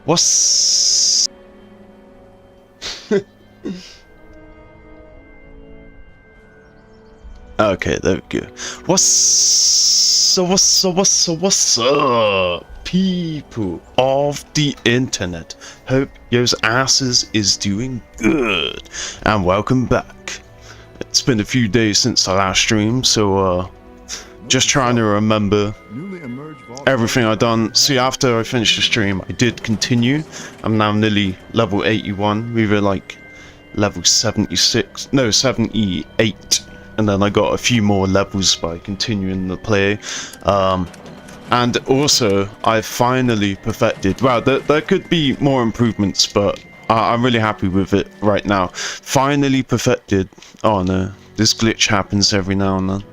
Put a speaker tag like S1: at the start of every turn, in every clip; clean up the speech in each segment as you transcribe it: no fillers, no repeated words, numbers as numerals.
S1: What's... Okay, there we go. What's up, people of the internet? Hope yours asses is doing good, and welcome back. It's been a few days since the last stream, so just trying to remember everything I've done. See, after I finished the stream, I did continue. I'm now nearly level 81. We were like level 76, no, 78. And then I got a few more levels by continuing the play. And also, I finally perfected... Wow, there could be more improvements, but I'm really happy with it right now. Finally perfected... Oh no, this glitch happens every now and then.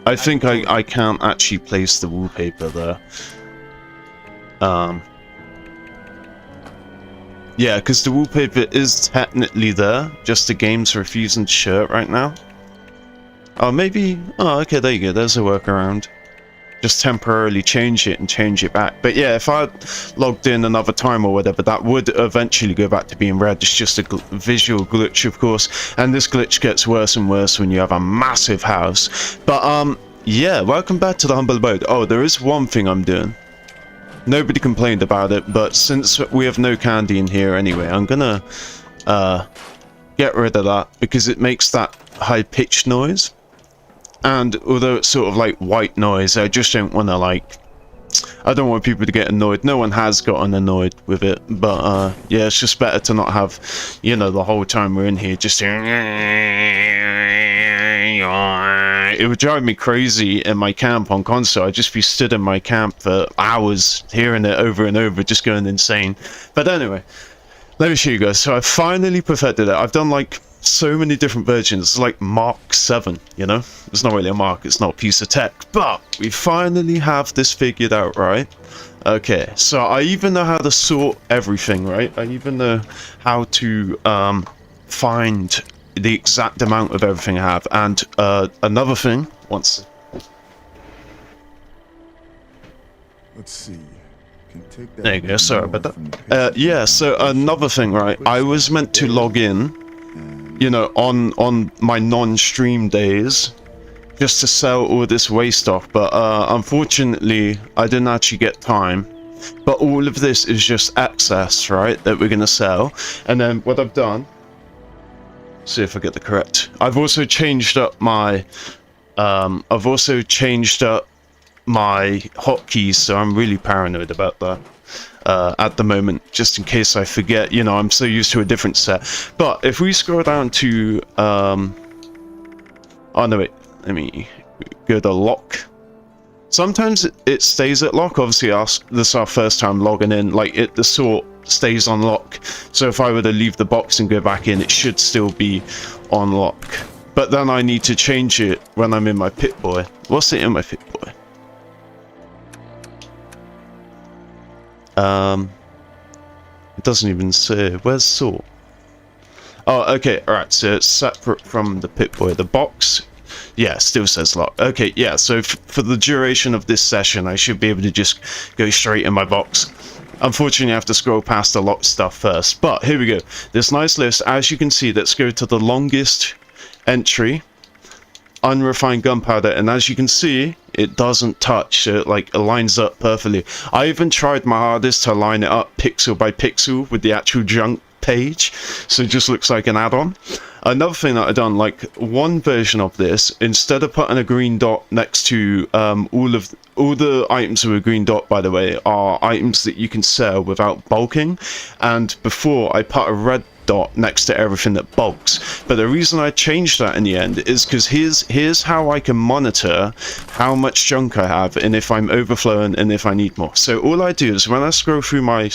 S1: I think I can't actually place the wallpaper there. Yeah, because the wallpaper is technically there, just the game's refusing to show it right now. Oh, maybe... Oh, okay, there you go, there's a workaround. Just temporarily change it and change it back. But yeah, if I logged in another time or whatever, that would eventually go back to being red. It's just a visual glitch, of course. And this glitch gets worse and worse when you have a massive house. But, yeah, welcome back to the humble abode. Oh, there is one thing I'm doing. Nobody complained about it, but since we have no candy in here anyway, I'm gonna get rid of that because it makes that high-pitched noise. And although it's sort of like white noise, I just don't want to like... I don't want people to get annoyed. No one has gotten annoyed with it, but yeah, it's just better to not have, you know, the whole time we're in here just... It would drive me crazy in my camp on console. I'd just be stood in my camp for hours, hearing it over and over, just going insane. But anyway, let me show you guys. So I finally perfected it. I've done like so many different versions. It's like Mark 7, you know? It's not really a mark, it's not a piece of tech. But we finally have this figured out, right? Okay, so I even know how to sort everything, right? I even know how to find the exact amount of everything I have. And another thing, let's
S2: see. Can take that.
S1: There you go, sorry about that. Yeah, so another thing, right? I was meant to log in, you know, on my non-stream days, just to sell all this waste off, but unfortunately, I didn't actually get time. But all of this is just excess, right, that we're gonna sell. And then what I've done, see if I get the correct. I've also changed up my hotkeys, so I'm really paranoid about that at the moment, just in case I forget. You know, I'm so used to a different set. But if we scroll down to oh no, wait, let me go to lock. Sometimes it stays at lock. Obviously, this is our first time logging in. Like the sort stays on lock, so if I were to leave the box and go back in, it should still be on lock. But then I need to change it when I'm in my Pip-Boy. What's it in my Pip-Boy? It doesn't even say. Where's sort? Oh, okay, alright, so it's separate from the Pip-Boy. The box, yeah, still says lock. Okay, yeah, so for the duration of this session, I should be able to just go straight in my box. Unfortunately, I have to scroll past the lock stuff first, but here we go. This nice list, as you can see, let's go to the longest entry, unrefined gunpowder, and as you can see, it doesn't touch, so it like aligns up perfectly. I even tried my hardest to line it up pixel by pixel with the actual junk page, so it just looks like an add-on. Another thing that I've done, like one version of this, instead of putting a green dot next to all the items with a green dot, by the way, are items that you can sell without bulking, and before I put a red dot next to everything that bulks. But the reason I changed that in the end is because here's how I can monitor how much junk I have and if I'm overflowing and if I need more. So all I do is when I scroll through my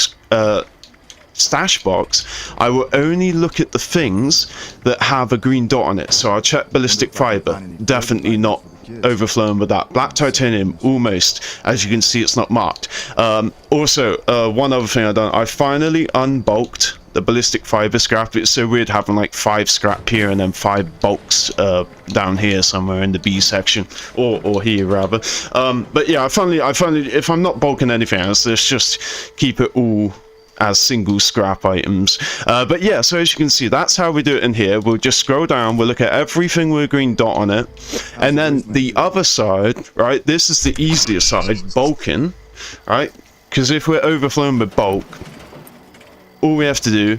S1: stash box, I will only look at the things that have a green dot on it. So I'll check ballistic fiber, definitely not overflowing with that. Black titanium, almost. As you can see, it's not marked. Also, one other thing I've done, I finally unbulked the ballistic fiber scrap. It's so weird having like 5 scrap here and then 5 bulks down here somewhere in the B section, or here rather. But yeah, I finally, if I'm not bulking anything else, let's just keep it all as single scrap items. But yeah, so as you can see, that's how we do it in here. We'll just scroll down, we'll look at everything with a green dot on it, and then the other side, right, this is the easier side, bulking, right, because if we're overflowing with bulk, all we have to do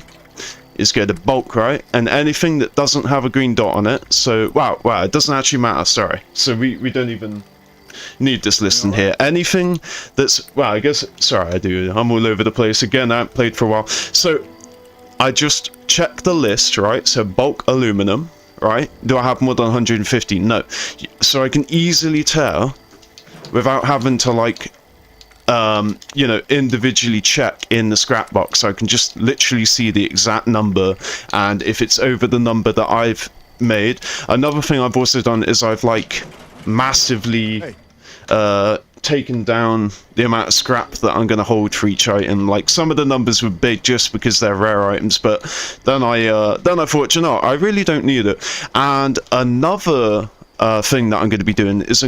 S1: is go to bulk, right, and anything that doesn't have a green dot on it, so wow, it doesn't actually matter, sorry, so we don't even need this list in here. Anything that's, well, I guess, sorry, I'm all over the place again, I haven't played for a while. So I just check the list, right? So bulk aluminum, right? Do I have more than 150? No. So I can easily tell without having to like you know, individually check in the scrap box. So I can just literally see the exact number, and if it's over the number that I've made. Another thing I've also done is I've like massively taken down the amount of scrap that I'm going to hold for each item. Like some of the numbers were big just because they're rare items, but then I thought, you know, I really don't need it. And another thing that I'm going to be doing is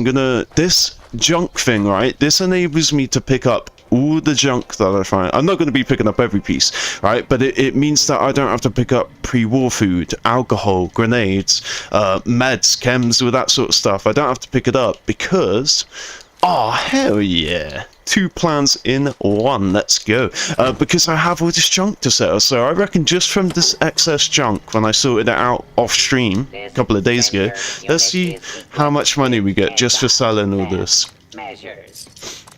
S1: this junk thing, right? This enables me to pick up all the junk that I find. I'm not going to be picking up every piece, right? But it means that I don't have to pick up pre-war food, alcohol, grenades, meds, chems, all that sort of stuff. I don't have to pick it up because, oh, hell yeah. 2 plans in 1, let's go. Because I have all this junk to sell, so I reckon just from this excess junk, when I sorted it out off stream a couple of days ago, let's see how much money we get just for selling all this.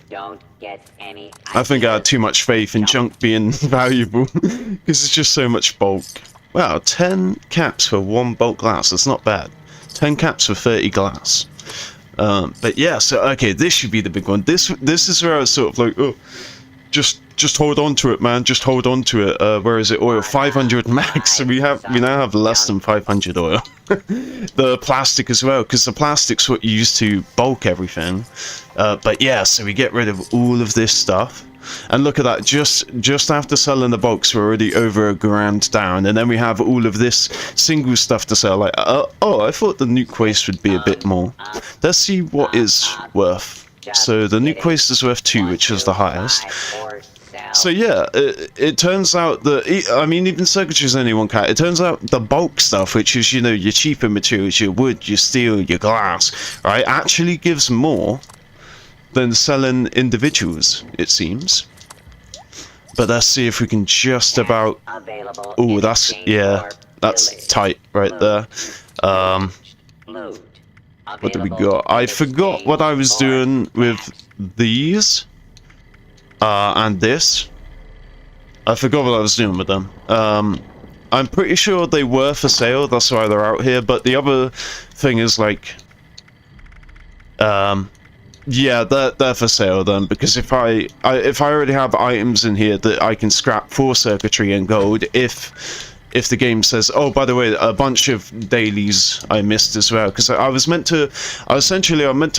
S3: Don't get any.
S1: I think I had too much faith in junk being valuable because it's just so much bulk. Wow, 10 caps for 1 bulk glass, that's not bad. 10 caps for 30 glass. But yeah, so okay, this should be the big one. This is where I was sort of like, oh, just hold on to it, man. Just hold on to it. Where is it? Oil 500 max. So we now have less than 500 oil. The plastic as well, because the plastic's what you use to bulk everything. But yeah, so we get rid of all of this stuff. And look at that, just after selling the bulks, we're already over $1,000 down, and then we have all of this single stuff to sell. Like, oh, I thought the nuke waste would be a bit more. Let's see what is worth. So the nuke waste is worth 2, which is the highest. So yeah, it turns out that, I mean, even circuitry is only 1 cat. It turns out the bulk stuff, which is, you know, your cheaper materials, your wood, your steel, your glass, right, actually gives more than selling individuals, it seems. But let's see if we can just about... Oh, that's, yeah, that's tight right there. What do we got? I forgot what I was doing with these. And this. I forgot what I was doing with them. I'm pretty sure they were for sale, that's why they're out here, but the other thing is like... yeah, they're for sale then, because if I already have items in here that I can scrap for circuitry and gold, if the game says, oh, by the way, a bunch of dailies I missed as well, because I was meant to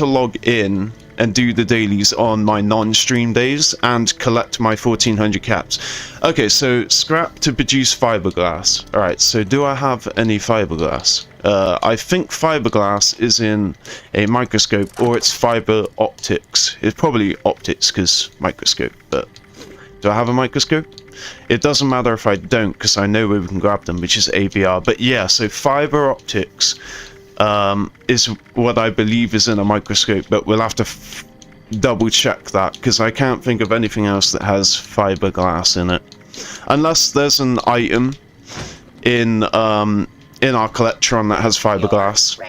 S1: log in and do the dailies on my non-stream days and collect my 1400 caps. Okay, so scrap to produce fiberglass. Alright, so do I have any fiberglass? I think fiberglass is in a microscope, or it's fiber optics. It's probably optics because microscope, but do I have a microscope? It doesn't matter if I don't, because I know where we can grab them, which is AVR. But yeah, so fiber optics is what I believe is in a microscope, but we'll have to double check that, because I can't think of anything else that has fiberglass in it, unless there's an item in our collectron that has fiberglass,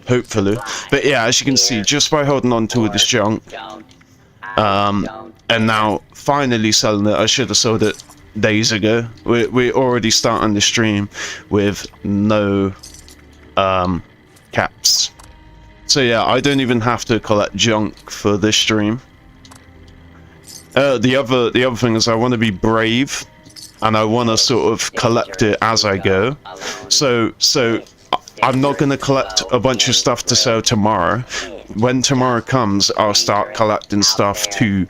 S1: hopefully. But yeah, as you can see, just by holding on to all this junk, and now finally selling it, I should have sold it days ago. We're already starting the stream with no caps. So yeah, I don't even have to collect junk for this stream. The other thing is I want to be brave, and I want to sort of collect it as I go. So I'm not going to collect a bunch of stuff to sell tomorrow. When tomorrow comes, I'll start collecting stuff to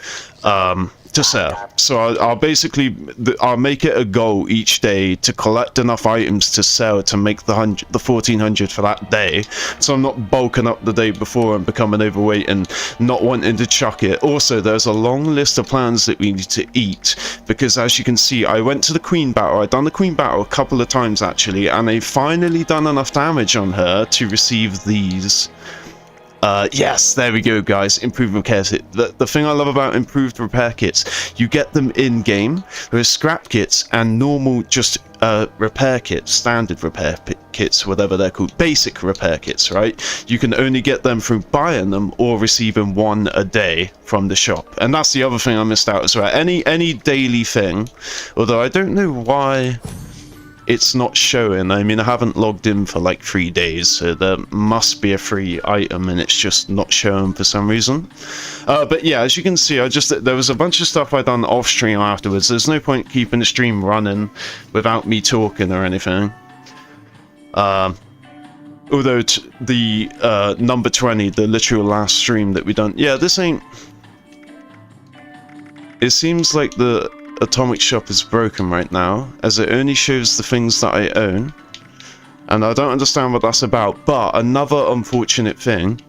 S1: to sell. So I'll basically I'll make it a goal each day to collect enough items to sell to make the 1400 for that day, so I'm not bulking up the day before and becoming overweight and not wanting to chuck it. Also, there's a long list of plans that we need to eat, because as you can see, I went to the queen battle. I've done the queen battle a couple of times actually, and I finally done enough damage on her to receive these. Yes, there we go, guys. Improved repair kit. The thing I love about improved repair kits, you get them in game. There's scrap kits and normal just repair kits, standard repair kits, whatever they're called, basic repair kits, right? You can only get them through buying them or receiving one a day from the shop. And that's the other thing I missed out as well. Any daily thing, although I don't know why it's not showing. I mean, I haven't logged in for like 3 days, so there must be a free item and it's just not showing for some reason. But yeah, as you can see, there was a bunch of stuff I done off stream afterwards. There's no point keeping the stream running without me talking or anything. Although the number 20, the literal last stream that we done, yeah, this ain't. It seems like the Atomic Shop is broken right now, as it only shows the things that I own, and I don't understand what that's about. But another unfortunate thing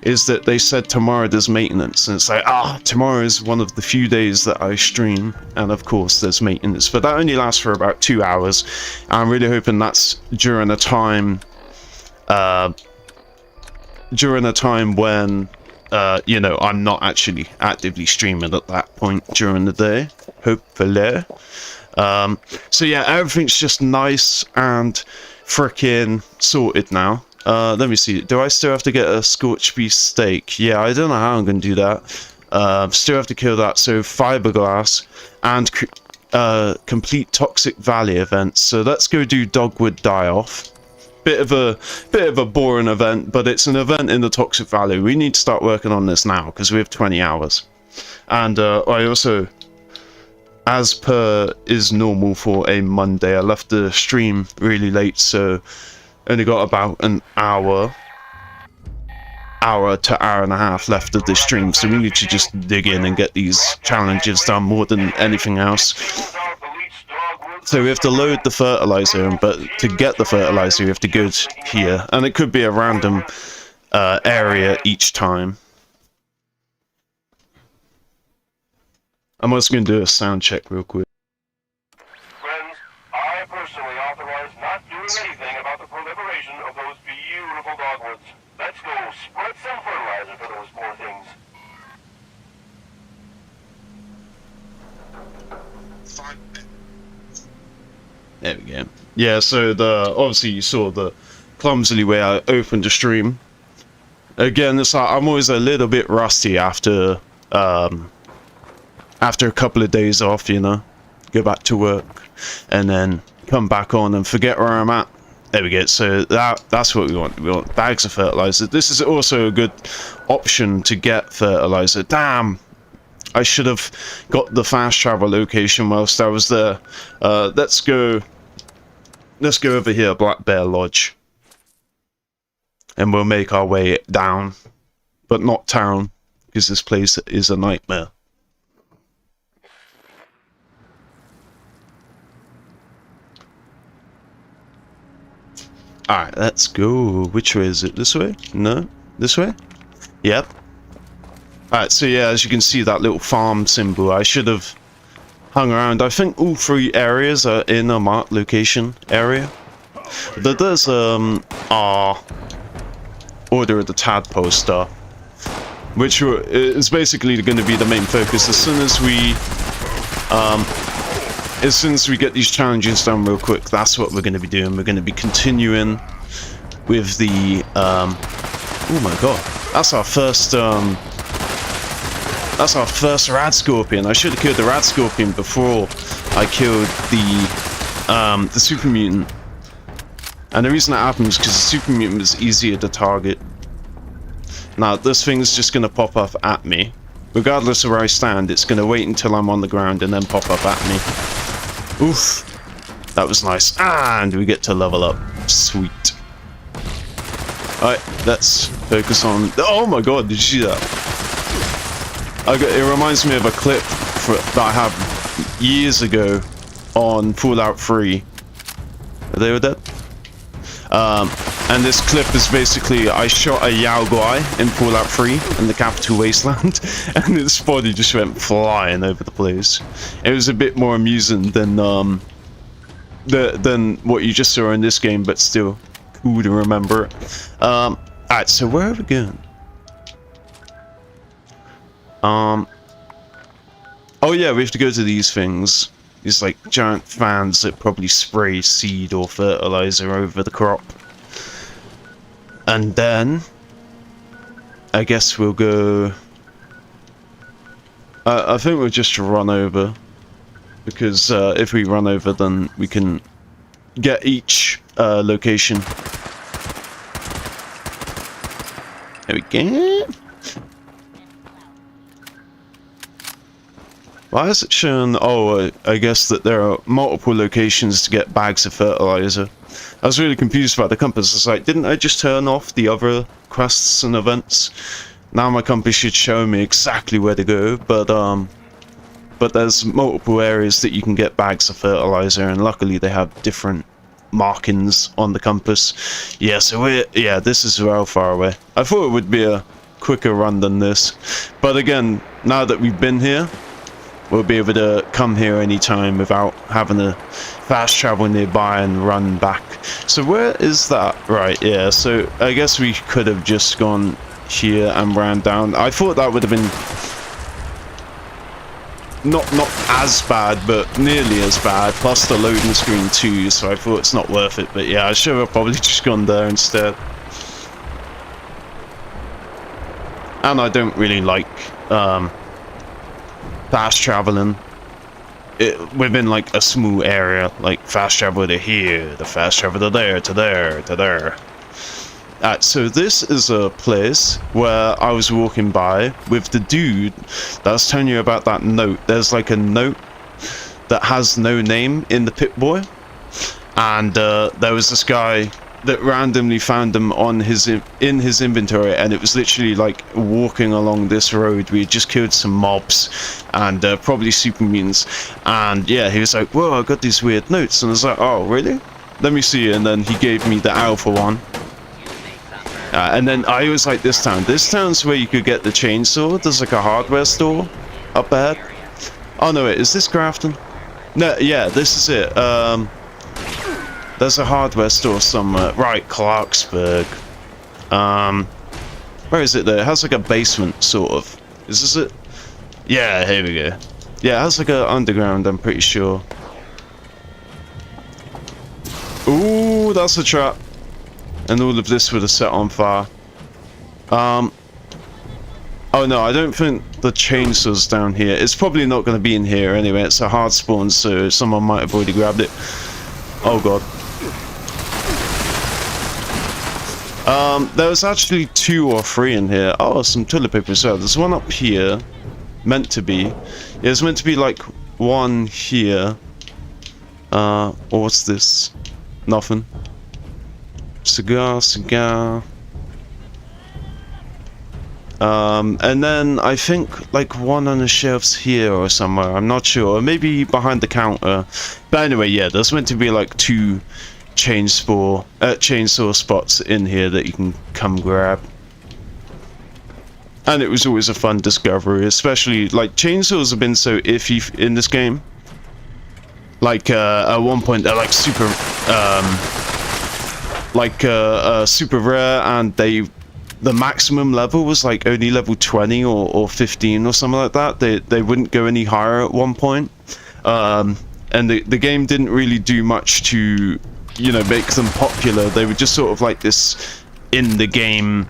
S1: is that they said tomorrow there's maintenance, and it's like, tomorrow is one of the few days that I stream, and of course there's maintenance, but that only lasts for about 2 hours. I'm really hoping that's during a time when you know, I'm not actually actively streaming at that point during the day, hopefully. So yeah, everything's just nice and freaking sorted now. Let me see, do I still have to get a scorched beef steak? Yeah, I don't know how I'm gonna do that. Still have to kill that. So fiberglass and complete Toxic Valley events. So let's go do Dogwood Die-Off. Bit of a boring event, but it's an event in the Toxic Valley. We need to start working on this now because we have 20 hours. And I also, as per is normal for a Monday, I left the stream really late, so only got about an hour to hour and a half left of this stream. So we need to just dig in and get these challenges done more than anything else. So we have to load the fertilizer, but to get the fertilizer, you have to go here, and it could be a random area each time. I'm also going to do a sound check real quick.
S4: Friends, I personally authorize not doing anything about the proliferation of those beautiful dogwoods. Let's go spread some fertilizer for those poor things.
S1: There we go. Yeah, so obviously you saw the clumsily way I opened the stream. Again, it's like I'm always a little bit rusty after a couple of days off, you know. Go back to work and then come back on and forget where I'm at. There we go. So that's what we want. We want bags of fertilizer. This is also a good option to get fertilizer. Damn! I should have got the fast travel location whilst I was there. Let's go over here, Black Bear Lodge. And we'll make our way down. But not town, because this place is a nightmare. Alright, let's go. Which way is it? This way? No? This way? Yep. Alright, so yeah, as you can see that little farm symbol, I should have hung around. I think all 3 areas are in a marked location area. There's our Order of the Tadpole stuff, which is basically going to be the main focus. As soon as we get these challenges done real quick, that's what we're going to be doing. We're going to be continuing with the oh my god, that's our first rad scorpion. I should have killed the rad scorpion before I killed the super mutant. And the reason that happens is because the super mutant was easier to target. Now this thing's just going to pop up at me. Regardless of where I stand, it's going to wait until I'm on the ground and then pop up at me. Oof. That was nice. And we get to level up. Sweet. Alright, let's focus on... Oh my god, did you see that? It reminds me of a clip that I have years ago on Fallout 3. They were dead. And this clip is basically, I shot a Yao Guai in Fallout 3 in the Capital Wasteland, and its body just went flying over the place. It was a bit more amusing than what you just saw in this game, but still cool to remember. Alright, so where are we going? Oh yeah, we have to go to these things. These like giant fans that probably spray seed or fertilizer over the crop. And then I guess we'll go. I think we'll just run over, because if we run over, then we can get each location. There we go. Why is it showing? Oh, I guess that there are multiple locations to get bags of fertilizer. I was really confused about the compass. It's like, didn't I just turn off the other quests and events? Now my compass should show me exactly where to go, but there's multiple areas that you can get bags of fertilizer, and luckily they have different markings on the compass. Yeah, so this is well far away. I thought it would be a quicker run than this, but again, now that we've been here, we'll be able to come here anytime without having to fast travel nearby and run back. So where is that? Right, yeah, so I guess we could have just gone here and ran down. I thought that would have been not as bad, but nearly as bad, plus the loading screen too, so I thought it's not worth it. But yeah, I should have probably just gone there instead. And I don't really like fast traveling within like a small area, like fast travel to here, the fast travel to there, to there, to there. So this is a place where I was walking by with the dude that was telling you about that note. There's like a note that has no name in the Pip-Boy, and there was this guy that randomly found them on in his inventory, and it was literally like walking along this road. We had just killed some mobs and probably super mutants, and yeah, he was like, whoa, I got these weird notes, and I was like, oh really, let me see. And then he gave me the alpha one, and then I was like, this town's where you could get the chainsaw. There's like a hardware store up ahead. Oh no, wait, is this Grafton? No, yeah, this is it. There's a hardware store somewhere. Right, Clarksburg. Where is it though? It has like a basement, sort of. Is this it? Yeah, here we go. Yeah, it has like a underground, I'm pretty sure. Ooh, that's a trap. And all of this would have set on fire. Oh no, I don't think the chainsaw's down here. It's probably not going to be in here anyway. It's a hard spawn, so someone might have already grabbed it. Oh god. There was actually 2 or 3 in here. Oh, some toilet paper as well. There's one up here. Meant to be. Yeah, there's meant to be like one here. Or what's this? Nothing. Cigar. And then I think like one on the shelves here or somewhere. I'm not sure. Or maybe behind the counter. But anyway, yeah, there's meant to be like 2 chainsaw spots in here that you can come grab. And it was always a fun discovery, especially like chainsaws have been so iffy in this game. Like at one point they're like super super rare, and the maximum level was like only level 20 or 15 or something like that. They wouldn't go any higher at one point. And the game didn't really do much to, you know, make them popular. They were just sort of like this in the game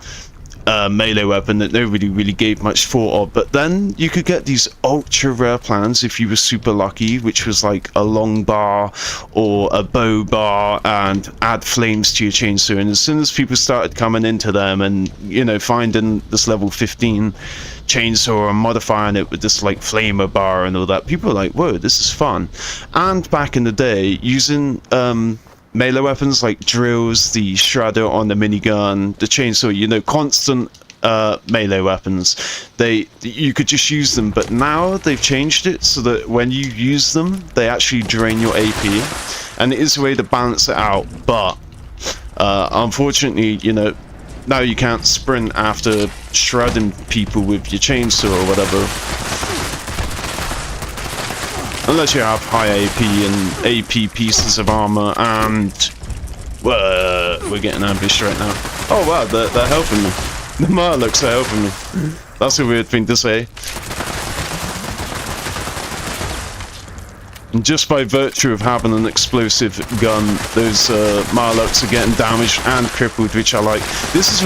S1: melee weapon that nobody really gave much thought of. But then you could get these ultra rare plans if you were super lucky, which was like a long bar or a bow bar, and add flames to your chainsaw. And as soon as people started coming into them and, you know, finding this level 15 chainsaw and modifying it with this like flamer bar and all that, people were like, whoa, this is fun. And back in the day, using melee weapons like drills, the shredder on the minigun, the chainsaw, you know, constant melee weapons. You could just use them, but now they've changed it so that when you use them, they actually drain your AP, and it is a way to balance it out. But unfortunately, you know, now you can't sprint after shredding people with your chainsaw or whatever. Unless you have high AP and AP pieces of armor, and we're getting ambushed right now. Oh wow, they're helping me. The Marlocks are helping me. That's a weird thing to say. And just by virtue of having an explosive gun, those Marlocks are getting damaged and crippled, which I like. This is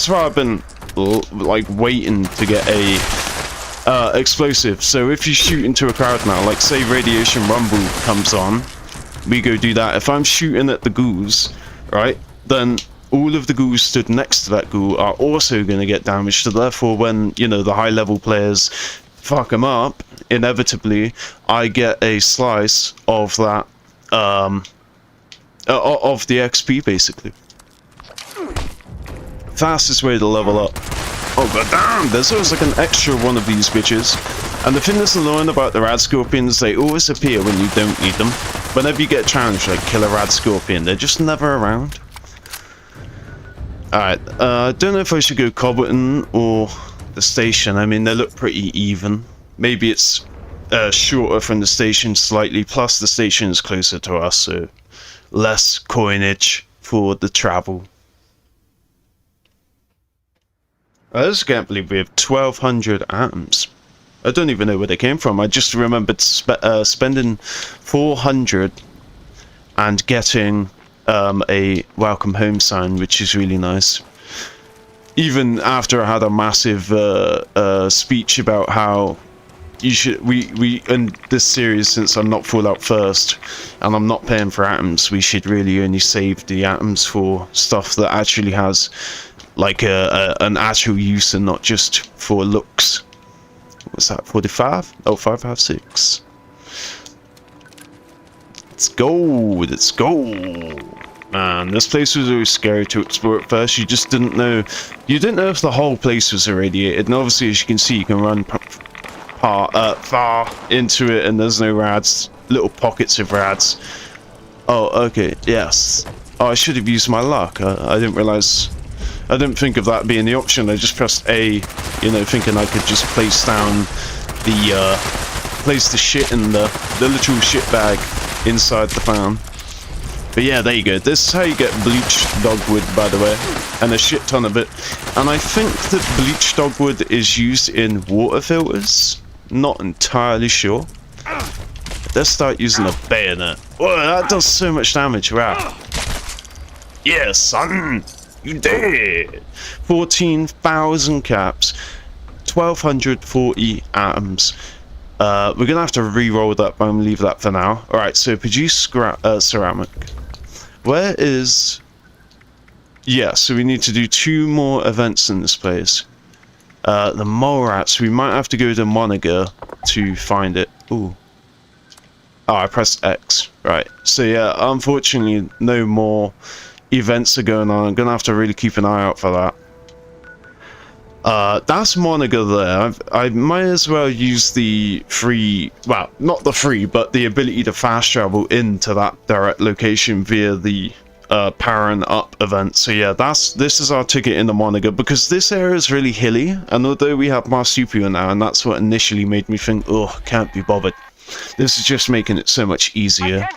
S1: why I've been like waiting to get a explosive. So if you shoot into a crowd now, like say Radiation Rumble comes on, we go do that. If I'm shooting at the ghouls, right, then all of the ghouls stood next to that ghoul are also going to get damaged. So therefore, when, you know, the high level players fuck them up, inevitably I get a slice of that of the XP, basically. Fastest way to level up. Oh god damn, there's always like an extra one of these bitches. And the thing that's annoying about the rad scorpions, they always appear when you don't need them. Whenever you get challenged, like kill a rad scorpion, they're just never around. Alright, I don't know if I should go Cobblton or the station. I mean, they look pretty even. Maybe it's shorter from the station slightly, plus the station is closer to us, so less coinage for the travel. I just can't believe we have 1,200 atoms. I don't even know where they came from. I just remembered spending 400 and getting a welcome home sign, which is really nice. Even after I had a massive speech about how you should, we in this series, since I'm not Fallout First and I'm not paying for atoms, we should really only save the atoms for stuff that actually has like an actual use and not just for looks. What's that, 45? Oh, 556. Let's go, let's go. Man, this place was always scary to explore at first. You just didn't know, if the whole place was irradiated. And obviously, as you can see, you can run far into it and there's no rads, little pockets of rads. Oh, okay, yes. Oh, I should have used my luck. I didn't realize, I didn't think of that being the option. I just pressed A, you know, thinking I could just place down the, place the shit in the literal shit bag inside the fan. But yeah, there you go. This is how you get bleached dogwood, by the way, and a shit ton of it. And I think that bleached dogwood is used in water filters. Not entirely sure. Let's start using a bayonet. Whoa, that does so much damage. Wow. Yeah, son. You did! 14,000 caps, 1,240 atoms. We're gonna have to re-roll that, but I'm gonna leave that for now. Alright, so produce ceramic. Where is... Yeah, so we need to do 2 more events in this place. The mole rats, we might have to go to Monaga to find it. Ooh. Oh, I pressed X. Right, so yeah, unfortunately, no more events are going on. I'm gonna have to really keep an eye out for that. That's Monaga there. I might as well use the free, well, not the free, but the ability to fast travel into that direct location via the Parent Up event. So yeah, this is our ticket into Monaga, because this area is really hilly, and although we have Marsupio now, and that's what initially made me think, oh, can't be bothered. This is just making it so much easier.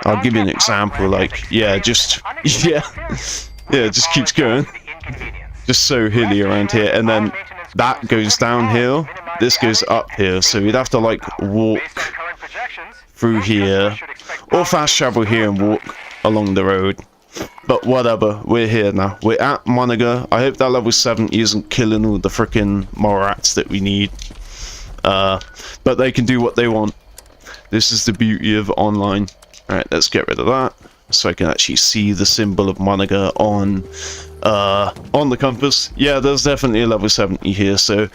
S1: I'll give you an example, like, yeah, just, yeah, just keeps going. Just so hilly around here, and then that goes downhill, this goes uphill, so we'd have to, like, walk through here, or fast travel here and walk along the road. But whatever, we're here now. We're at Monaga. I hope that level 70 isn't killing all the freaking Morats that we need. But they can do what they want. This is the beauty of online. Alright, let's get rid of that, so I can actually see the symbol of Monaga on the compass. Yeah, there's definitely a level 70 here, so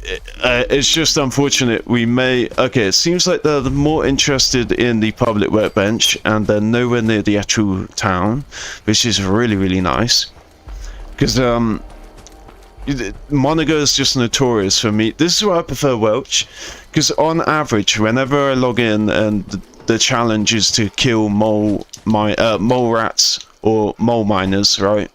S1: it's just unfortunate. We may... Okay, it seems like they're more interested in the public workbench, and they're nowhere near the actual town, which is really, really nice. Because, Monaco is just notorious for me. This is why I prefer Welch, because on average, whenever I log in and the challenge is to kill mole rats or mole miners, right?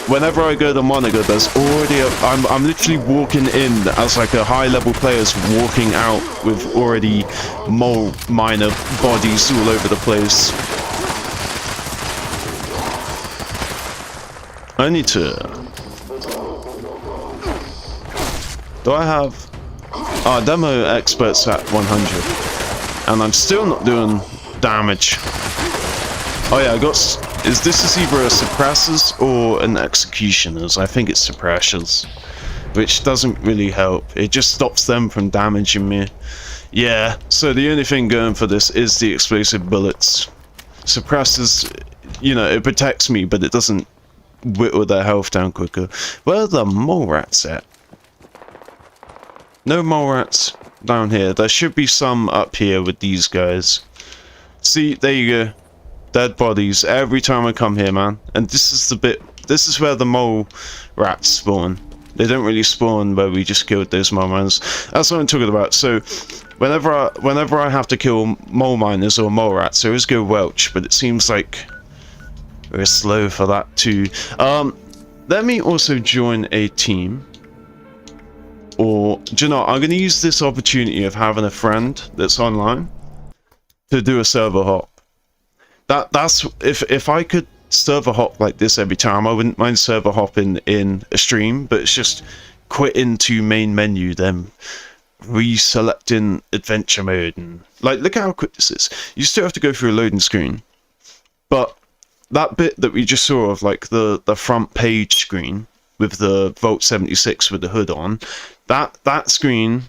S1: Whenever I go to Monaco, there's already I'm literally walking in as like a high-level player's walking out with already mole miner bodies all over the place. I need to... Do I have... demo experts at 100. And I'm still not doing damage. Oh yeah, I got... This is either a suppressors or an executioners. I think it's suppressors. Which doesn't really help. It just stops them from damaging me. Yeah, so the only thing going for this is the explosive bullets. Suppressors, you know, it protects me, but it doesn't whittle their health down quicker. Where are the mole rats at? No mole rats down here. There should be some up here with these guys. See, there you go. Dead bodies every time I come here, man. And this is the bit. This is where the mole rats spawn. They don't really spawn where we just killed those mole miners. That's what I'm talking about. So, whenever I have to kill mole miners or mole rats, I always go Welch. But it seems like we're slow for that too. Let me also join a team. Or, do you know, I'm going to use this opportunity of having a friend that's online to do a server hop. That's if I could server hop like this every time, I wouldn't mind server hopping in a stream, but it's just quit into main menu, then reselecting adventure mode, and like, look at how quick this is. You still have to go through a loading screen, but that bit that we just saw of like the front page screen with the Vault 76 with the hood on, that screen,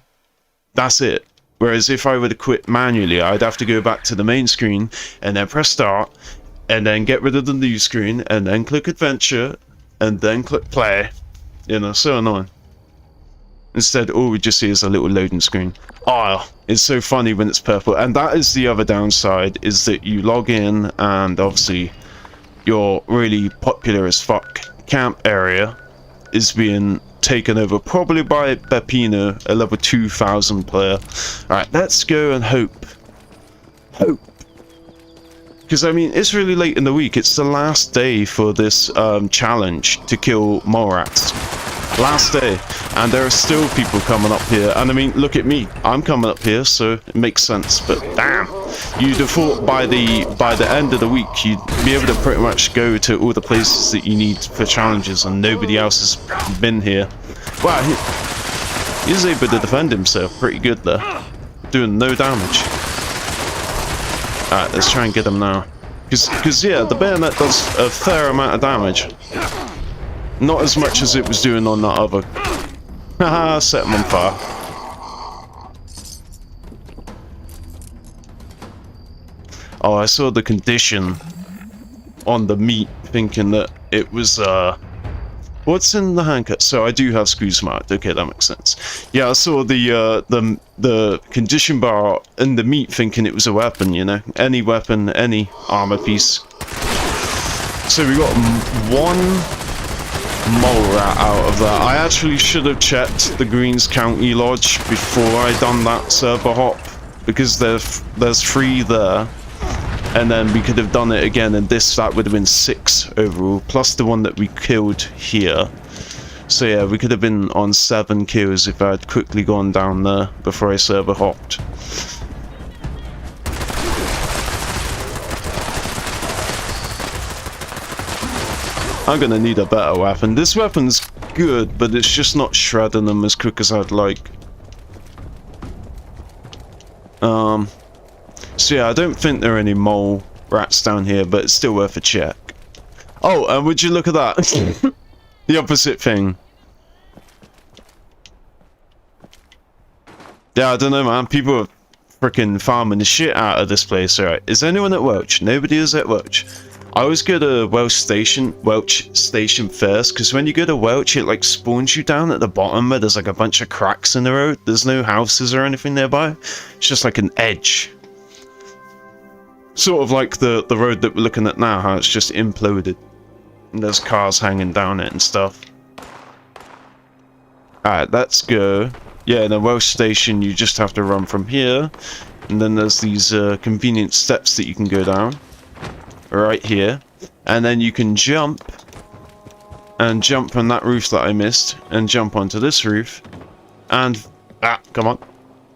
S1: that's it. Whereas if I were to quit manually, I'd have to go back to the main screen and then press start and then get rid of the new screen and then click adventure and then click play. You know, so annoying. Instead, all we just see is a little loading screen. Oh, it's so funny when it's purple. And that is the other downside, is that you log in and obviously your really popular as fuck camp area is being taken over probably by Peppino, a level 2000 player. Alright, let's go and hope. Because I mean, it's really late in the week. It's the last day for this challenge to kill mole rats. Last day, and there are still people coming up here. And I mean, look at me, I'm coming up here, so it makes sense. But damn, you'd have thought by the end of the week you'd be able to pretty much go to all the places that you need for challenges, and nobody else has been here. Wow, he was able to defend himself pretty good there, doing no damage. Alright, let's try and get him now. Because yeah, the bayonet does a fair amount of damage. Not as much as it was doing on that other. Haha, set him on fire. Oh, I saw the condition on the meat, thinking that it was, what's in the handcut? So I do have screws marked. Okay, that makes sense. Yeah, I saw the condition bar in the meat, thinking it was a weapon, you know? Any weapon, any armor piece. So we got one mole rat out of that. I actually should have checked the Greens County Lodge before I done that server hop, because there's 3 there, and then we could have done it again, and that would have been 6 overall, plus the one that we killed here. So yeah, we could have been on 7 kills if I had quickly gone down there before I server hopped. I'm gonna need a better weapon. This weapon's good, but it's just not shredding them as quick as I'd like. So yeah, I don't think there are any mole rats down here, but it's still worth a check. Oh, and would you look at that? The opposite thing. Yeah, I don't know, man. People are freaking farming the shit out of this place. Alright, is anyone at Welch? Nobody is at Welch. I always go to Welch Station first, because when you go to Welch, it like spawns you down at the bottom where there's like a bunch of cracks in the road. There's no houses or anything nearby. It's just like an edge. Sort of like the road that we're looking at now, how it's just imploded. And there's cars hanging down it and stuff. Alright, let's go. Yeah, in a Welsh station, you just have to run from here. And then there's these convenient steps that you can go down. Right here. And then you can jump. And jump from that roof that I missed. And jump onto this roof. And... ah, come on.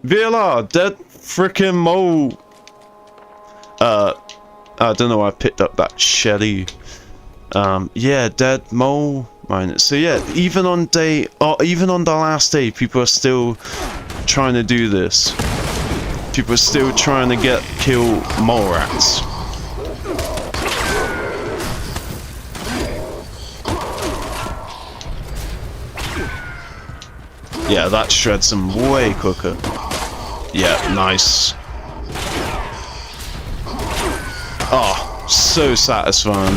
S1: VLR! Dead frickin' mole! I don't know why I picked up that Shelly. Yeah, dead mole mine. So yeah, even on the last day, people are still trying to do this. People are still trying to kill mole rats. Yeah, that shreds them way quicker. Yeah, nice. Oh, so satisfying.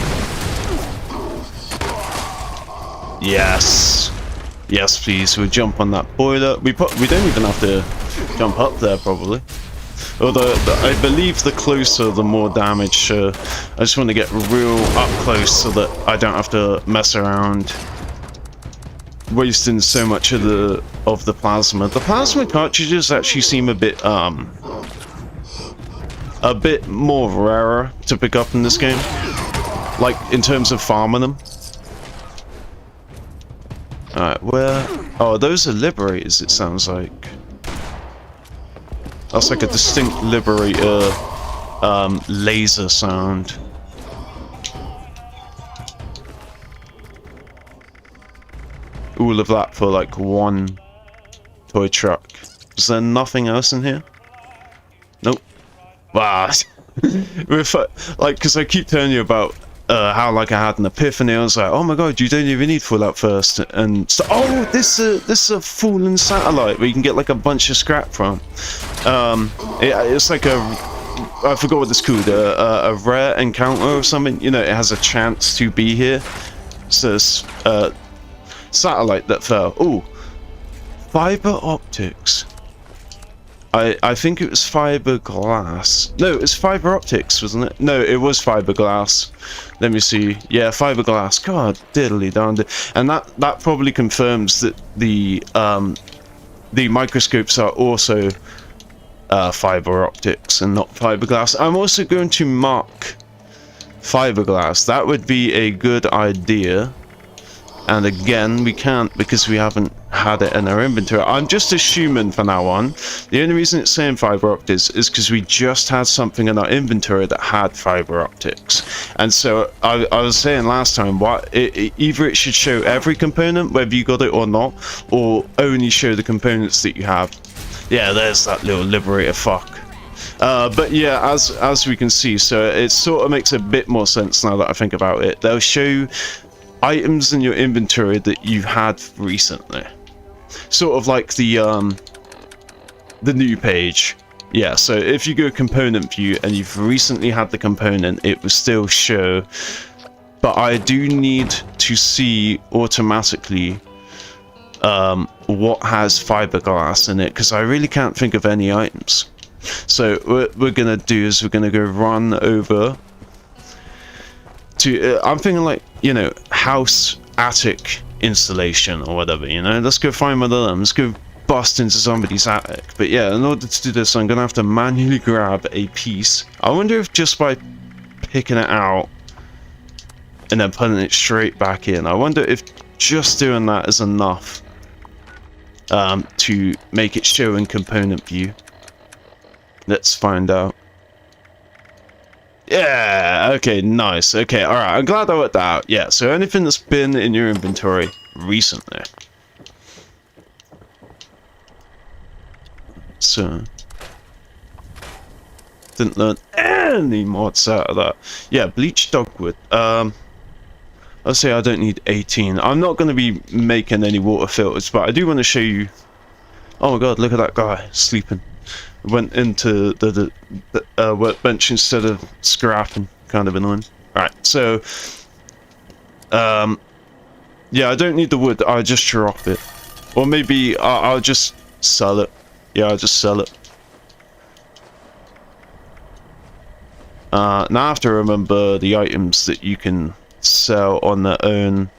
S1: Yes. Yes, please. We'll jump on that boiler. We don't even have to jump up there, probably. Although, I believe the closer, the more damage. So I just want to get real up close so that I don't have to mess around wasting so much of the plasma. The plasma cartridges actually seem a bit more rarer to pick up in this game, like in terms of farming them. Alright, where... oh, those are liberators, it sounds like. That's like a distinct liberator laser sound. All of that for like one toy truck. Is there nothing else in here? Nope. Wow. Like, because I keep telling you about how like I had an epiphany. I was like, oh my god, you don't even need Fallout First. And so, oh, this is a fallen satellite where you can get like a bunch of scrap from. It's like a, I forgot what it's called, a rare encounter or something. You know, it has a chance to be here. So it's satellite that fell. Oh, fiber optics. I think it was fiberglass. No, it was fiber optics, wasn't it? No, it was fiberglass. Let me see. Yeah, fiberglass. God, diddly darned. And that probably confirms that the microscopes are also fiber optics and not fiberglass. I'm also going to mark fiberglass. That would be a good idea. And again, we can't because we haven't had it in our inventory. I'm just assuming from now on. The only reason it's saying fiber optics is because we just had something in our inventory that had fiber optics. And so I was saying last time, either it should show every component, whether you got it or not, or only show the components that you have. Yeah, there's that little liberator fuck. But yeah, as we can see, so it sort of makes a bit more sense now that I think about it. They'll show items in your inventory that you've had recently, sort of like the new page. Yeah, so if you go component view and you've recently had the component, it will still show, but I do need to see automatically what has fiberglass in it, because I really can't think of any items. So what we're gonna do is we're gonna go run over to I'm thinking like, you know, house attic installation or whatever, you know. Let's go find one of them. Let's go bust into somebody's attic. But yeah, in order to do this, I'm gonna have to manually grab a piece. I wonder if just by picking it out and then putting it straight back in, I wonder if just doing that is enough to make it show in component view. Let's find out. Yeah, okay, nice. Okay, alright, I'm glad I worked that out. Yeah, so anything that's been in your inventory recently. So, didn't learn any mods out of that. Yeah, bleached dogwood. I'll say I don't need 18. I'm not going to be making any water filters, but I do want to show you. Oh my god, look at that guy sleeping. Went into the workbench instead of scrapping. Kind of annoying. Right, so yeah, I don't need the wood. I'll just drop it, or maybe I'll just sell it. Yeah, I'll just sell it. Now I have to remember the items that you can sell on their own.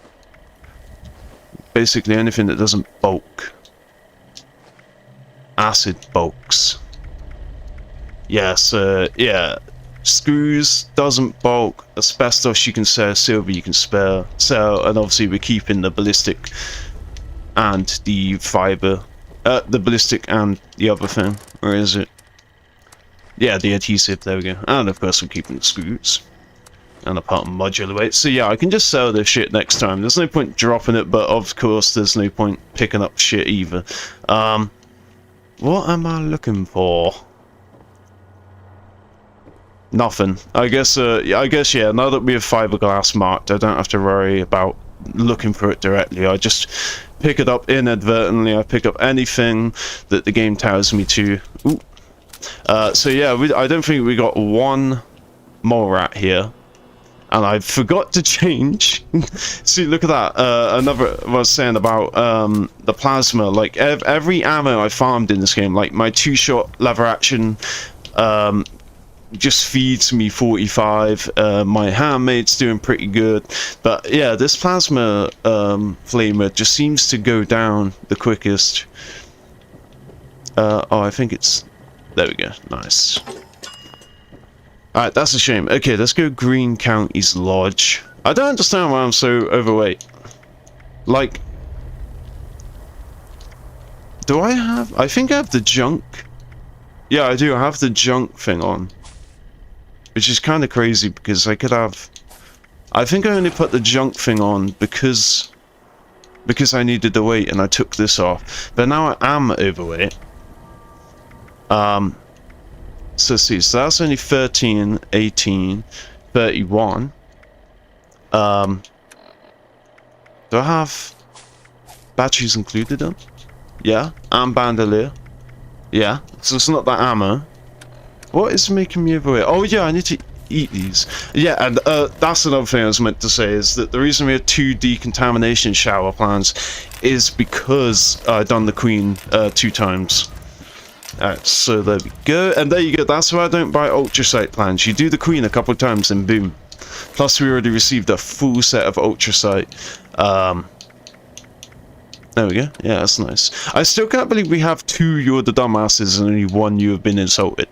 S1: Basically anything that doesn't bulk. Acid bulks. Yes, yeah. Screws doesn't bulk. Asbestos you can sell. Silver you can sell. And obviously we're keeping the ballistic and the fiber. The ballistic and the other thing. Where is it? Yeah, the adhesive. There we go. And of course we're keeping the screws. And a part of modular weight. So yeah, I can just sell this shit next time. There's no point dropping it, but of course there's no point picking up shit either. What am I looking for? Nothing. I guess yeah, now that we have fiberglass marked, I don't have to worry about looking for it directly. I just pick it up inadvertently. I pick up anything that the game tells me to. Ooh. So yeah, I don't think we got one mole rat here. And I forgot to change. See, look at that. Another what I was saying about the plasma. Like every ammo I farmed in this game, like my 2-shot lever action, just feeds me 45. My handmade's doing pretty good, but yeah, this plasma flamer just seems to go down the quickest. Oh, I think it's. There we go. Nice. Alright, that's a shame. Okay, let's go Green County's Lodge. I don't understand why I'm so overweight. Like... Do I have... I think I have the junk. Yeah, I do. I have the junk thing on. Which is kind of crazy because I could have... I think I only put the junk thing on because I needed the weight and I took this off. But now I am overweight. So see, so that's only 13, 18, 31. Do I have batteries included in? Yeah, and bandolier. Yeah, so it's not that ammo. What is making me overweight? Oh yeah, I need to eat these. Yeah, and that's another thing I was meant to say, is that the reason we have 2 decontamination shower plans is because I've done the Queen 2 times. Alright, so there we go, and there you go. That's why I don't buy ultrasight plans. You do the Queen a couple of times and boom. Plus we already received a full set of ultrasight. There we go. Yeah, that's nice. I still can't believe we have 2 You're the Dumbasses and only 1 You Have Been Insulted.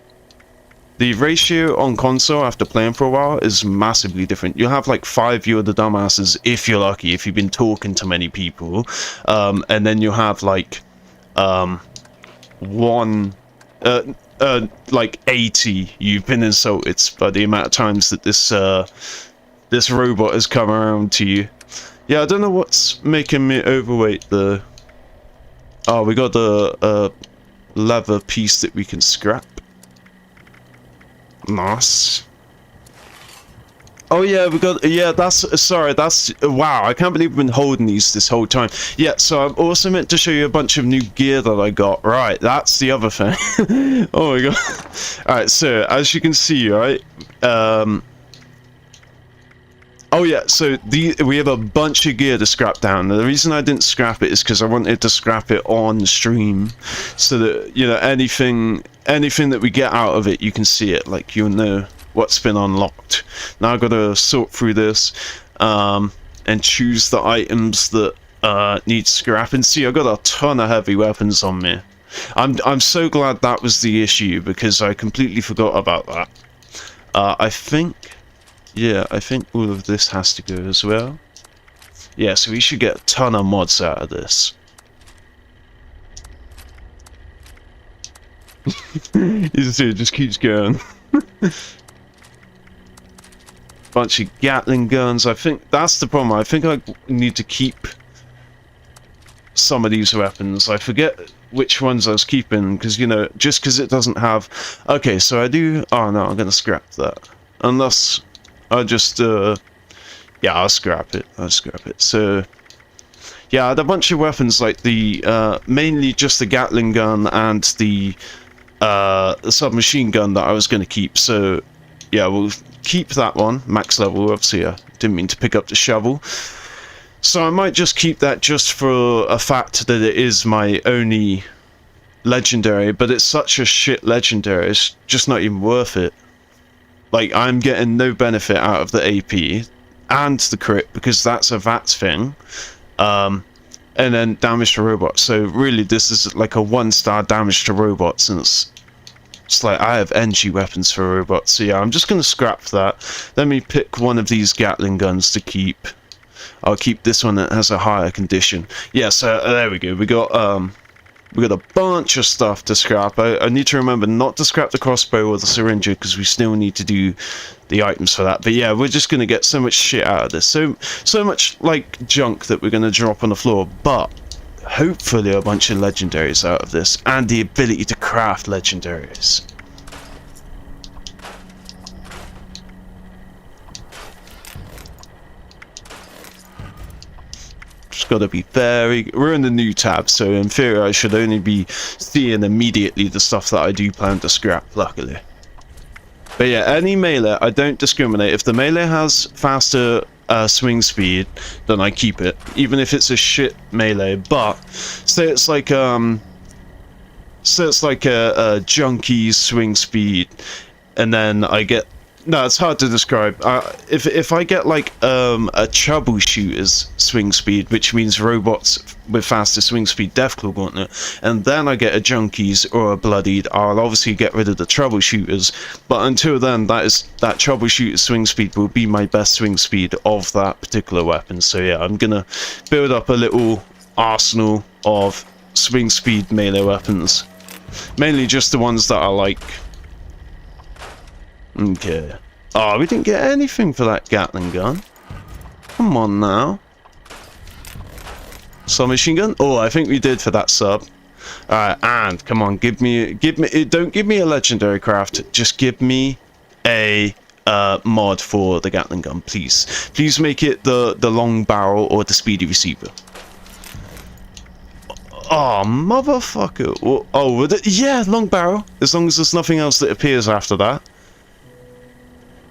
S1: The ratio on console after playing for a while is massively different. You'll have like 5 You're the Dumbasses if you're lucky, if you've been talking to many people. And then you'll have like like 80 you've been insulted by the amount of times that this robot has come around to you. Yeah, I don't know what's making me overweight though. Oh, we got the leather piece that we can scrap. Nice. Oh yeah, we got, yeah, that's, sorry, that's, wow, I can't believe we've been holding these this whole time. Yeah, so I'm also meant to show you a bunch of new gear that I got. Right, that's the other thing. Oh my god. Alright, so, as you can see, right, oh yeah, so we have a bunch of gear to scrap down. The reason I didn't scrap it is because I wanted to scrap it on stream, so that, you know, anything that we get out of it, you can see it, like, you'll know what's been unlocked. Now I've got to sort through this and choose the items that need scrapping. See, I've got a ton of heavy weapons on me. I'm so glad that was the issue because I completely forgot about that. I think, yeah, I think all of this has to go as well. Yeah, so we should get a ton of mods out of this. You see, it just keeps going. Bunch of Gatling guns. I think that's the problem. I think I need to keep some of these weapons. I forget which ones I was keeping because, you know, just because it doesn't have. Okay, so I do. Oh no, I'm gonna scrap that. Unless I just yeah, I'll scrap it. So yeah, I had a bunch of weapons like the mainly just the Gatling gun and the submachine gun that I was going to keep. So yeah, we'll keep that one max level. Obviously I didn't mean to pick up the shovel, so I might just keep that just for a fact that it is my only legendary, but it's such a shit legendary, it's just not even worth it. Like, I'm getting no benefit out of the AP and the crit, because that's a VAT thing. And then damage to robots. So really, this is like a 1-star damage to robots, and it's like I have energy weapons for robots. So yeah, I'm just gonna scrap that. Let me pick one of these Gatling guns to keep. I'll keep this one that has a higher condition. Yeah, so there we go. We got a bunch of stuff to scrap. I need to remember not to scrap the crossbow or the syringer, because we still need to do the items for that. But yeah, we're just gonna get so much shit out of this. So much like junk that we're gonna drop on the floor, but hopefully a bunch of legendaries out of this, and the ability to craft legendaries. Just gotta be very... We're in the new tab, so in theory I should only be seeing immediately the stuff that I do plan to scrap, luckily. But yeah, any melee, I don't discriminate. If the melee has faster swing speed, then I keep it, even if it's a shit melee. But say it's like a junky swing speed, and then I get... No, it's hard to describe. If I get like a troubleshooter's swing speed, which means robots with faster swing speed, Deathclaw Gauntlet, and then I get a junkies or a bloodied, I'll obviously get rid of the troubleshooters. But until then, that troubleshooter's swing speed will be my best swing speed of that particular weapon. So yeah, I'm gonna build up a little arsenal of swing speed melee weapons, mainly just the ones that I like. Okay. Oh, we didn't get anything for that Gatling gun. Come on now. Submachine gun? Oh, I think we did for that sub. Alright, and come on, don't give me a legendary craft, just give me a mod for the Gatling gun, please. Please make it the long barrel or the speedy receiver. Oh, motherfucker. Oh, yeah, long barrel, as long as there's nothing else that appears after that.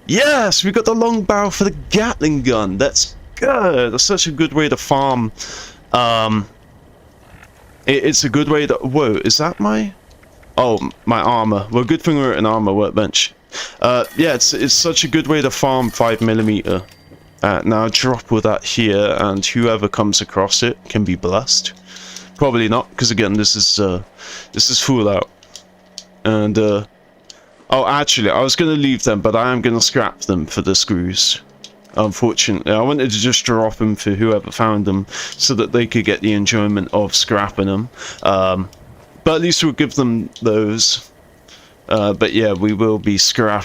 S1: Yes, we got the long barrel for the Gatling gun. That's good. That's such a good way to farm. It's a good way to... Whoa, is that my... Oh, my armor. Well, good thing we're at an armor workbench. Yeah, it's such a good way to farm 5mm. Now drop all that here, and whoever comes across it can be blessed. Probably not, because again, this is full out. And oh, actually, I was going to leave them, but I am going to scrap them for the screws. Unfortunately, I wanted to just drop them for whoever found them, so that they could get the enjoyment of scrapping them. But at least we'll give them those. But yeah, we will be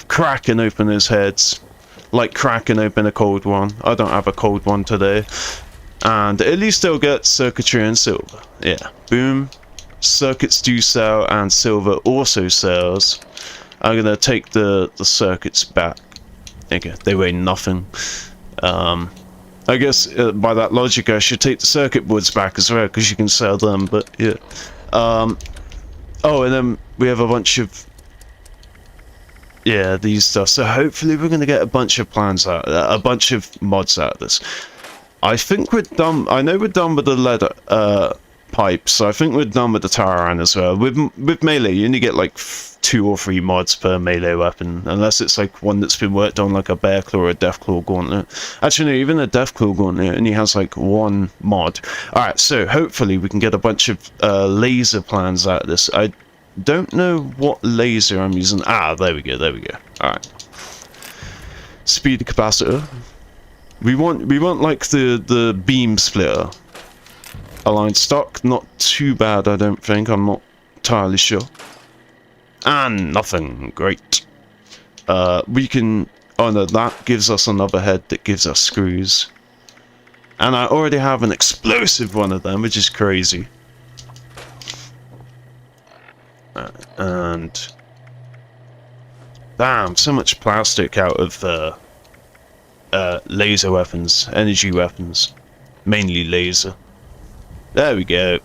S1: cracking open those heads, like cracking open a cold one. I don't have a cold one today. And at least they'll get circuitry and silver. Yeah, boom. Circuits do sell, and silver also sells. I'm gonna take the circuits back. Okay, they weigh nothing. I guess by that logic I should take the circuit boards back as well, because you can sell them, but yeah. Oh, and then we have a bunch of... Yeah, these stuff. So hopefully we're gonna get a bunch of mods out of this. I think we're done. I know we're done with the lead pipes, so I think we're done with the tower iron as well. With melee, you only get like 2 or 3 mods per melee weapon, unless it's like one that's been worked on, like a bear claw or a Deathclaw Gauntlet. Actually, no, even a Deathclaw Gauntlet only has like 1 mod. Alright, so hopefully we can get a bunch of laser plans out of this. I don't know what laser I'm using. Ah, there we go. Alright. Speed capacitor. We want like the beam splitter. Aligned stock, not too bad, I don't think. I'm not entirely sure. And nothing. Great. We can... Oh no, that gives us another head that gives us screws. And I already have an explosive one of them, which is crazy. And... Damn, so much plastic out of laser weapons, energy weapons. Mainly laser. There we go.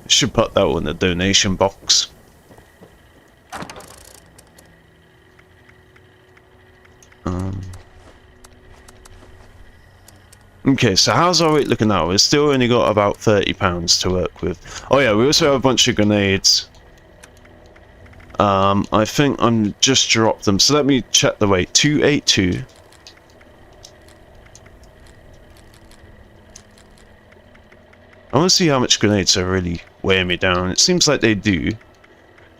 S1: Should put that in the donation box. Okay, so how's our weight looking now? We've still only got about £30 to work with. Oh yeah, we also have a bunch of grenades. I think I'm just dropped them. So let me check the weight. 282. want to see how much grenades are really weighing me down. It seems like they do.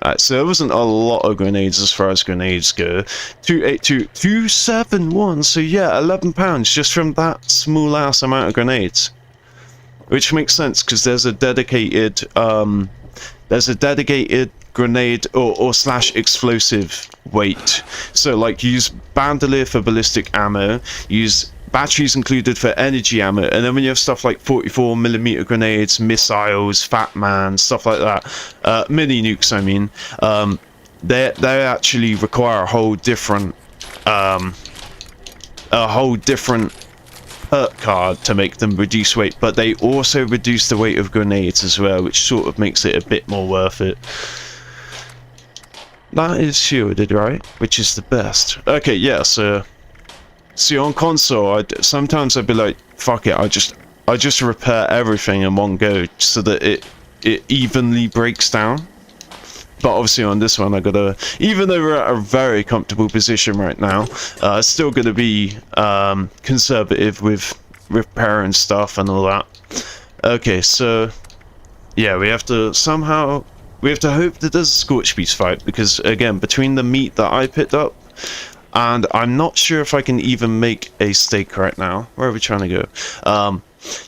S1: Alright, so there wasn't a lot of grenades as far as grenades go. 282, 271, so yeah, £11 just from that small ass amount of grenades. Which makes sense, because there's a dedicated, grenade or slash explosive weight. So like use bandolier for ballistic ammo, use batteries included for energy ammo, and then when you have stuff like 44mm grenades, missiles, Fat Man, stuff like that, mini nukes I mean, they actually require a whole different perk card to make them reduce weight, but they also reduce the weight of grenades as well, which sort of makes it a bit more worth it. That is shielded, right? Which is the best. Okay, yeah, so see on console, sometimes I'd be like, fuck it, I just repair everything in one go so that it evenly breaks down. But obviously on this one I gotta, even though we're at a very comfortable position right now, still gonna be conservative with repairing stuff and all that. Okay, so yeah, we have to hope that there's a Scorch Beast fight, because again, between the meat that I picked up, and I'm not sure if I can even make a steak right now. Where are we trying to go?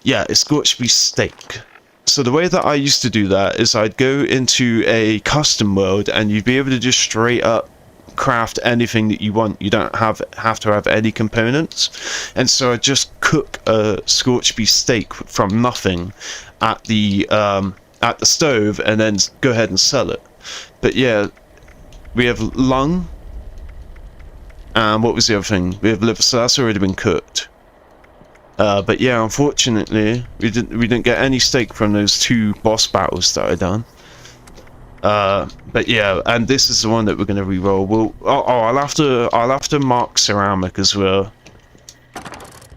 S1: Yeah, it's Scorch Beast steak. So the way that I used to do that is I'd go into a custom world and you'd be able to just straight up craft anything that you want. You don't have to have any components. And so I'd just cook a Scorch Beast steak from nothing at the stove and then go ahead and sell it. But yeah, we have lung. And what was the other thing? We have liver, so that's already been cooked. But yeah, unfortunately, we didn't get any steak from those 2 boss battles that I done. But yeah, and this is the one that we're gonna re-roll. I'll have to mark ceramic as well,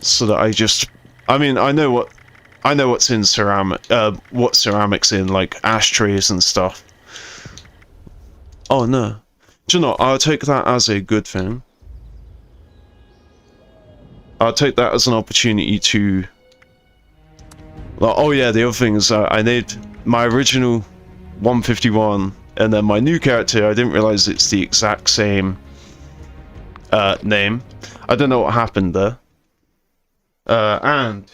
S1: so that I mean, I know what's in ceramic, what ceramic's in, like ashtrays and stuff. Oh no, do you know what? I'll take that as a good thing. I'll take that as an opportunity to... Like, oh yeah, the other thing is I named my original 151, and then my new character, I didn't realise it's the exact same name. I don't know what happened there. And...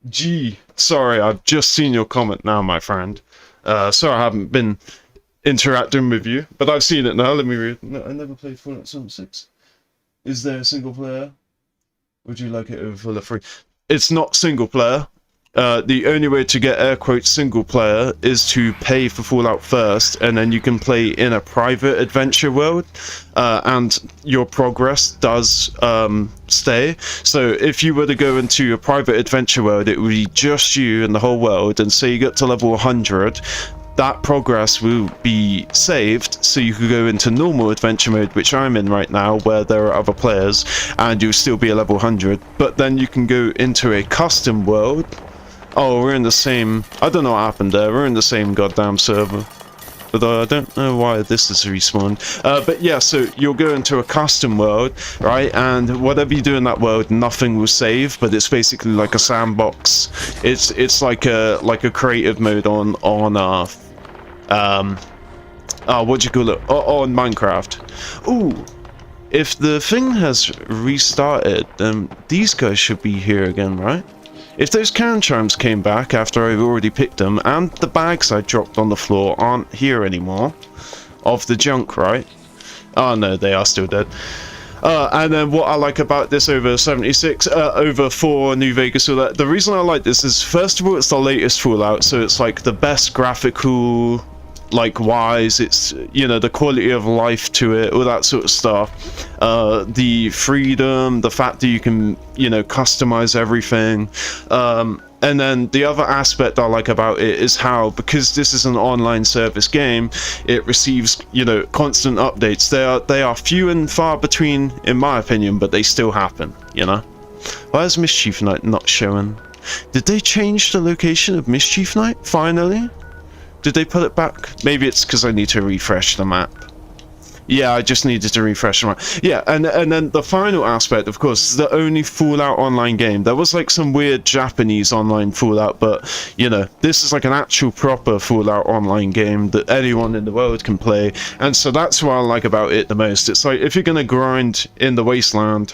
S1: G, sorry, I've just seen your comment now, my friend. Sorry I haven't been interacting with you, but I've seen it now. Let me read. No, I never played Fallout 76. Is there a single player? Would you like it over full of free? It's not single player. The only way to get air quotes single player is to pay for Fallout first, and then you can play in a private adventure world, and your progress does stay. So if you were to go into a private adventure world, it would be just you and the whole world, and say you get to level 100, that progress will be saved, so you could go into normal adventure mode, which I'm in right now, where there are other players, and you'll still be a level 100. But then you can go into a custom world. Oh, we're in the same... I don't know what happened there. We're in the same goddamn server. But I don't know why this is respawned. But yeah, so you'll go into a custom world, right? And whatever you do in that world, nothing will save. But it's basically like a sandbox. It's like a creative mode on what do you call it? On Minecraft. Ooh, if the thing has restarted, then these guys should be here again, right? If those can chimes came back after I've already picked them, and the bags I dropped on the floor aren't here anymore, of the junk, right? Oh no, they are still dead. And then what I like about this over 76, over 4 New Vegas, so that the reason I like this is, first of all, it's the latest Fallout, so it's like the best graphical, like wise, it's, you know, the quality of life to it, all that sort of stuff, the freedom, the fact that you can, you know, customize everything, and then the other aspect I like about it is how, because this is an online service game, it receives, you know, constant updates. They are few and far between, in my opinion, but they still happen, you know. Why is Mischief Night not showing? Did they change the location of Mischief Night finally? Did they put it back? Maybe it's because I need to refresh the map. Yeah, I just needed to refresh my... Yeah, and then the final aspect, of course, is the only Fallout online game. There was like some weird Japanese online Fallout, but, you know, this is like an actual proper Fallout online game that anyone in the world can play. And so that's what I like about it the most. It's like, if you're gonna grind in the wasteland,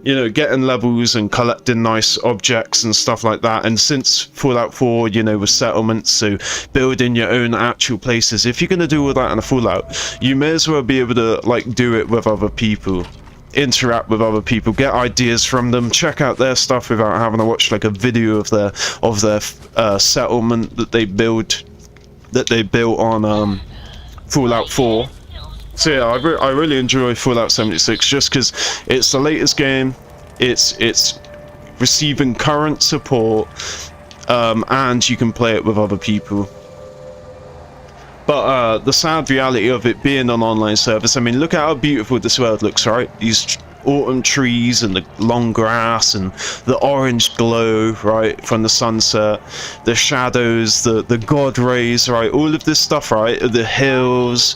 S1: you know, getting levels and collecting nice objects and stuff like that. And since Fallout 4, you know, with settlements, so building your own actual places, if you're going to do all that in a Fallout, you may as well be able to, like, do it with other people. Interact with other people, get ideas from them, check out their stuff without having to watch, like, a video of their settlement that they built on Fallout 4. So yeah, I really enjoy Fallout 76 just because it's the latest game, it's receiving current support, and you can play it with other people. But the sad reality of it being an online service, I mean, look at how beautiful this world looks, right? These autumn trees and the long grass and the orange glow, right, from the sunset, the shadows, the god rays, right, all of this stuff, right, the hills.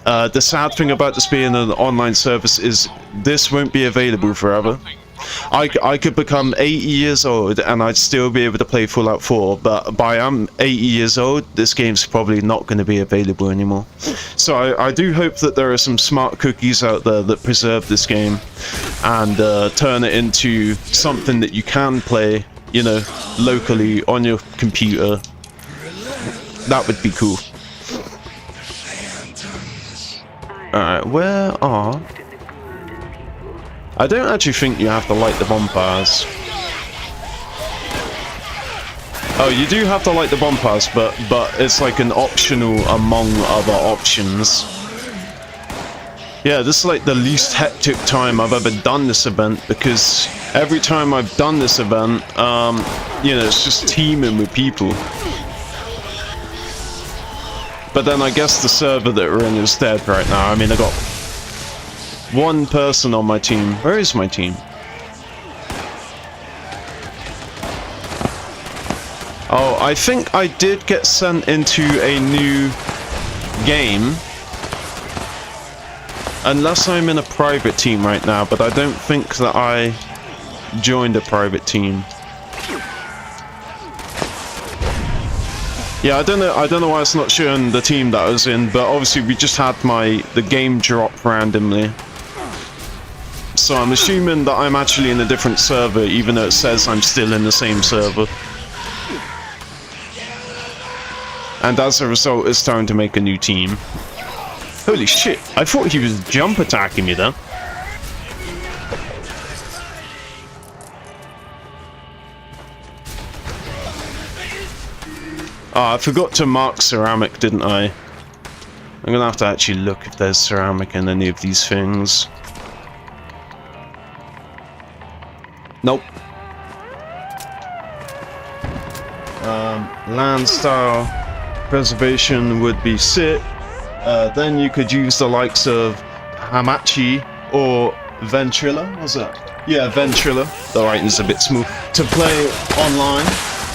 S1: The sad thing about this being an online service is this won't be available forever. I could become 80 years old and I'd still be able to play Fallout 4, but by I'm 80 years old, this game's probably not going to be available anymore. So I do hope that there are some smart cookies out there that preserve this game and turn it into something that you can play, you know, locally on your computer. That would be cool. Alright, where are... I don't actually think you have to light the bonfires. Oh, you do have to light the bonfires, but it's like an optional among other options. Yeah, this is like the least hectic time I've ever done this event, because every time I've done this event, you know, it's just teaming with people. But then I guess the server that we're in is dead right now. I mean, I got one person on my team. Where is my team? Oh, I think I did get sent into a new game. Unless I'm in a private team right now, but I don't think that I joined a private team. Yeah, I don't know why it's not showing the team that I was in, but obviously we just had the game drop randomly. So I'm assuming that I'm actually in a different server, even though it says I'm still in the same server. And as a result, it's time to make a new team. Holy shit, I thought he was jump attacking me then. Oh, I forgot to mark ceramic, didn't I? I'm gonna have to actually look if there's ceramic in any of these things. Nope. Land style preservation would be sick. Then you could use the likes of Hamachi or Ventrilla. What's that? Yeah, Ventrilla. The writing's a bit smooth. To play online.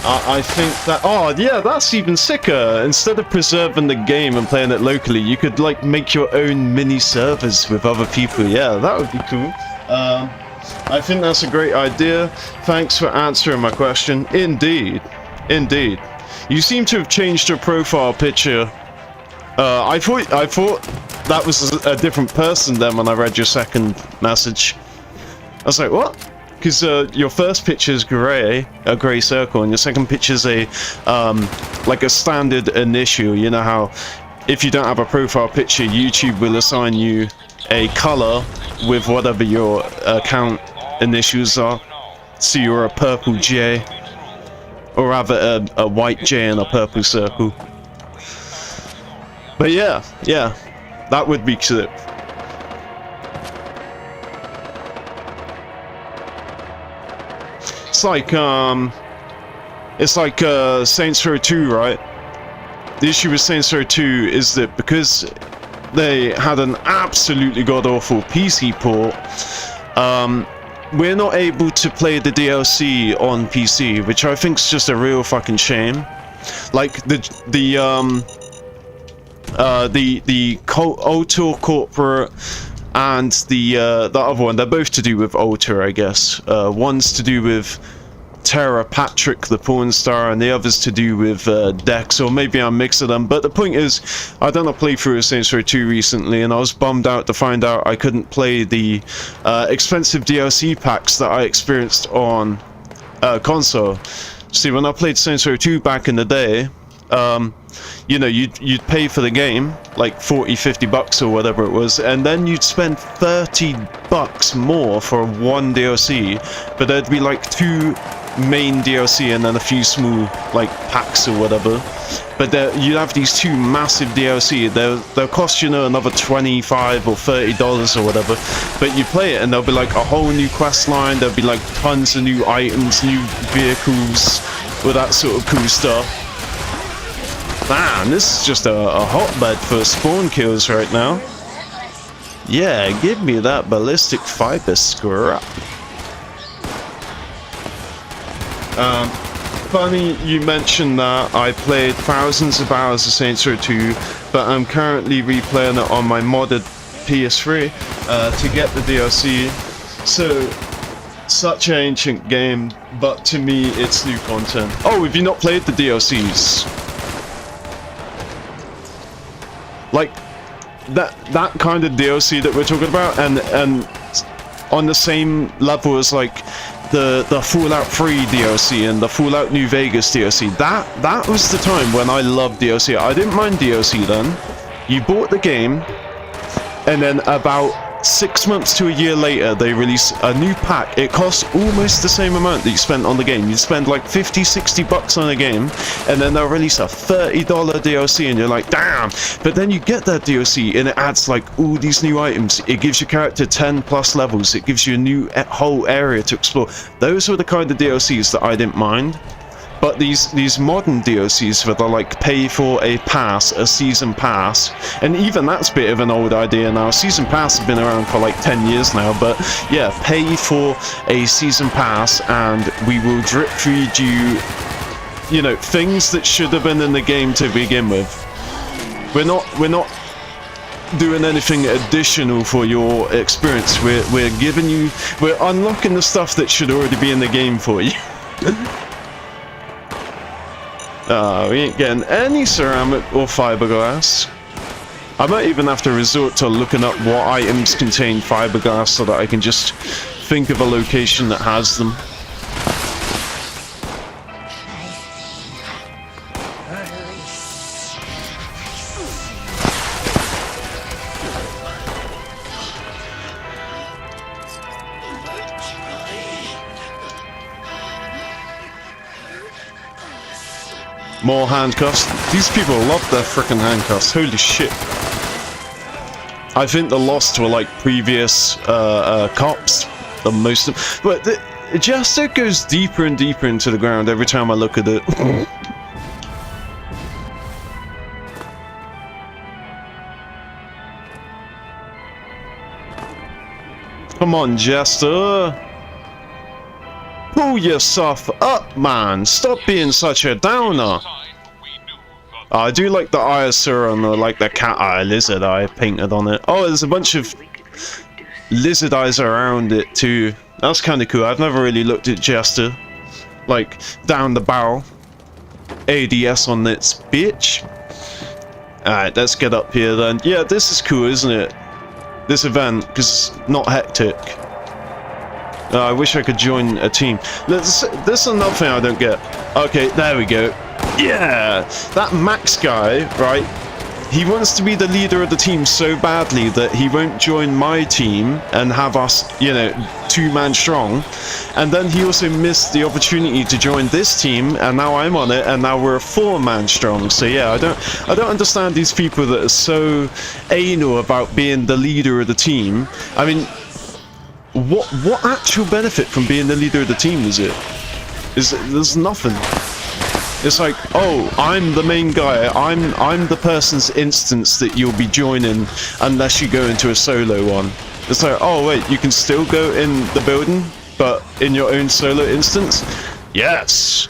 S1: I think that... Oh, yeah, that's even sicker. Instead of preserving the game and playing it locally, you could, like, make your own mini servers with other people. Yeah, that would be cool. I think that's a great idea. Thanks for answering my question. Indeed. Indeed. You seem to have changed your profile picture. I thought that was a different person then when I read your second message. I was like, what? Because your first picture is grey, a grey circle, and your second picture is a like a standard initial. You know how if you don't have a profile picture, YouTube will assign you a color with whatever your account initials are. So you're a purple J, or rather a white J and a purple circle. But yeah, that would be sick. It's like Saints Row 2, right? The issue with Saints Row 2 is that because they had an absolutely god-awful PC port, we're not able to play the DLC on PC, which I think is just a real fucking shame. Like the the Altor Corporate and the other one, they're both to do with Altor, I guess. One's to do with Tara Patrick, the porn star, and the other's to do with Dex, or maybe I'm mixing them. But the point is, I done a playthrough of Saints Row 2 recently, and I was bummed out to find out I couldn't play the expensive DLC packs that I experienced on console. See, when I played Saints Row 2 back in the day, you know, you'd pay for the game like 40-50 bucks or whatever it was, and then you'd spend 30 bucks more for one DLC, but there'd be like 2 main DLC and then a few small like packs or whatever. But you'd have these 2 massive DLC. They'll cost, you know, another $25 or $30 or whatever, but you play it and there'll be like a whole new quest line, there'll be like tons of new items, new vehicles, all that sort of cool stuff. Man, this is just a hotbed for spawn kills right now. Yeah, give me that ballistic fiber scrap. Funny you mentioned that. I played thousands of hours of Saints Row 2, but I'm currently replaying it on my modded PS3 to get the DLC. So, such an ancient game, but to me it's new content. Oh, have you not played the DLCs? Like that kind of DLC that we're talking about, and on the same level as like the Fallout 3 DLC and the Fallout New Vegas DLC. That was the time when I loved DLC. I didn't mind DLC then. You bought the game, and then about 6 months to a year later, they release a new pack. It costs almost the same amount that you spent on the game. You spend like 50-60 bucks on a game, and then they'll release a $30 DLC, and you're like, damn. But then you get that DLC, and it adds like all these new items. It gives your character 10 plus levels. It gives you a new whole area to explore. Those were the kind of DLCs that I didn't mind. But these modern DLCs where they like pay for a pass, a season pass, and even that's a bit of an old idea now. Season pass has been around for like 10 years now, but yeah, pay for a season pass and we will drip feed you, you know, things that should have been in the game to begin with. We're not doing anything additional for your experience. We're giving you, we're unlocking the stuff that should already be in the game for you. We ain't getting any ceramic or fiberglass. I might even have to resort to looking up what items contain fiberglass so that I can just think of a location that has them. More handcuffs. These people love their frickin' handcuffs. Holy shit. I think the Lost were like previous cops. The most of, but it just goes deeper and deeper into the ground every time I look at it. Come on, Jester. Pull yourself up, man. Stop being such a downer. I do like the Iosur and like the cat eye, lizard eye painted on it. Oh, there's a bunch of lizard eyes around it too. That's kind of cool. I've never really looked at Jester. Like, down the barrel. ADS on its bitch. Alright, let's get up here then. Yeah, this is cool, isn't it? This event, because it's not hectic. I wish I could join a team. This is another thing I don't get. Okay, there we go. Yeah! That Max guy, right? He wants to be the leader of the team so badly that he won't join my team and have us, you know, 2-man strong. And then he also missed the opportunity to join this team, and now I'm on it, and now we're a 4-man strong. So yeah, I don't understand these people that are so anal about being the leader of the team. I mean, what actual benefit from being the leader of the team is it? There's nothing. It's like, oh, I'm the main guy. I'm the person's instance that you'll be joining unless you go into a solo one. It's like, oh wait, you can still go in the building, but in your own solo instance? Yes.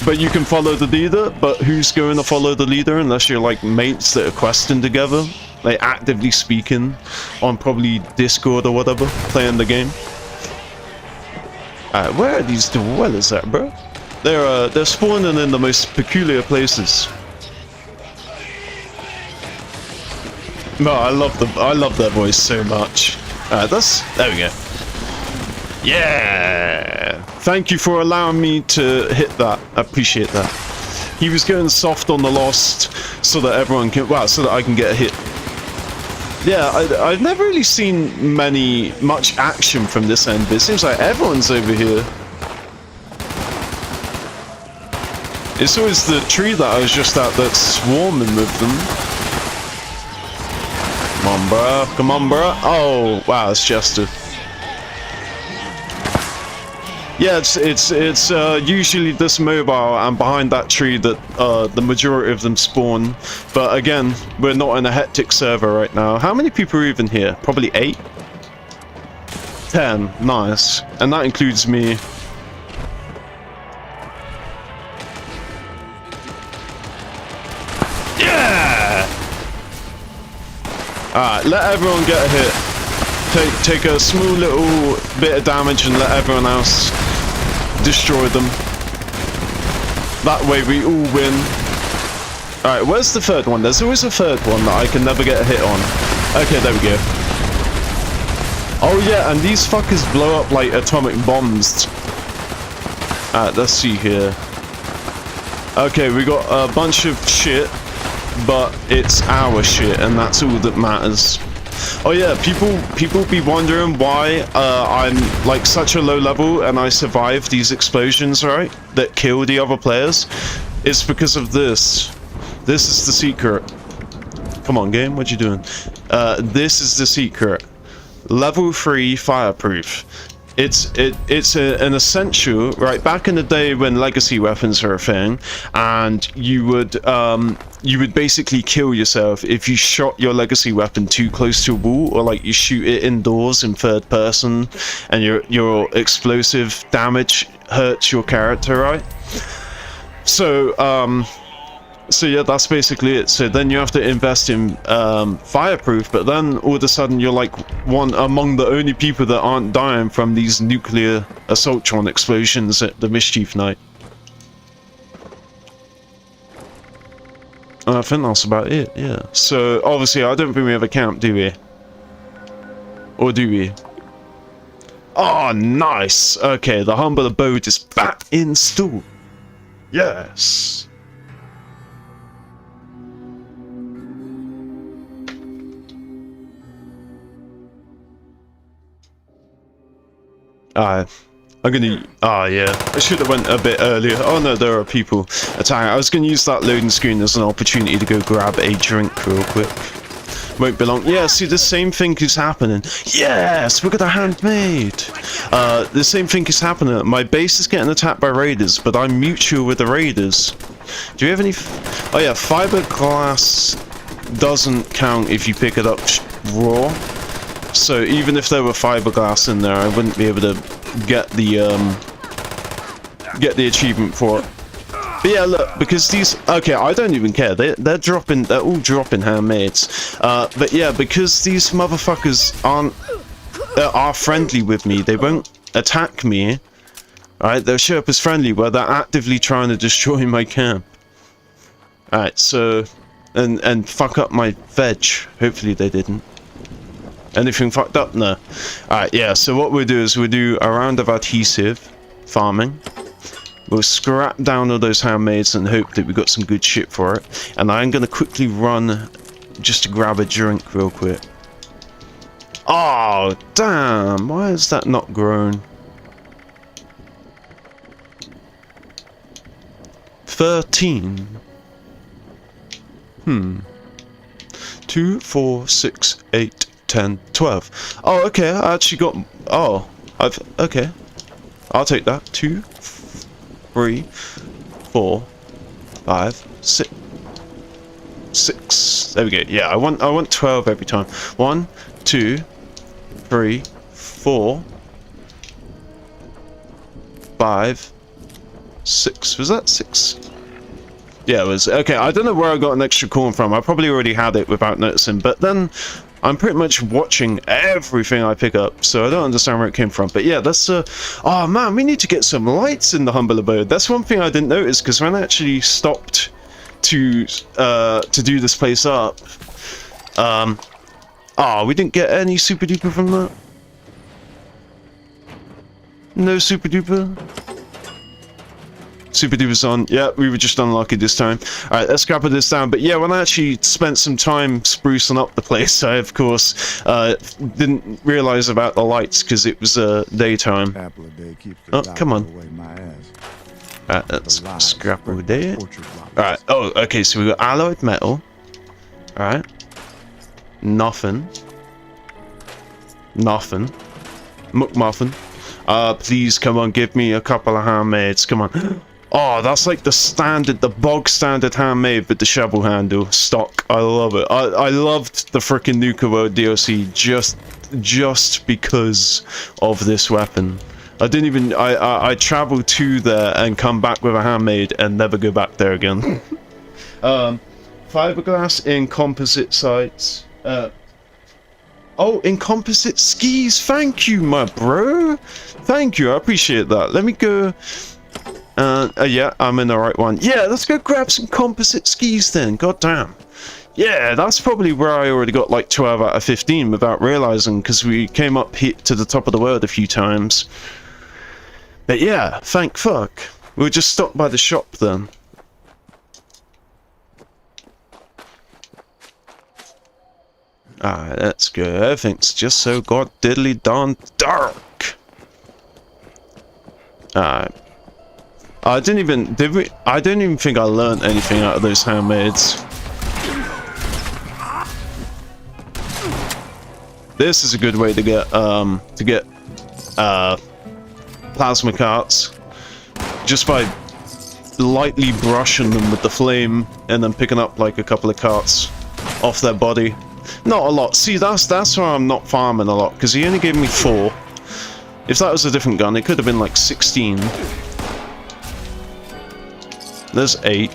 S1: but you can follow the leader. But who's going to follow the leader unless you're like mates that are questing together, like actively speaking on probably Discord or whatever, playing the game. Where are these dwellers at, bro? They're spawning in the most peculiar places. No, I love their voice so much. There we go. Yeah! Thank you for allowing me to hit that. I appreciate that. He was going soft on the Lost so that everyone can, well, so that I can get a hit. Yeah, I've never really seen much action from this end, but it seems like everyone's over here. It's always the tree that I was just at that's swarming with them. Come on, bruh. Come on, bruh. Oh, wow, it's Jester. Yeah, it's usually this mobile and behind that tree that the majority of them spawn. But again, we're not in a hectic server right now. How many people are even here? Probably 8? 10. Nice. And that includes me. Yeah! Alright, let everyone get a hit. Take a small little bit of damage and let everyone else destroy them. That way we all win. Alright, where's the third one? There's always a third one that I can never get a hit on. Okay, there we go. Oh yeah, and these fuckers blow up like atomic bombs. Alright, let's see here. Okay, we got a bunch of shit, but it's our shit, and that's all that matters. Oh yeah, people be wondering why I'm like such a low level and I survived these explosions, right? That kill the other players. It's because of this. This is the secret. Come on, game, what you doing? This is the secret. Level 3 fireproof. It's an essential, right? Back in the day when legacy weapons were a thing, and you would basically kill yourself if you shot your legacy weapon too close to a wall, or like you shoot it indoors in third person, and your explosive damage hurts your character, right? So yeah, that's basically it. So then you have to invest in fireproof, but then all of a sudden you're like one among the only people that aren't dying from these nuclear assaultron explosions at the Mischief Night. I think that's about it, yeah. So obviously I don't think we have a camp, do we? Or do we? Oh, nice! Okay, the humble abode is back installed. Yes! I'm gonna... yeah. I should have went a bit earlier. Oh no, there are people attacking. I was gonna use that loading screen as an opportunity to go grab a drink real quick. Won't be long. Yeah, see, the same thing is happening. Yes! Look at the handmade! The same thing is happening. My base is getting attacked by raiders, but I'm mutual with the raiders. Do you have any... Oh yeah, fiberglass doesn't count if you pick it up raw. So even if there were fiberglass in there, I wouldn't be able to get the achievement for it. But yeah, look, because these, okay, I don't even care. They're all dropping handmaids. But yeah, because these motherfuckers are friendly with me, they won't attack me. Alright, they'll show up as friendly where they're actively trying to destroy my camp. Alright, so and fuck up my veg. Hopefully they didn't. Anything fucked up? No. Alright, yeah, so what we'll do is we'll do a round of adhesive farming. We'll scrap down all those handmaids and hope that we got some good shit for it. And I'm gonna quickly run just to grab a drink real quick. Oh, damn! Why is that not grown? 13. 2, 4, 6, 8, 10, 12. Oh, okay, I actually got... Oh, okay. I'll take that. 2, 3, 4, 5, 6. 6. There we go. Yeah, I want 12 every time. 1, 2, 3, 4, 5, 6. Was that 6? Yeah, it was. Okay, I don't know where I got an extra corn from. I probably already had it without noticing. But then I'm pretty much watching everything I pick up, so I don't understand where it came from. But yeah, that's oh man, we need to get some lights in the humble abode. That's one thing I didn't notice, because when I actually stopped to do this place up, we didn't get any super duper from that. No super duper. Super duper's on. Yeah, we were just unlucky this time. Alright, let's grab this down. But yeah, when I actually spent some time sprucing up the place, I of course didn't realize about the lights because it was daytime. Oh, come on. Alright, let's scrap over there. Alright, oh, okay, so we got alloyed metal. Alright. Nothing. Nothing. McMuffin. Please, come on, give me a couple of handmaids. Come on. Oh, that's like the standard, the bog standard handmade with the shovel handle. Stock. I love it. I loved the frickin' Nuka World DLC just because of this weapon. I didn't even, I traveled to there and come back with a handmade and never go back there again. Fiberglass in composite sights. Oh, in composite skis. Thank you, my bro. Thank you. I appreciate that. Let me go. Yeah, I'm in the right one. Yeah, let's go grab some composite skis then. God damn. Yeah, that's probably where I already got like 12 out of 15 without realizing, because we came up here to the top of the world a few times. But yeah, thank fuck. We'll just stop by the shop then. Alright, let's go. Everything's just so god diddly darn dark. Alright. I don't even think I learned anything out of those handmaids. This is a good way to get plasma carts, just by lightly brushing them with the flame and then picking up like a couple of carts off their body. Not a lot. See, that's why I'm not farming a lot, because he only gave me 4. If that was a different gun, it could have been like 16. There's 8.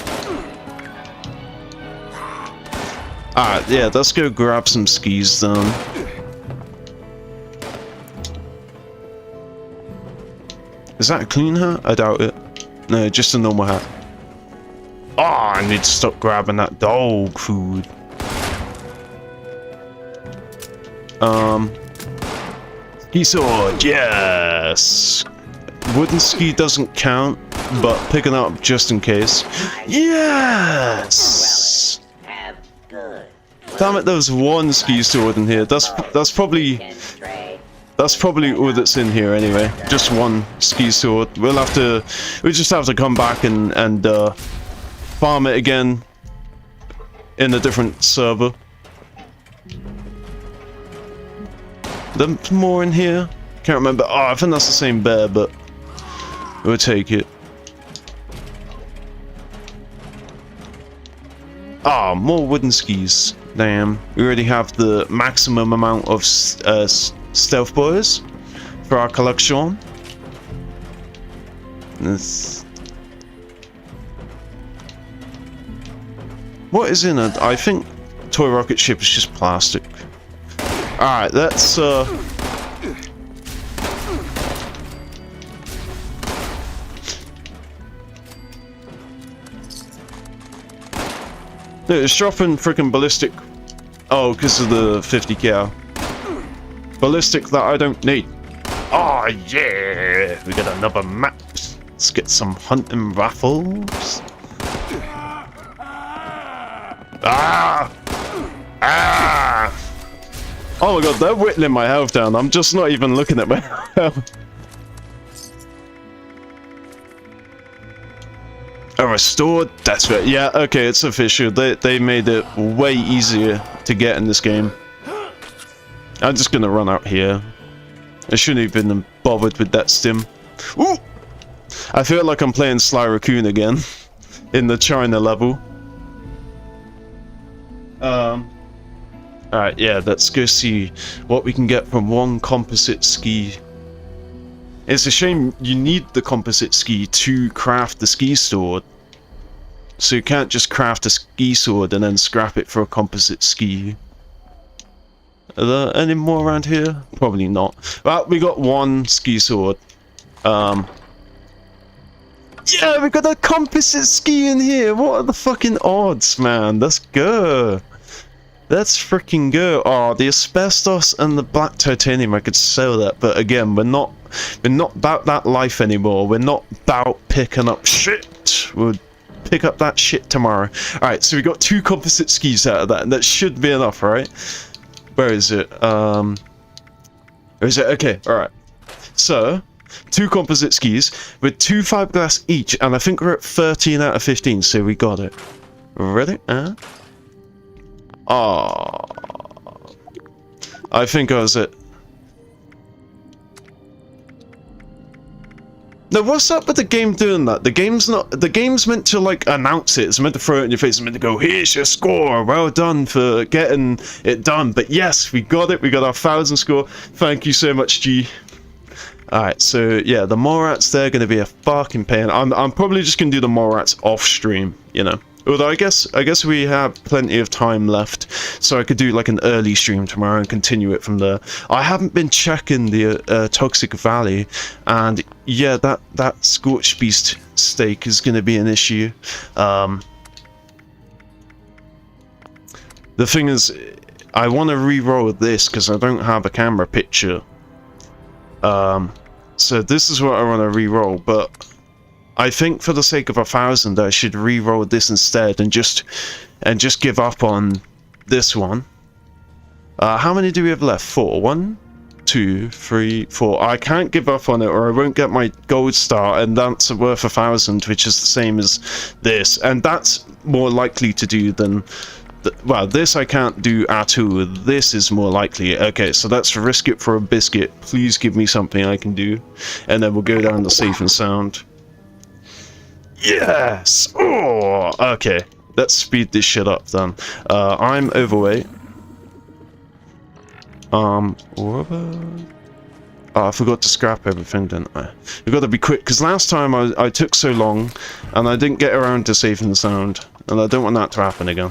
S1: Alright, yeah, let's go grab some skis then. Is that a clean hat? I doubt it. No, just a normal hat. Oh, I need to stop grabbing that dog food. Ski sword, yes! Wooden ski doesn't count, but picking up just in case. Yes! Damn it, there's one ski sword in here. That's probably all that's in here anyway. Just one ski sword. We just have to come back and farm it again in a different server. There's more in here. Can't remember. Oh, I think that's the same bear, but we'll take it. Ah, more wooden skis. Damn. We already have the maximum amount of stealth boys for our collection. What is in it? I think toy rocket ship is just plastic. Alright, let's no, it's dropping freaking ballistic. Oh, because of the 50 cal. Ballistic that I don't need. Oh yeah! We got another map. Let's get some hunting raffles. Ah! Ah! Oh my god, they're whittling my health down. I'm just not even looking at my health. A restored death threat. Yeah, okay, it's official. They made it way easier to get in this game. I'm just gonna run out here. I shouldn't have been bothered with that stim. Ooh! I feel like I'm playing Sly Raccoon again. In the China level. Alright, yeah, let's go see what we can get from one composite ski. It's a shame you need the composite ski to craft the ski sword. So you can't just craft a ski sword and then scrap it for a composite ski. Are there any more around here? Probably not. Well, we got one ski sword. Yeah, we got a composite ski in here. What are the fucking odds, man? Let's go. Let's freaking go. Oh, the asbestos and the black titanium, I could sell that, but again, we're not about that life anymore. We're not about picking up shit. We'll pick up that shit tomorrow. Alright, so we got 2 composite skis out of that, and that should be enough, right? Where is it? Where is it? Okay, alright. So, 2 composite skis with 2 fiberglass each, and I think we're at 13 out of 15, so we got it. Ready? I think I was at... No, what's up with the game doing that? The game's meant to, like, announce it. It's meant to throw it in your face. It's meant to go, here's your score. Well done for getting it done. But yes, we got it. We got our 1,000 score. Thank you so much, G. Alright, so, yeah, the Morats, they're going to be a fucking pain. I'm probably just going to do the Morats off-stream, you know. Although I guess we have plenty of time left, so I could do like an early stream tomorrow and continue it from there. I haven't been checking the Toxic Valley, and yeah, that Scorched Beast steak is going to be an issue. The thing is, I want to re-roll this because I don't have a camera picture. So this is what I want to re-roll, but I think for the sake of 1,000 I should re-roll this instead and just give up on this one. How many do we have left? 4. 1, 2, 3, 4. I can't give up on it or I won't get my gold star, and that's worth 1,000, which is the same as this, and that's more likely to do than well, this I can't do at all. This is more likely. Okay, so let's risk it for a biscuit. Please give me something I can do, and then we'll go down to safe and sound. Yes! Oh, okay. Let's speed this shit up then. I'm overweight. What? Oh, I forgot to scrap everything, didn't I? We've got to be quick, because last time I took so long, and I didn't get around to safe and sound, and I don't want that to happen again.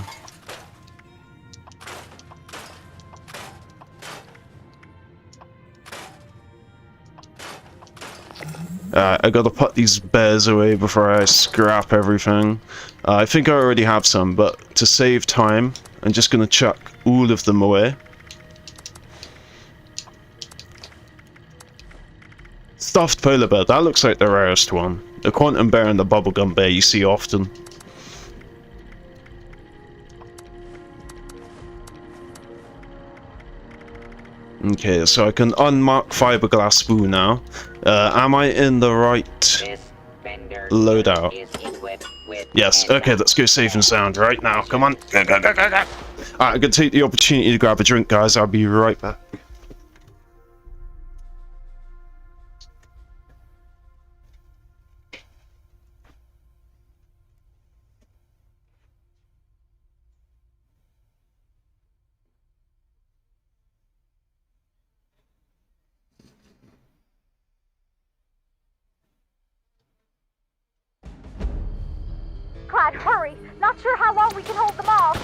S1: I gotta put these bears away before I scrap everything. I think I already have some, but to save time, I'm just gonna chuck all of them away. Stuffed polar bear, that looks like the rarest one. The quantum bear and the bubblegum bear you see often. Okay, so I can unmark fiberglass spool now. Am I in the right loadout? Yes, okay, let's go safe and sound right now. Come on. Go, go, go, go, go. Alright, I'm gonna take the opportunity to grab a drink, guys. I'll be right back.
S5: Clyde, hurry! Not sure how long we can hold them off.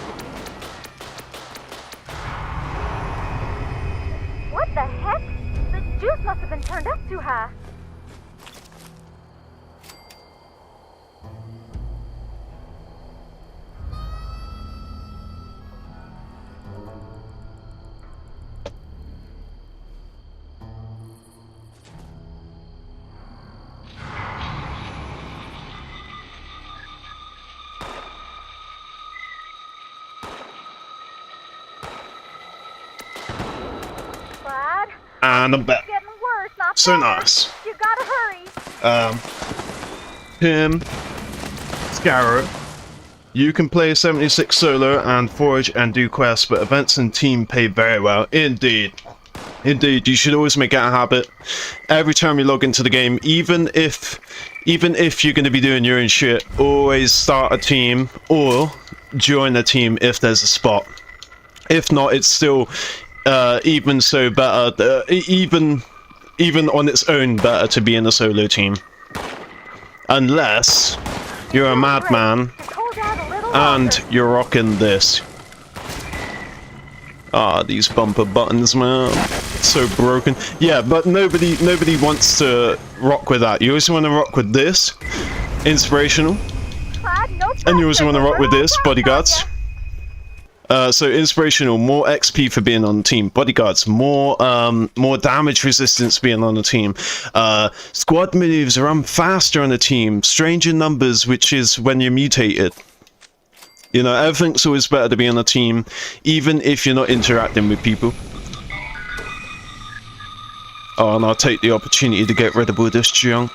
S5: What the heck? The juice must have been turned up too high.
S1: And I'm back.
S5: Getting worse, not
S1: So
S5: better.
S1: nice.
S5: You gotta hurry.
S1: Tim, Scarrow, you can play 76 solo and forage and do quests, but events and team pay very well. Indeed. Indeed, you should always make it a habit. Every time you log into the game, even if you're going to be doing your own shit, always start a team or join a team if there's a spot. If not, it's still even so better. Even even on its own, better to be in a solo team. Unless you're a madman
S5: Hold out a little
S1: and
S5: longer.
S1: you're rocking this. Ah, these bumper buttons, man. So broken. Yeah, but nobody wants to rock with that. You always want to rock with this. Inspirational.
S5: Clyde, no
S1: And you always
S5: pressure,
S1: want to
S5: but
S1: rock
S5: we're
S1: with
S5: all
S1: this,
S5: counting on
S1: bodyguards.
S5: ya.
S1: So inspirational, more XP for being on the team. Bodyguards, more damage resistance being on the team. Squad moves run faster on the team. Stranger numbers, which is when you're mutated. You know, everything's always better to be on a team, even if you're not interacting with people. Oh, and I'll take the opportunity to get rid of all this junk.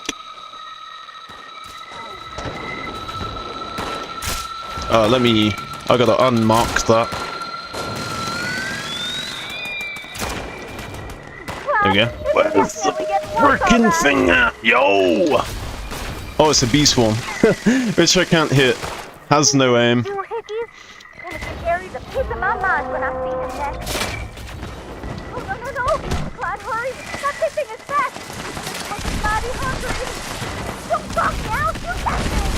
S1: I gotta unmark that. There we go. Where's the frickin' thing at? Yo! Oh, it's a bee swarm, which I can't hit. Has no aim.
S5: You hickeys? Gonna carry the piece of my mind when I see him next. Oh, no. Clyde, hurry. That big thing is fast. This monkey's mighty hungry. Don't stop now. Shoot that thing.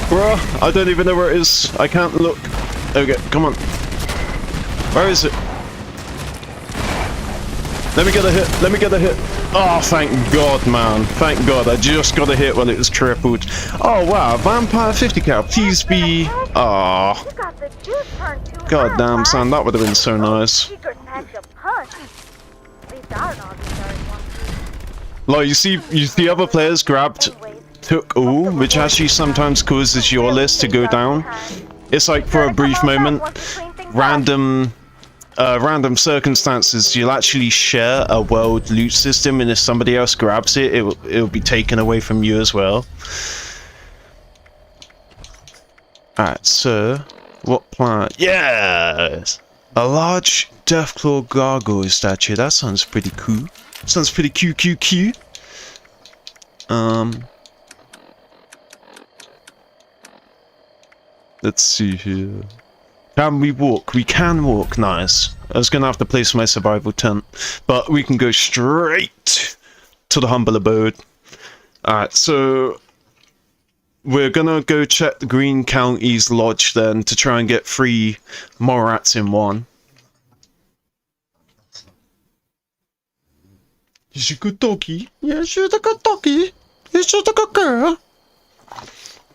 S1: Bruh, I don't even know where it is. I can't look. Okay, come on. Where is it? Let me get a hit. Oh, thank God, man. Thank God. I just got a hit when it was tripled. Oh, wow. Vampire 50 cal. Please be... Oh.
S5: You got the juice turned too
S1: God
S5: high,
S1: damn,
S5: Clyde.
S1: son. That would have been so nice.
S5: Secret packed a punch. At least our doggy started one.
S1: Like, you see other players grabbed... took all, which actually sometimes causes your list to go down. It's like for a brief moment, random circumstances, you'll actually share a world loot system, and if somebody else grabs it, it'll be taken away from you as well. Alright, so what plant? Yes! A large Deathclaw gargoyle statue. That sounds pretty cool. Sounds pretty cute. Let's see here. Can we walk? We can walk. Nice. I was gonna have to place my survival tent, but we can go straight to the humble abode. Alright, so we're gonna go check the Green County's lodge then to try and get 3 more rats in one. Is you a good doggy? Yes, you're a good doggy. Yes, you're a good girl.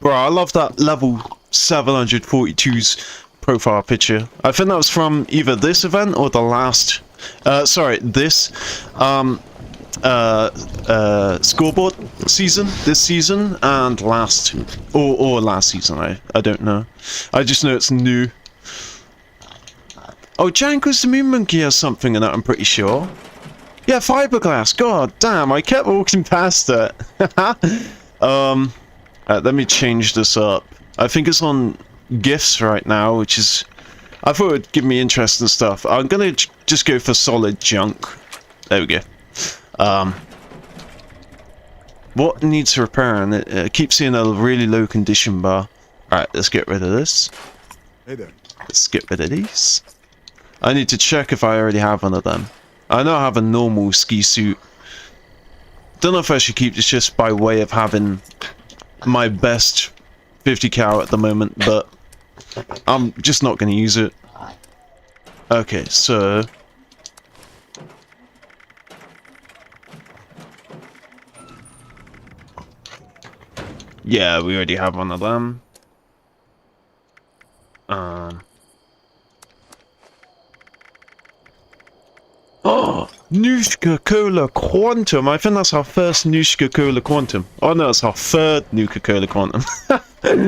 S1: Bro, I love that level 742's profile picture. I think that was from either this event or the last... this scoreboard season, this season, and last... Or last season, I don't know. I just know it's new. Oh, Janko's the Moon Monkey has something in that, I'm pretty sure. Yeah, fiberglass. God damn, I kept walking past it. Let me change this up. I think it's on gifts right now, which is... I thought it would give me interesting stuff. I'm gonna just go for solid junk. There we go. What needs repairing? It keeps seeing a really low condition bar. Alright, let's get rid of this.
S2: Hey there.
S1: Let's get rid of these. I need to check if I already have one of them. I know I have a normal ski suit. Don't know if I should keep this just by way of having my best 50 cal at the moment, but I'm just not going to use it. Okay, so... yeah, we already have one of them. Oh, Nuka-Cola Quantum. I think that's our first Nuka-Cola Quantum. Oh no, it's our third Nuka-Cola Quantum.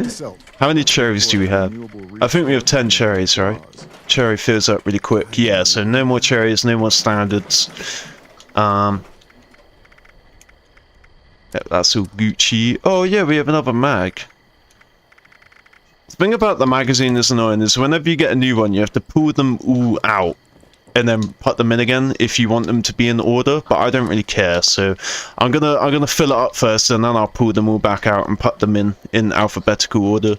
S2: So,
S1: How many cherries do we have? I think we have 10 cherries, right? Cherry fills up really quick. Yeah, so no more cherries, no more standards. Yeah, that's all Gucci. Oh yeah, we have another mag. The thing about the magazine that's annoying is whenever you get a new one, you have to pull them all out and then put them in again if you want them to be in order, but I don't really care, so I'm gonna fill it up first and then I'll pull them all back out and put them in alphabetical order.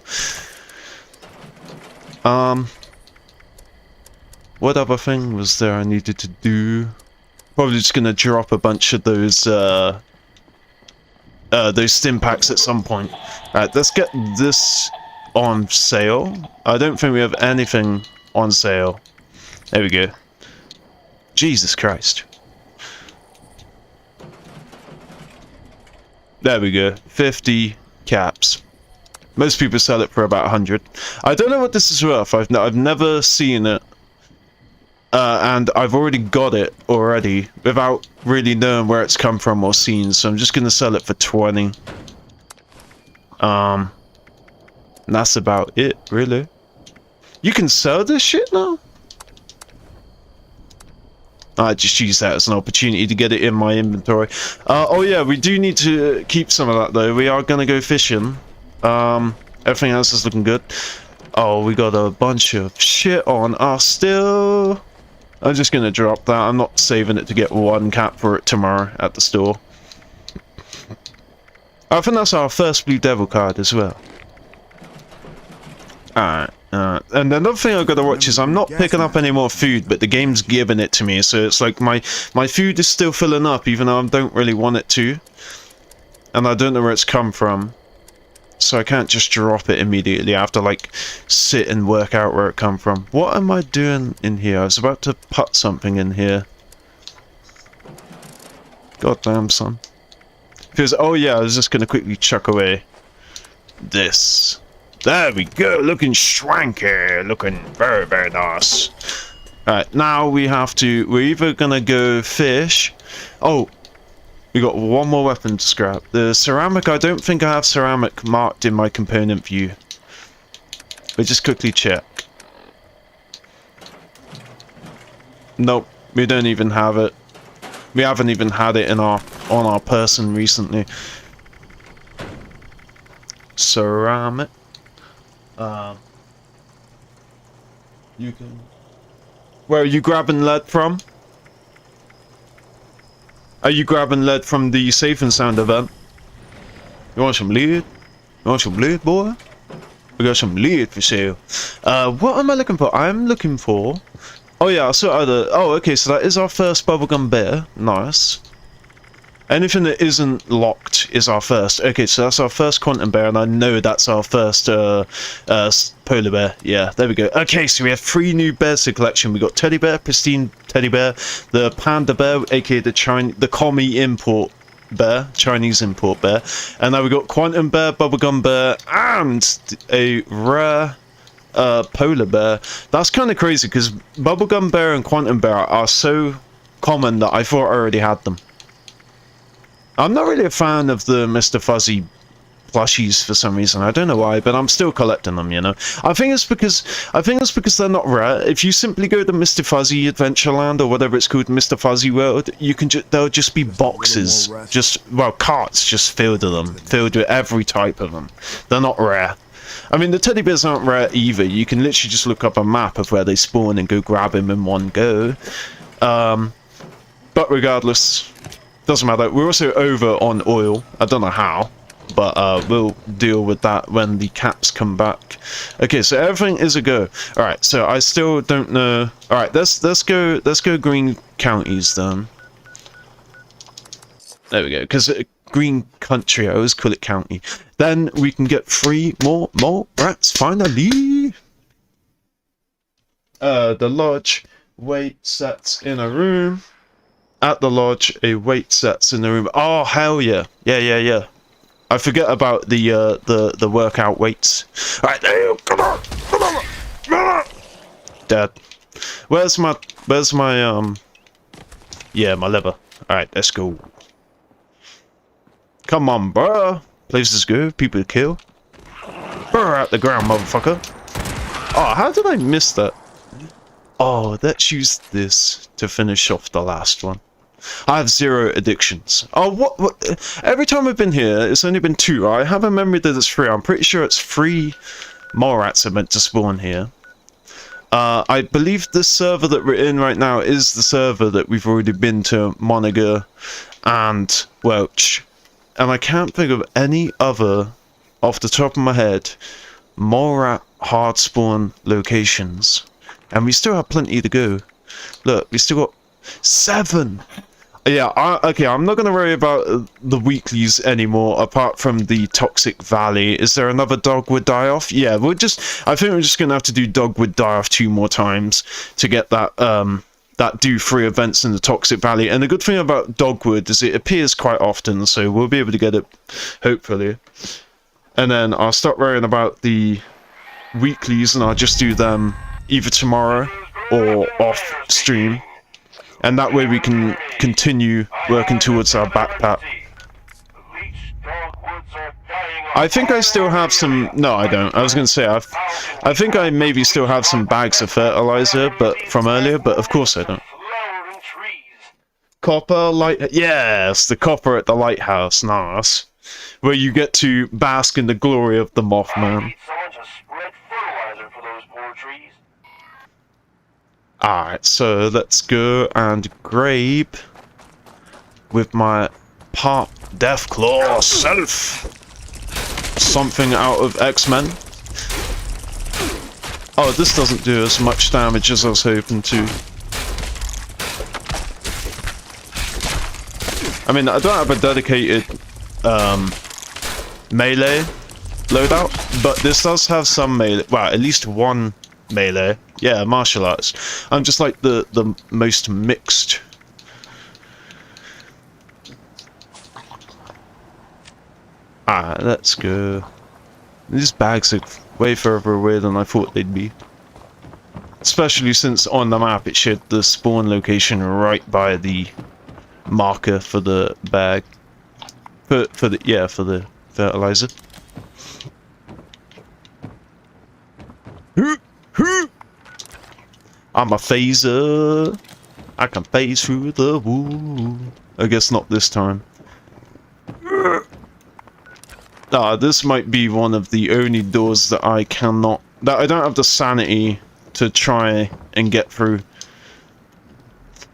S1: What other thing was there I needed to do? Probably just gonna drop a bunch of those stim packs at some point. Alright, let's get this on sale. I don't think we have anything on sale. There we go. Jesus Christ. There we go. 50 caps. Most people sell it for about 100. I don't know what this is worth. I've never seen it. And I've already got it already without really knowing where it's come from or seen, so I'm just gonna sell it for 20. And that's about it, really. You can sell this shit now? I just use that as an opportunity to get it in my inventory. Oh yeah, we do need to keep some of that though. We are gonna go fishing. Everything else is looking good. Oh, we got a bunch of shit on us still. I'm just gonna drop that. I'm not saving it to get 1 cap for it tomorrow at the store. I think that's our first Blue Devil card as well. Alright. And another thing I've got to watch is I'm not picking up any more food, but the game's giving it to me, so it's like my food is still filling up, even though I don't really want it to. And I don't know where it's come from. So I can't just drop it immediately. I have to, like, sit and work out where it come from. What am I doing in here? I was about to put something in here. Goddamn, son. Because, oh yeah, I was just gonna quickly chuck away this. There we go, looking swanky, looking very, very nice. Alright, now we have to, we're either gonna go fish. Oh, we got one more weapon to scrap. The ceramic, I don't think I have ceramic marked in my component view. But just quickly check. Nope, we don't even have it. We haven't even had it in on our person recently. Ceramic. You can. Where are you grabbing lead from? Are you grabbing lead from the Safe and Sound event? You want some lead? You want some lead, boy? We got some lead for sale. What am I looking for? I'm looking for. Oh yeah, I saw other. Oh, okay, so that is our first bubblegum bear. Nice. Anything that isn't locked is our first. Okay, so that's our first quantum bear, and I know that's our first polar bear. Yeah, there we go. Okay, so we have 3 new bears to collection. We got teddy bear, pristine teddy bear, the panda bear, aka the commie import bear, Chinese import bear, and now we got quantum bear, bubblegum bear, and a rare polar bear. That's kind of crazy because bubblegum bear and quantum bear are so common that I thought I already had them. I'm not really a fan of the Mr. Fuzzy plushies for some reason. I don't know why, but I'm still collecting them, you know. I think it's because they're not rare. If you simply go to Mr. Fuzzy Adventureland or whatever it's called, Mr. Fuzzy World, you can there'll just be boxes, carts just filled with them, filled with every type of them. They're not rare. I mean, the teddy bears aren't rare either. You can literally just look up a map of where they spawn and go grab them in one go. But regardless, doesn't matter. We're also over on oil. I don't know how, but we'll deal with that when the caps come back. Okay, so everything is a go. All right, so I still don't know. All right, let's go green counties then. There we go. Because green country, I always call it county. Then we can get 3 more rats finally. The lodge weight sets in a room. At the lodge, a weight sets in the room. Oh hell yeah, yeah. I forget about the workout weights. All right, there you go. Come on. Dad, where's my yeah, my lever. All right, let's go. Come on, bro. Places go, people to kill. Burr out the ground, motherfucker. Oh, how did I miss that? Oh, let's use this to finish off the last one. I have 0 addictions. Oh, what? Every time I've been here, it's only been 2. I have a memory that it's 3. I'm pretty sure it's 3 more rats are meant to spawn here. I believe the server that we're in right now is the server that we've already been to, Moniger and Welch. And I can't think of any other, off the top of my head, more rat hard spawn locations. And we still have plenty to go. Look, we still got 7. Yeah, okay, I'm not going to worry about the weeklies anymore, apart from the Toxic Valley. Is there another Dogwood Die-Off? Yeah, I think we're just going to have to do Dogwood Die-Off 2 more times to get that, that do 3 events in the Toxic Valley. And the good thing about Dogwood is it appears quite often, so we'll be able to get it, hopefully. And then I'll stop worrying about the weeklies, and I'll just do them either tomorrow or off stream. And that way we can continue working towards our backpack. I think I still have some... No, I don't. I was going to say, I think I maybe still have some bags of fertilizer from earlier, but of course I don't. Copper light... Yes, the copper at the lighthouse. Nice. Where you get to bask in the glory of the Mothman. Alright, so let's go and grab with my Pop Deathclaw self something out of X-Men. Oh, this doesn't do as much damage as I was hoping to. I mean, I don't have a dedicated melee loadout, but this does have some melee, well, at least one melee. Yeah, martial arts. I'm just like the most mixed. Alright, let's go. These bags are way further away than I thought they'd be. Especially since on the map it showed the spawn location right by the marker for the bag. For the fertilizer. I'm a phaser. I can phase through the wall. I guess not this time. This might be one of the only doors that I cannot... that I don't have the sanity to try and get through.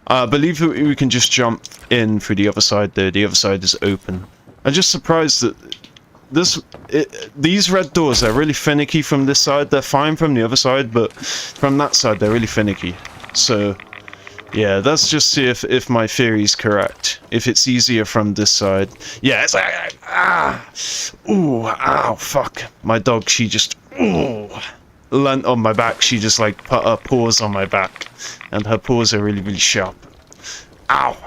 S1: I believe that we can just jump in through the other side though. The other side is open. I'm just surprised that these red doors are really finicky from this side. They're fine from the other side, but from that side they're really finicky. So yeah, let's just see if my theory's correct. If it's easier from this side. Yeah, it's like ooh, ow, fuck. My dog, she just leant on my back. She just like put her paws on my back, and her paws are really, really sharp. Ow.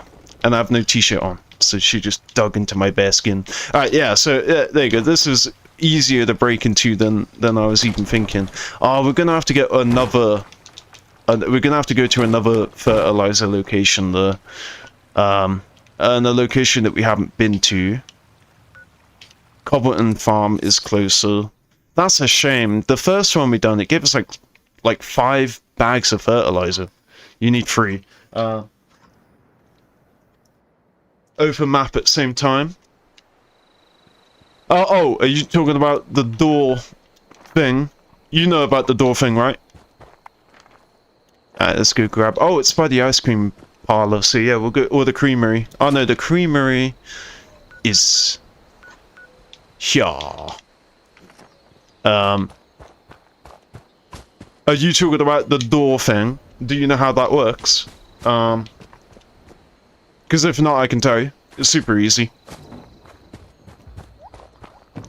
S1: And I have no t-shirt on, so she just dug into my bare skin. Alright, yeah, so there you go. This is easier to break into than I was even thinking. We're gonna have to get another... we're gonna have to go to another fertilizer location there. And a location that we haven't been to. Cobbleton Farm is closer. That's a shame. The first one we done, it gave us like 5 bags of fertilizer. You need 3. Open map at the same time. Oh, are you talking about the door thing? You know about the door thing, right? Let's go grab... Oh, it's by the ice cream parlor, so yeah, we'll go... Or the creamery. Oh no, the creamery is... here. Are you talking about the door thing? Do you know how that works? Because if not, I can tell you. It's super easy.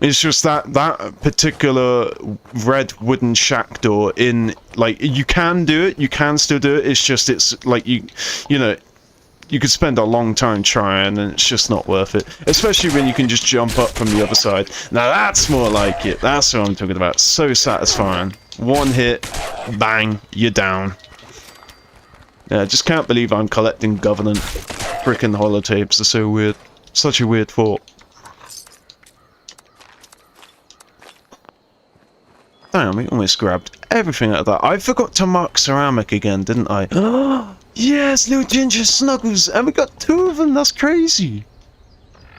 S1: It's just that particular red wooden shack door in, like, you can do it, you can still do it, it's just, it's like, you know, you could spend a long time trying and it's just not worth it. Especially when you can just jump up from the other side. Now that's more like it, that's what I'm talking about. So satisfying. One hit, bang, you're down. Yeah, I just can't believe I'm collecting Government frickin' holotapes, they're so weird. Such a weird thought. Damn, we almost grabbed everything out of that. I forgot to mark ceramic again, didn't I? Oh, yes, little ginger snuggles, and we got 2 of them, that's crazy.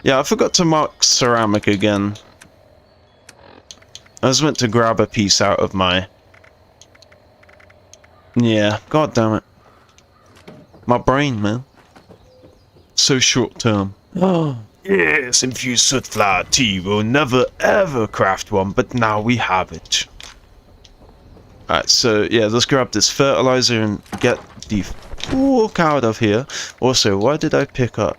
S1: Yeah, I forgot to mark ceramic again. I was meant to grab a piece out of my... Yeah, god damn it. My brain, man. So short term. Oh, yes, infused soot flower tea. We'll never ever craft one, but now we have it. Alright, so yeah, let's grab this fertilizer and get the fuck out of here. Also, why did I pick up?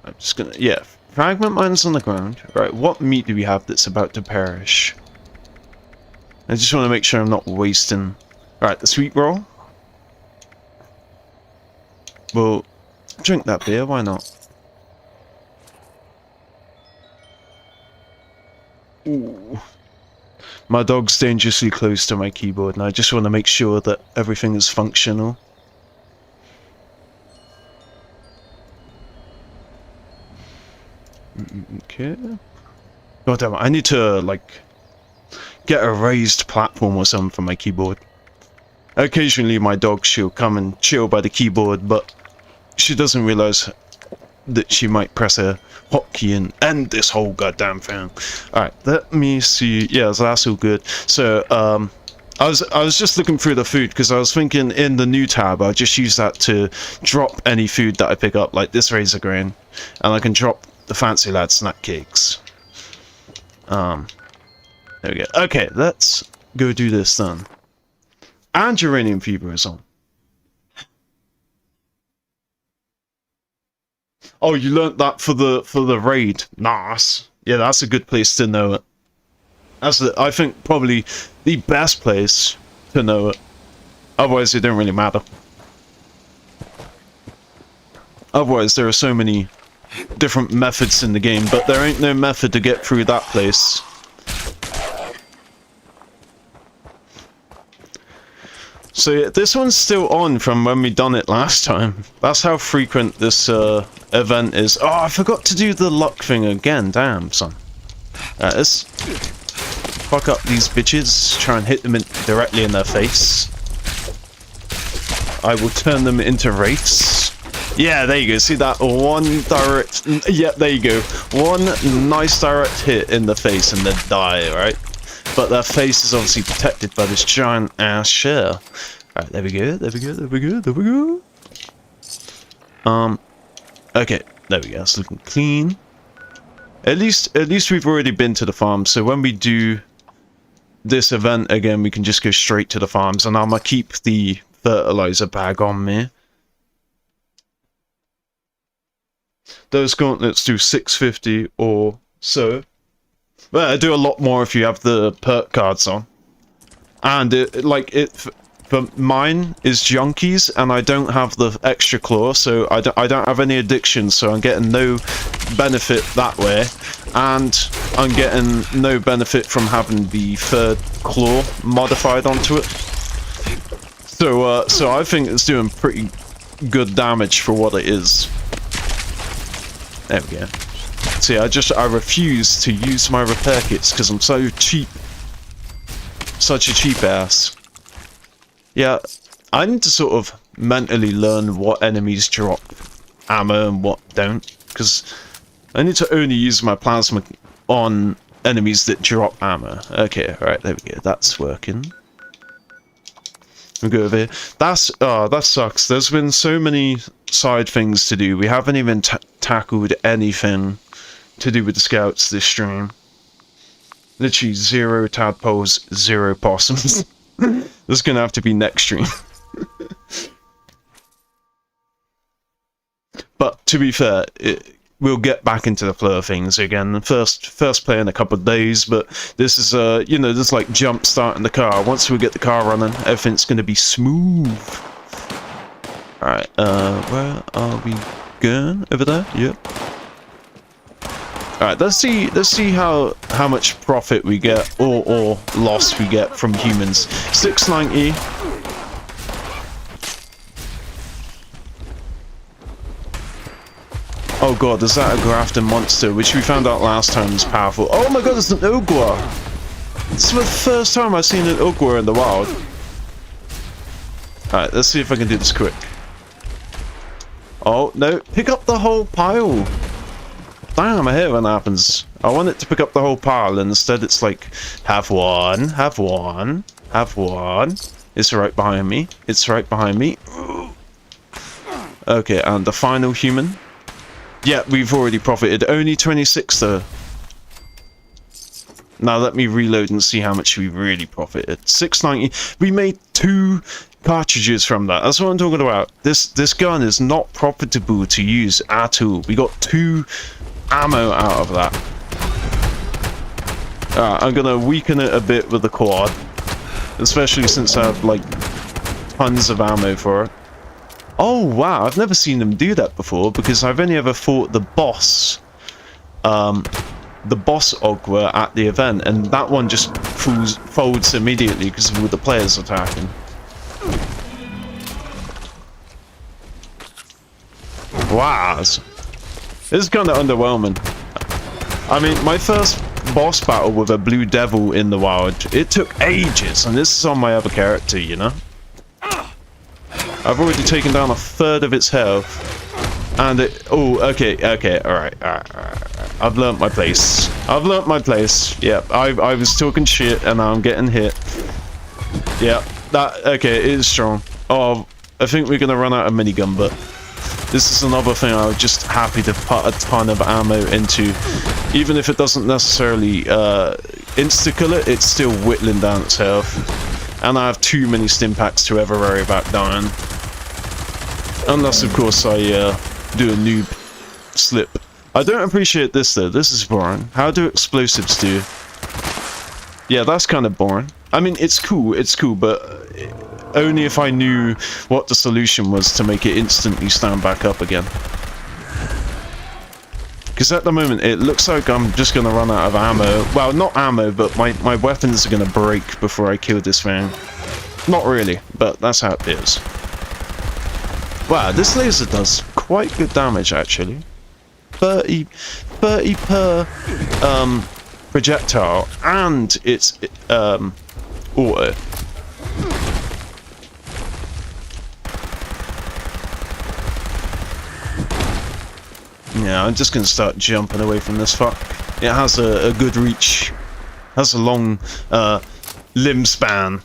S1: I'm just gonna, yeah, fragment mines on the ground. Right, what meat do we have that's about to perish? I just want to make sure I'm not wasting. Alright, the sweet roll. Well, drink that beer, why not? Ooh. My dog's dangerously close to my keyboard, and I just want to make sure that everything is functional. Okay. God damn it, I need to, like, get a raised platform or something for my keyboard. Occasionally my dog, she'll come and chill by the keyboard, but she doesn't realize that she might press a hotkey and end this whole goddamn thing. Alright, let me see. Yeah, so that's all good. So, I was just looking through the food because I was thinking in the new tab I'll just use that to drop any food that I pick up, like this razor grain, and I can drop the fancy lad snack cakes. There we go. Okay, let's go do this then. And uranium fever is on. Oh, you learnt that for the raid. Nice. Yeah, that's a good place to know it. That's I think probably the best place to know it. Otherwise, it don't really matter. Otherwise, there are so many different methods in the game, but there ain't no method to get through that place. So yeah, this one's still on from when we done it last time. That's how frequent this event is. Oh, I forgot to do the luck thing again. Damn, son. Let's fuck up these bitches. Try and hit them directly in their face. I will turn them into wraiths. Yeah, there you go. See that one direct... Yeah, there you go. One nice direct hit in the face and they die, right? But their face is obviously protected by this giant ass shell. Alright, there we go, there we go, there we go, there we go. Okay, there we go, it's looking clean. At least we've already been to the farm, so when we do this event again, we can just go straight to the farms, and I'm gonna keep the fertilizer bag on me. Those gauntlets do 650 or so. But I do a lot more if you have the perk cards on. And for mine is junkies, and I don't have the extra claw, so I don't have any addictions, so I'm getting no benefit that way. And I'm getting no benefit from having the third claw modified onto it. So I think it's doing pretty good damage for what it is. There we go. See, I refuse to use my repair kits because I'm so cheap. Such a cheap ass. Yeah, I need to sort of mentally learn what enemies drop ammo and what don't, because I need to only use my plasma on enemies that drop ammo. Okay, alright, there we go, that's working. We'll go over here. That sucks. There's been so many side things to do. We haven't even tackled anything to do with the scouts this stream. Literally 0 tadpoles, 0 possums. This is gonna have to be next stream. But to be fair, we'll get back into the flow of things again. First play in a couple of days, but this is you know, this like jump starting the car. Once we get the car running, everything's gonna be smooth. Alright, where are we going? Over there? Yep. Alright, let's see how much profit we get or loss we get from humans. 690. Oh god, is that a grafting monster, which we found out last time is powerful. Oh my god, it's an ogre! It's the first time I've seen an ogre in the wild. Alright, let's see if I can do this quick. Oh, no, pick up the whole pile! Damn, I hate when that happens. I want it to pick up the whole pile, and instead it's like, have one, have one, have one. It's right behind me. It's right behind me. Okay, and the final human. Yeah, we've already profited. Only 26 though. Now let me reload and see how much we really profited. 690. We made 2 cartridges from that. That's what I'm talking about. This gun is not profitable to use at all. We got 2 ammo out of that. Alright, I'm gonna weaken it a bit with the quad. Especially since I have like tons of ammo for it. Oh wow, I've never seen them do that before because I've only ever fought the boss Ogre at the event, and that one just folds immediately because of all the players attacking. Wow, this is kind of underwhelming. I mean, my first boss battle with a blue devil in the wild, it took ages, and this is on my other character, you know? I've already taken down 1/3 of its health, and it... Oh, okay, alright. I've learnt my place. Yep, I was talking shit, and now I'm getting hit. Yep, okay, it is strong. Oh, I think we're gonna run out of minigun, but... This is another thing I was just happy to put a ton of ammo into. Even if it doesn't necessarily insta-kill it, it's still whittling down its health. And I have too many stim packs to ever worry about dying. Unless, of course, I do a noob slip. I don't appreciate this, though. This is boring. How do explosives do? Yeah, that's kind of boring. I mean, it's cool, but only if I knew what the solution was to make it instantly stand back up again. Because at the moment, it looks like I'm just going to run out of ammo. Well, not ammo, but my weapons are going to break before I kill this thing. Not really, but that's how it is. Wow, this laser does quite good damage, actually. 30 per projectile, and it's auto. Yeah, I'm just gonna start jumping away from this fuck. It has a good reach, has a long limb span.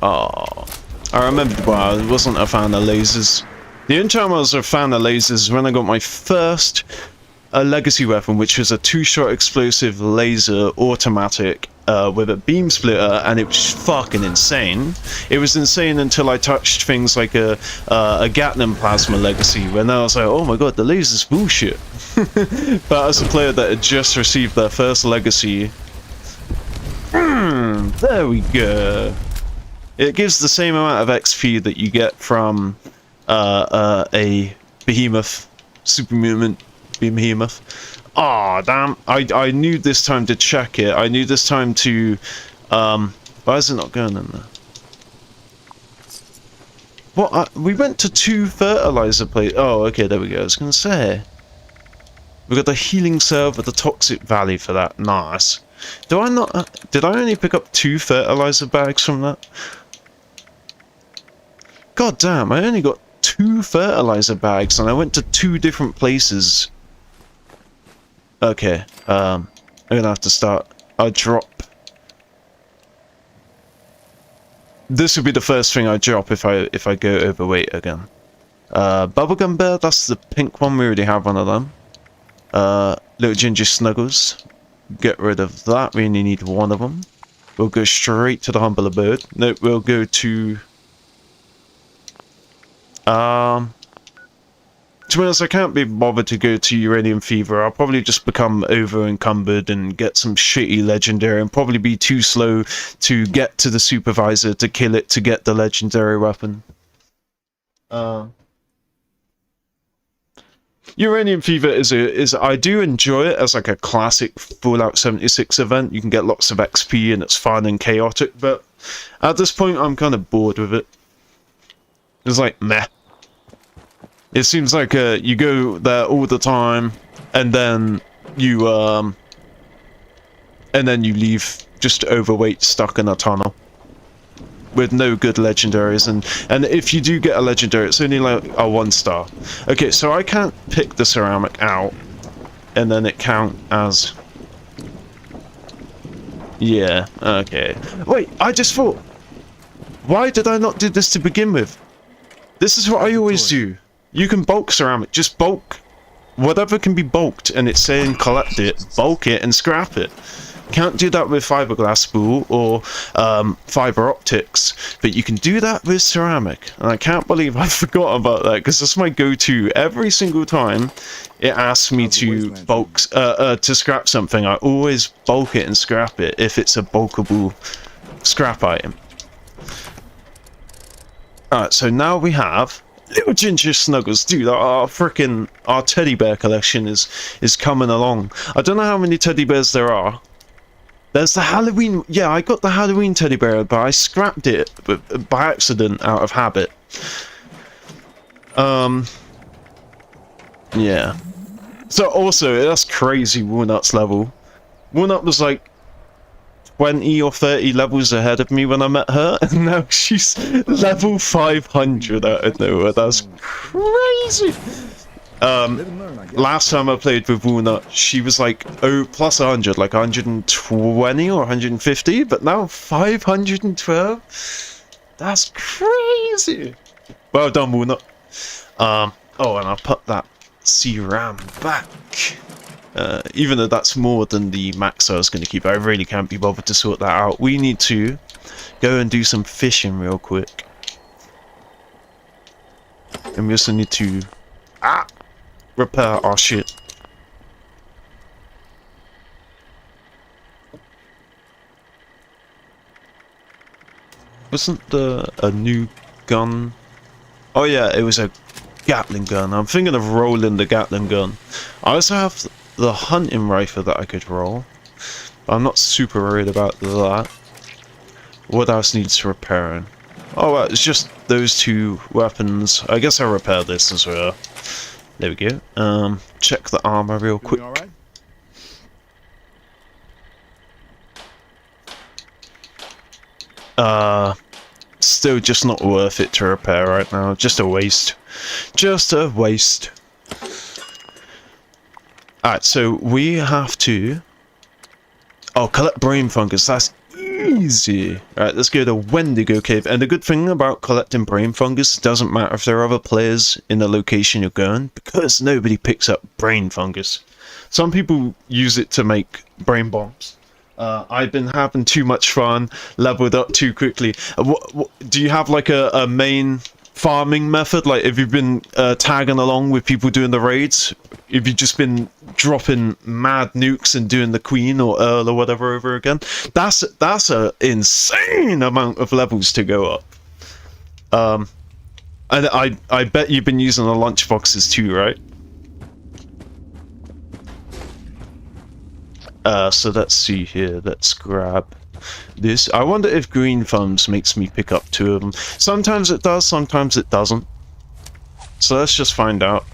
S1: Oh, I remembered why I wasn't a fan of lasers. The only time I was a fan of lasers is when I got my first legacy weapon, which was a 2-shot explosive laser automatic with a beam splitter, and it was fucking insane. It was insane until I touched things like a Gatling plasma legacy, when I was like, oh my god, the laser's bullshit. But as a player that had just received their first legacy, there we go. It gives the same amount of XP that you get from a behemoth, super mutant behemoth. Aw, damn. I knew this time to check it. I knew this time to... why is it not going in there? What? We went to 2 fertilizer places. Oh, okay, there we go. I was going to say. We got the healing serve with the toxic valley for that. Nice. Do I not... did I only pick up 2 fertilizer bags from that? God damn, I only got 2 fertilizer bags and I went to 2 different places. Okay, I'm gonna have to start. I'll drop. This would be the first thing I drop if I go overweight again. Bubblegum Bear, that's the pink one. We already have one of them. Little Ginger Snuggles. Get rid of that. We only need one of them. We'll go straight to the Humble Abode. Nope, we'll go to... to be honest, I can't be bothered to go to Uranium Fever. I'll probably just become over encumbered and get some shitty legendary and probably be too slow to get to the supervisor to kill it to get the legendary weapon. Uranium Fever is I do enjoy it as like a classic Fallout 76 event. You can get lots of XP and it's fun and chaotic, but at this point I'm kind of bored with it. It's like meh. It seems like you go there all the time, and then you leave just overweight, stuck in a tunnel with no good legendaries, and if you do get a legendary, it's only like a 1-star. Okay, so I can't pick the ceramic out, and then it count as... Yeah, okay. Wait, I just thought, why did I not do this to begin with? This is what I always do. You can bulk ceramic, just bulk whatever can be bulked, and it's saying collect it, bulk it, and scrap it. Can't do that with fiberglass spool or fiber optics, but you can do that with ceramic. And I can't believe I forgot about that, because that's my go-to. Every single time it asks me to bulk, to scrap something, I always bulk it and scrap it if it's a bulkable scrap item. Alright, so now we have little ginger snuggles. Dude, our teddy bear collection is coming along. I don't know how many teddy bears there are. There's the Halloween. Yeah, I got the Halloween teddy bear, but I scrapped it by accident out of habit. Yeah. So also, that's crazy. Walnut's level. Walnut was like 20 or 30 levels ahead of me when I met her, and now she's level 500 out of nowhere. That's crazy. Last time I played with Walnut, she was like plus 100, like 120 or 150, but now 512. That's crazy. Well done, Walnut. Oh, and I put that C-RAM back. Even though that's more than the max I was going to keep, I really can't be bothered to sort that out. We need to go and do some fishing real quick. And we also need to repair our shit. Wasn't there a new gun? Oh yeah, it was a Gatling gun. I'm thinking of rolling the Gatling gun. I also have the hunting rifle that I could roll. But I'm not super worried about that. What else needs repairing? Oh, well, it's just those two weapons. I guess I'll repair this as well. There we go. Check the armor real quick.
S2: All right?
S1: Still just not worth it to repair right now. Just a waste. Just a waste. Alright, so we have to... Oh, collect brain fungus. That's easy. Alright, let's go to Wendigo Cave. And the good thing about collecting brain fungus, it doesn't matter if there are other players in the location you're going, because nobody picks up brain fungus. Some people use it to make brain bombs. I've been having too much fun, leveled up too quickly. Do you have like a main farming method? Like, have you been tagging along with people doing the raids? Have you just been dropping mad nukes and doing the Queen or Earl or whatever over again? That's an insane amount of levels to go up. And I bet you've been using the lunchboxes too, right? So let's see here. Let's grab this. I wonder if green thumbs makes me pick up 2 of them. Sometimes it does, sometimes it doesn't. So let's just find out.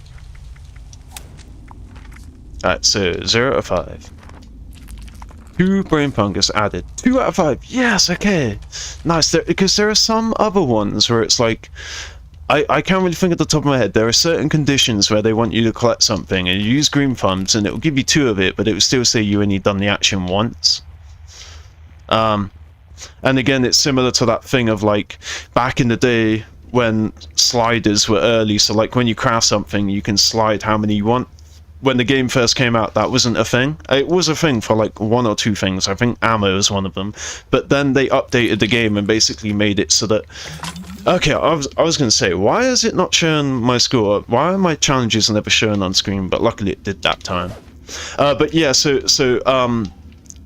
S1: Alright, so 0 out of 5. 2 brain fungus added. 2 out of 5. Yes, okay. Nice. Because there are some other ones where it's like... I can't really think at the top of my head. There are certain conditions where they want you to collect something and you use green thumbs and it will give you 2 of it, but it will still say you only done the action once. And again, it's similar to that thing of like back in the day when sliders were early. So like when you craft something, you can slide how many you want. When the game first came out, that wasn't a thing. It was a thing for like 1 or 2 things. I think ammo is one of them. But then they updated the game and basically made it so that... Okay, I was going to say, why is it not showing my score? Why are my challenges never showing on screen? But luckily it did that time. But yeah, so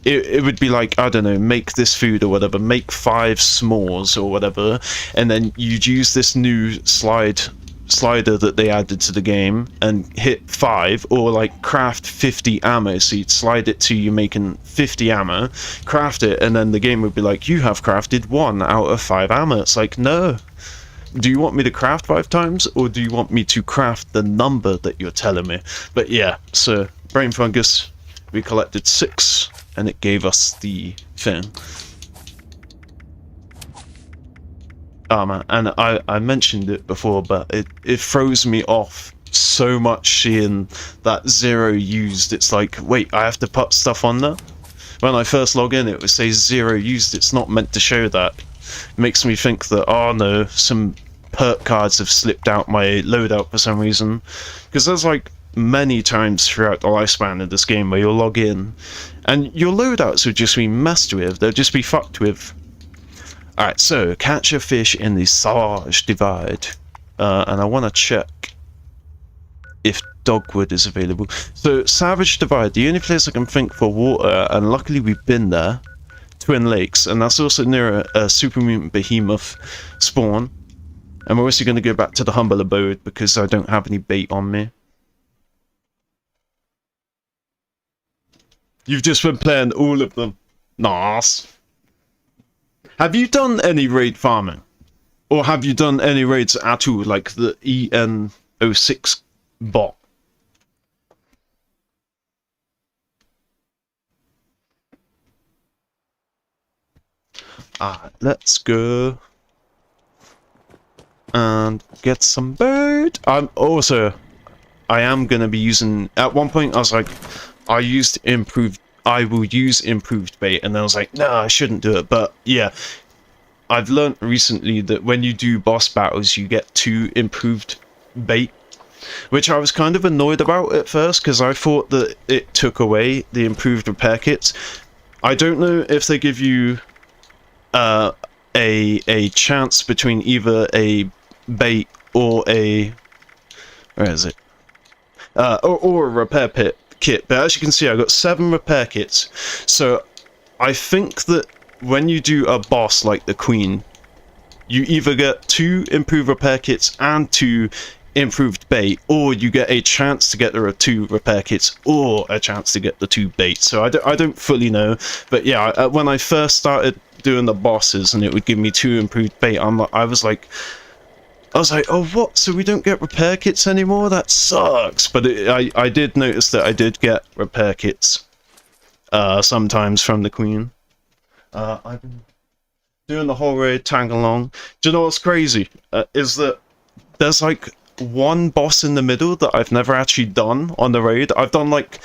S1: it would be like, I don't know, make this food or whatever, make 5 s'mores or whatever, and then you'd use this new slider that they added to the game and hit 5, or like craft 50 ammo. So you'd slide it to you making 50 ammo, craft it, and then the game would be like, you have crafted 1 out of 5 ammo. It's like, no. Do you want me to craft 5 times, or do you want me to craft the number that you're telling me? But yeah, so brain fungus, we collected 6 and it gave us the thing. Oh man, and I mentioned it before, but it throws me off so much seeing that 0 used. It's like, wait, I have to put stuff on there? When I first log in, it would say 0 used. It's not meant to show that. It makes me think that, oh no, some perk cards have slipped out my loadout for some reason. Because there's like many times throughout the lifespan of this game where you'll log in and your loadouts would just be messed with, they'll just be fucked with. Alright, so catch a fish in the Savage Divide. And I want to check if Dogwood is available. So Savage Divide, the only place I can think for water, and luckily we've been there, Twin Lakes, and that's also near a super mutant behemoth spawn. And we're also going to go back to the humble abode because I don't have any bait on me. You've just been playing all of them. Nice. Have you done any raid farming? Or have you done any raids at all, like the EN06 bot? Let's go and get some bird. I am gonna be using, at one point I was like, I will use improved bait, and then I was like, no, I shouldn't do it. But yeah, I've learned recently that when you do boss battles, you get 2 improved bait, which I was kind of annoyed about at first because I thought that it took away the improved repair kits. I don't know if they give you a chance between either a bait or a, where is it, or a repair kit, but as you can see I got 7 repair kits. So I think that when you do a boss like the Queen, you either get 2 improved repair kits and 2 improved bait, or you get a chance to get the 2 repair kits or a chance to get the 2 bait. So I don't fully know, but yeah, when I first started doing the bosses and it would give me 2 improved bait, I was like, oh what, so we don't get repair kits anymore? That sucks. But I did notice that I did get repair kits sometimes from the Queen. I've been doing the whole raid, tag along. Do you know what's crazy? Is that there's like 1 boss in the middle that I've never actually done on the raid. I've done like,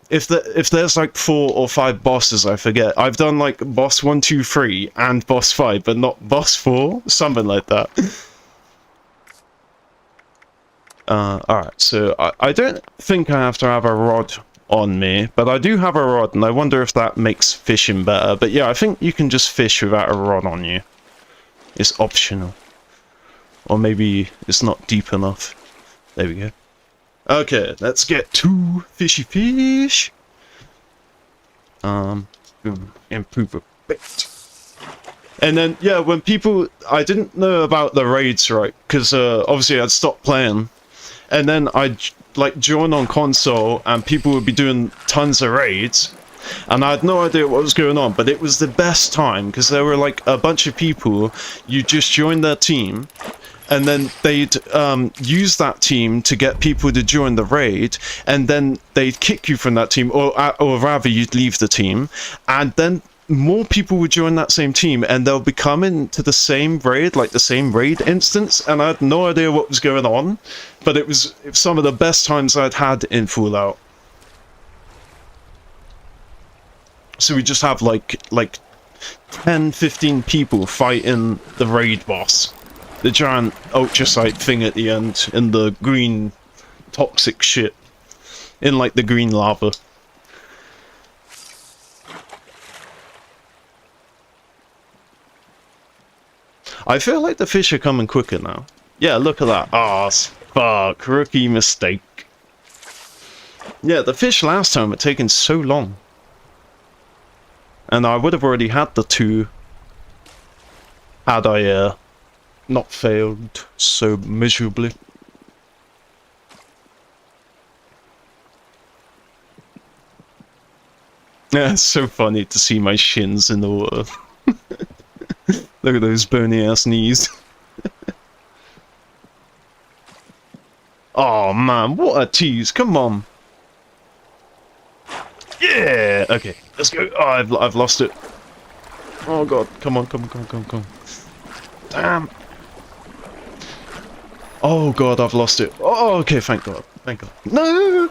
S1: if there's like 4 or 5 bosses, I forget. I've done like boss 1, 2, 3 and boss 5, but not boss 4, something like that. Alright, so I don't think I have to have a rod on me, but I do have a rod, and I wonder if that makes fishing better. But yeah, I think you can just fish without a rod on you. It's optional. Or maybe it's not deep enough. There we go. Okay, let's get 2 fishy fish. Improve a bit. And then, yeah, when people, I didn't know about the raids, right? Because obviously I'd stopped playing. And then I'd like join on console and people would be doing tons of raids. And I had no idea what was going on, but it was the best time because there were like a bunch of people, you just joined their team. And then they'd use that team to get people to join the raid, and then they'd kick you from that team, or rather you'd leave the team, and then more people would join that same team, and they'll be coming to the same raid, like the same raid instance, and I had no idea what was going on, but it was some of the best times I'd had in Fallout. So we just have like 10-15 people fighting the raid boss. The giant ultrasite thing at the end, in the green toxic shit. In like the green lava. I feel like the fish are coming quicker now. Yeah, look at that. Ah, fuck. Rookie mistake. Yeah, the fish last time had taken so long. And I would have already had the 2 had I not failed so miserably. Yeah, it's so funny to see my shins in the water. Look at those bony ass knees. Oh man, what a tease, come on. Yeah, okay, let's go. Oh, I've lost it. Oh god, come on. Damn. Oh god, I've lost it. Oh, okay, thank god. No!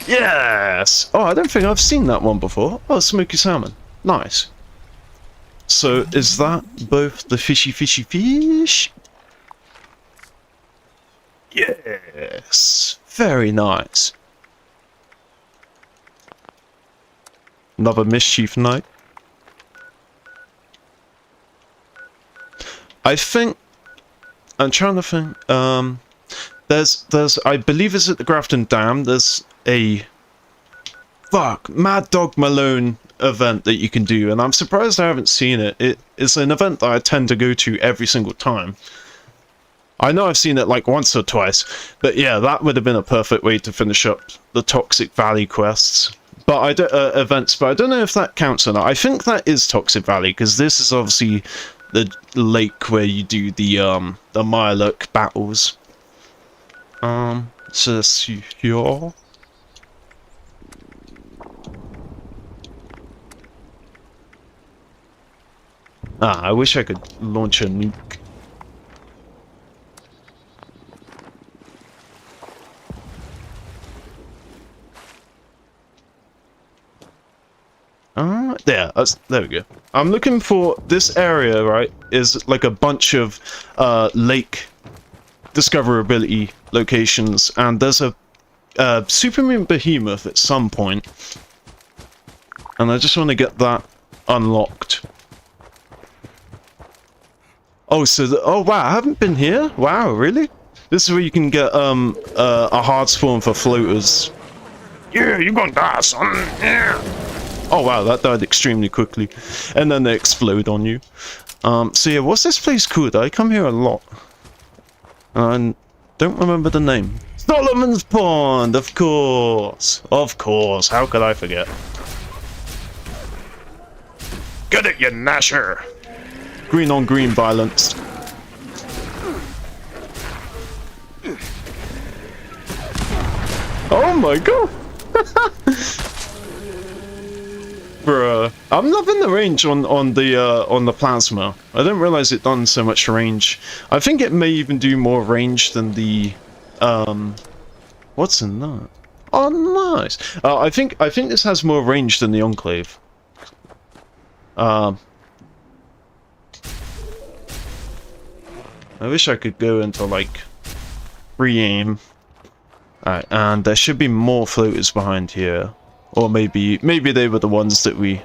S1: Yes! Oh, I don't think I've seen that one before. Oh, smoky salmon. Nice. So is that both the fishy fish? Yes. Very nice. Another mischief night. I think I'm trying to think. There's I believe it's at the Grafton Dam. There's a Mad Dog Malone event that you can do, and I'm surprised I haven't seen it. It is an event that I tend to go to every single time. I know I've seen it like once or twice, but yeah, that would have been a perfect way to finish up the Toxic Valley quests. But I don't events, but I don't know if that counts or not. I think that is Toxic Valley because this is obviously the lake where you do the Mirelurk battles. So here. I wish I could launch a nuke. There we go. I'm looking for this area, right, is like a bunch of lake discoverability locations, and there's a Supermoon Behemoth at some point, and I just want to get that unlocked. Oh, oh wow, I haven't been here? Wow, really? This is where you can get a hard spawn for floaters. Yeah, you're gonna die, son. Yeah. Oh wow, that died extremely quickly. And then they explode on you. So yeah, what's this place called? I come here a lot. And don't remember the name. Solomon's Pond, of course. Of course, how could I forget? Get it, you Nasher! Green on green violence. Oh my god! Bruh, I'm loving the range on the plasma. I didn't realize it done so much range. I think it may even do more range than the what's in that? Oh, nice. I think this has more range than the Enclave. I wish I could go into like free aim. Alright, and there should be more floaters behind here. Or maybe they were the ones that we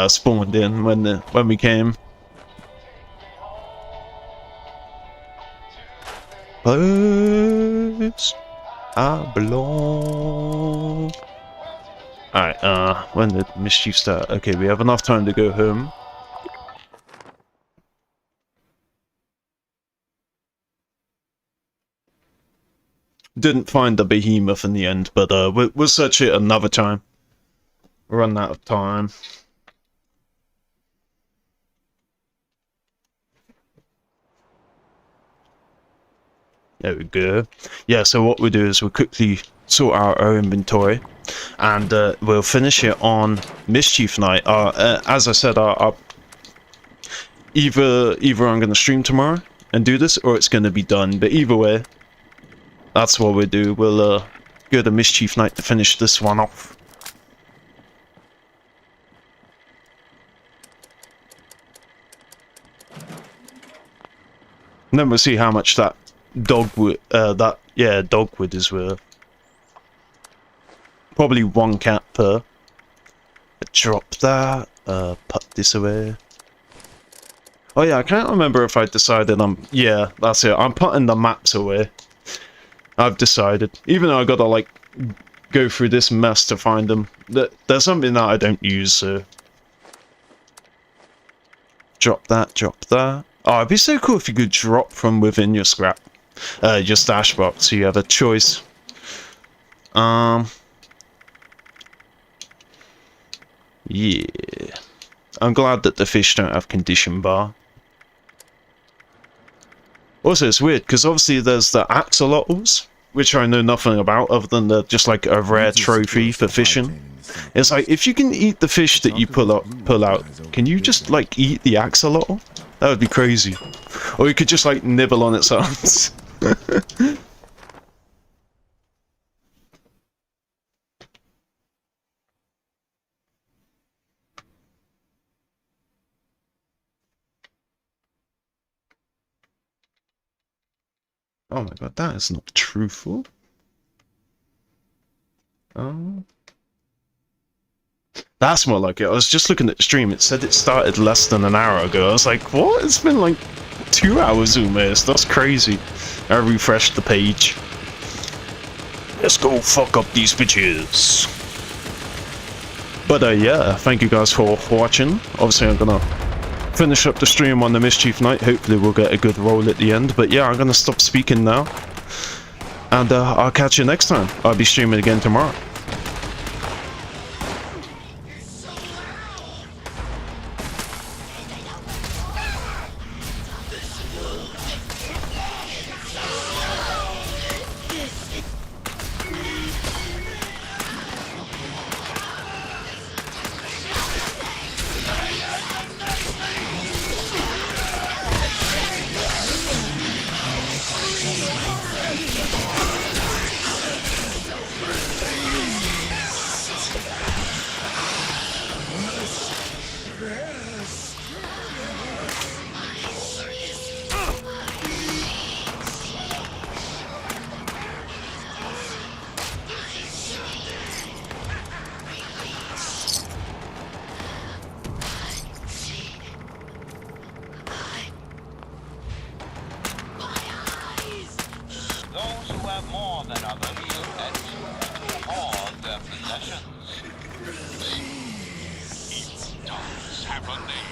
S1: spawned in when we came. Place I belong. Alright, when did mischief start? Okay, we have enough time to go home. Didn't find the behemoth in the end, but we'll search it another time. Run out of time. There we go. Yeah, so what we do is we'll quickly sort out our inventory, and we'll finish it on Mischief Night. As I said, either I'm going to stream tomorrow and do this, or it's going to be done. But either way, that's what we'll do. We'll go to Mischief Night to finish this one off. And then we'll see how much that dogwood, dogwood is worth. Probably 1 cat per. Drop that. Put this away. Oh yeah, I can't remember if I decided yeah, that's it. I'm putting the maps away. I've decided. Even though I gotta, like, go through this mess to find them. There's something that I don't use, so... Drop that, drop that. Oh, it'd be so cool if you could drop from within your scrap. Your stash box, so you have a choice. Yeah. I'm glad that the fish don't have condition bar. Also, it's weird, because obviously there's the axolotls, which I know nothing about, other than they're just like a rare trophy for fishing. It's like, if you can eat the fish that you pull out, can you just, like, eat the axolotl? That would be crazy. Or you could just, like, nibble on its arms. Oh my god, that is not truthful. Oh. That's more like it. I was just looking at the stream. It said it started less than an hour ago. I was like, what? It's been like 2 hours almost. That's crazy. I refreshed the page. Let's go fuck up these bitches. But yeah, thank you guys for watching. Obviously, I'm gonna finish up the stream on the Mischief Knight. Hopefully, we'll get a good roll at the end. But yeah, I'm gonna stop speaking now. And I'll catch you next time. I'll be streaming again tomorrow.
S6: Those who have more than others and to hoard their possessions. Its tongues have a name.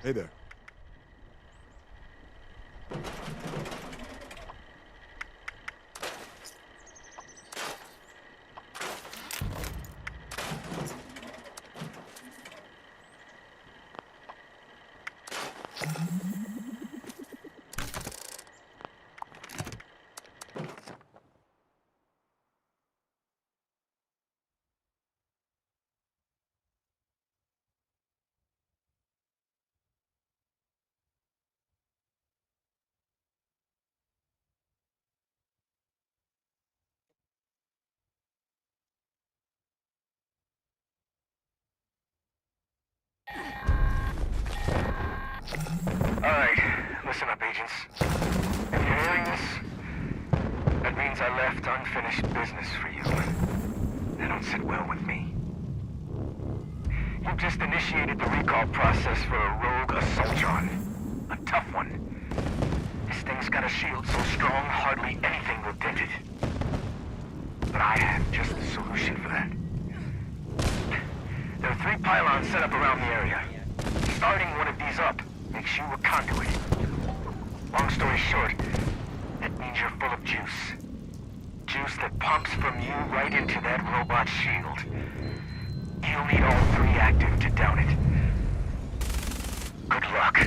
S2: Hey there.
S4: Alright, listen up, agents. If you're hearing this, that means I left unfinished business for you. That don't sit well with me. You've just initiated the recall process for a rogue assault drone. A tough one. This thing's got a shield so strong, hardly anything will dent it. But I have just the solution for that. There are 3 pylons set up around the area. Starting one of these up makes you a conduit. Long story short, it means you're full of juice. Juice that pumps from you right into that robot shield. You'll need all 3 active to down it. Good luck.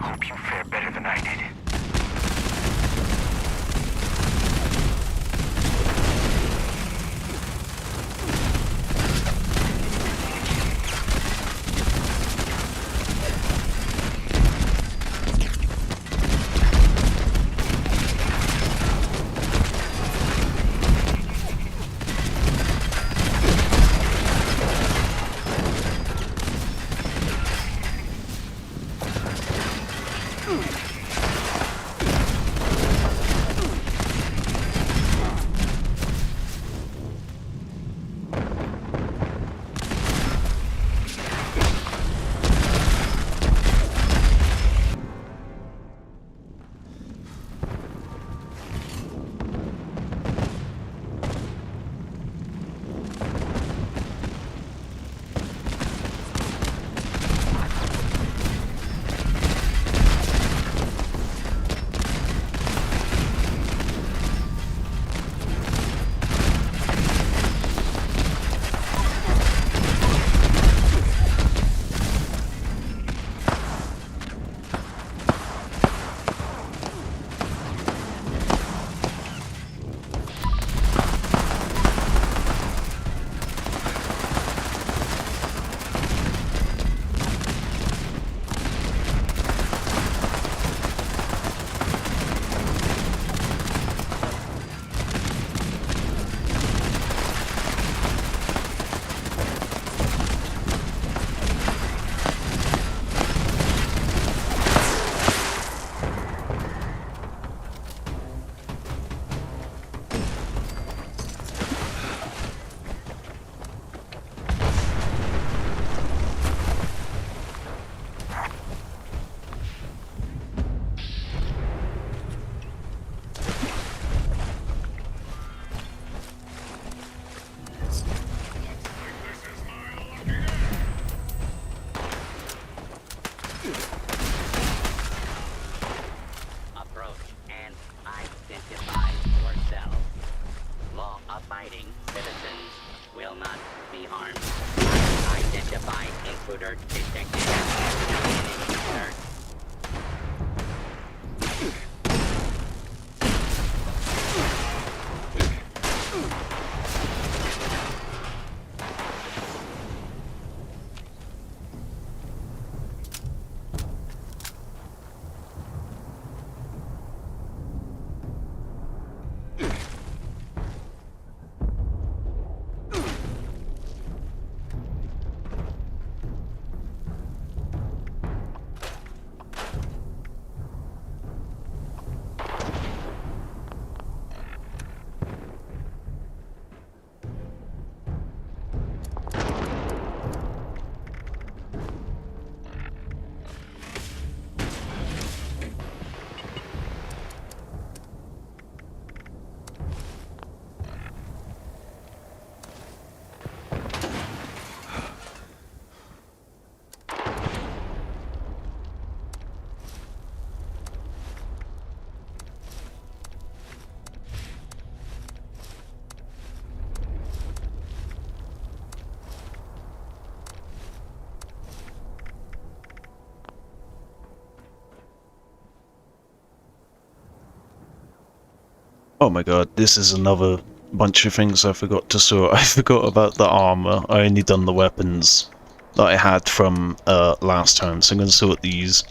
S4: Hope you fare better than I did.
S3: intruder detected. Alert.
S1: Oh my god, this is another bunch of things I forgot to sort. I forgot about the armor. I only done the weapons that I had from last time, so I'm gonna sort these.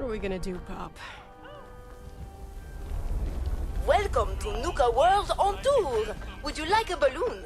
S7: we gonna do, Pop?
S8: Welcome to Nuka World on tour. Would you like a balloon?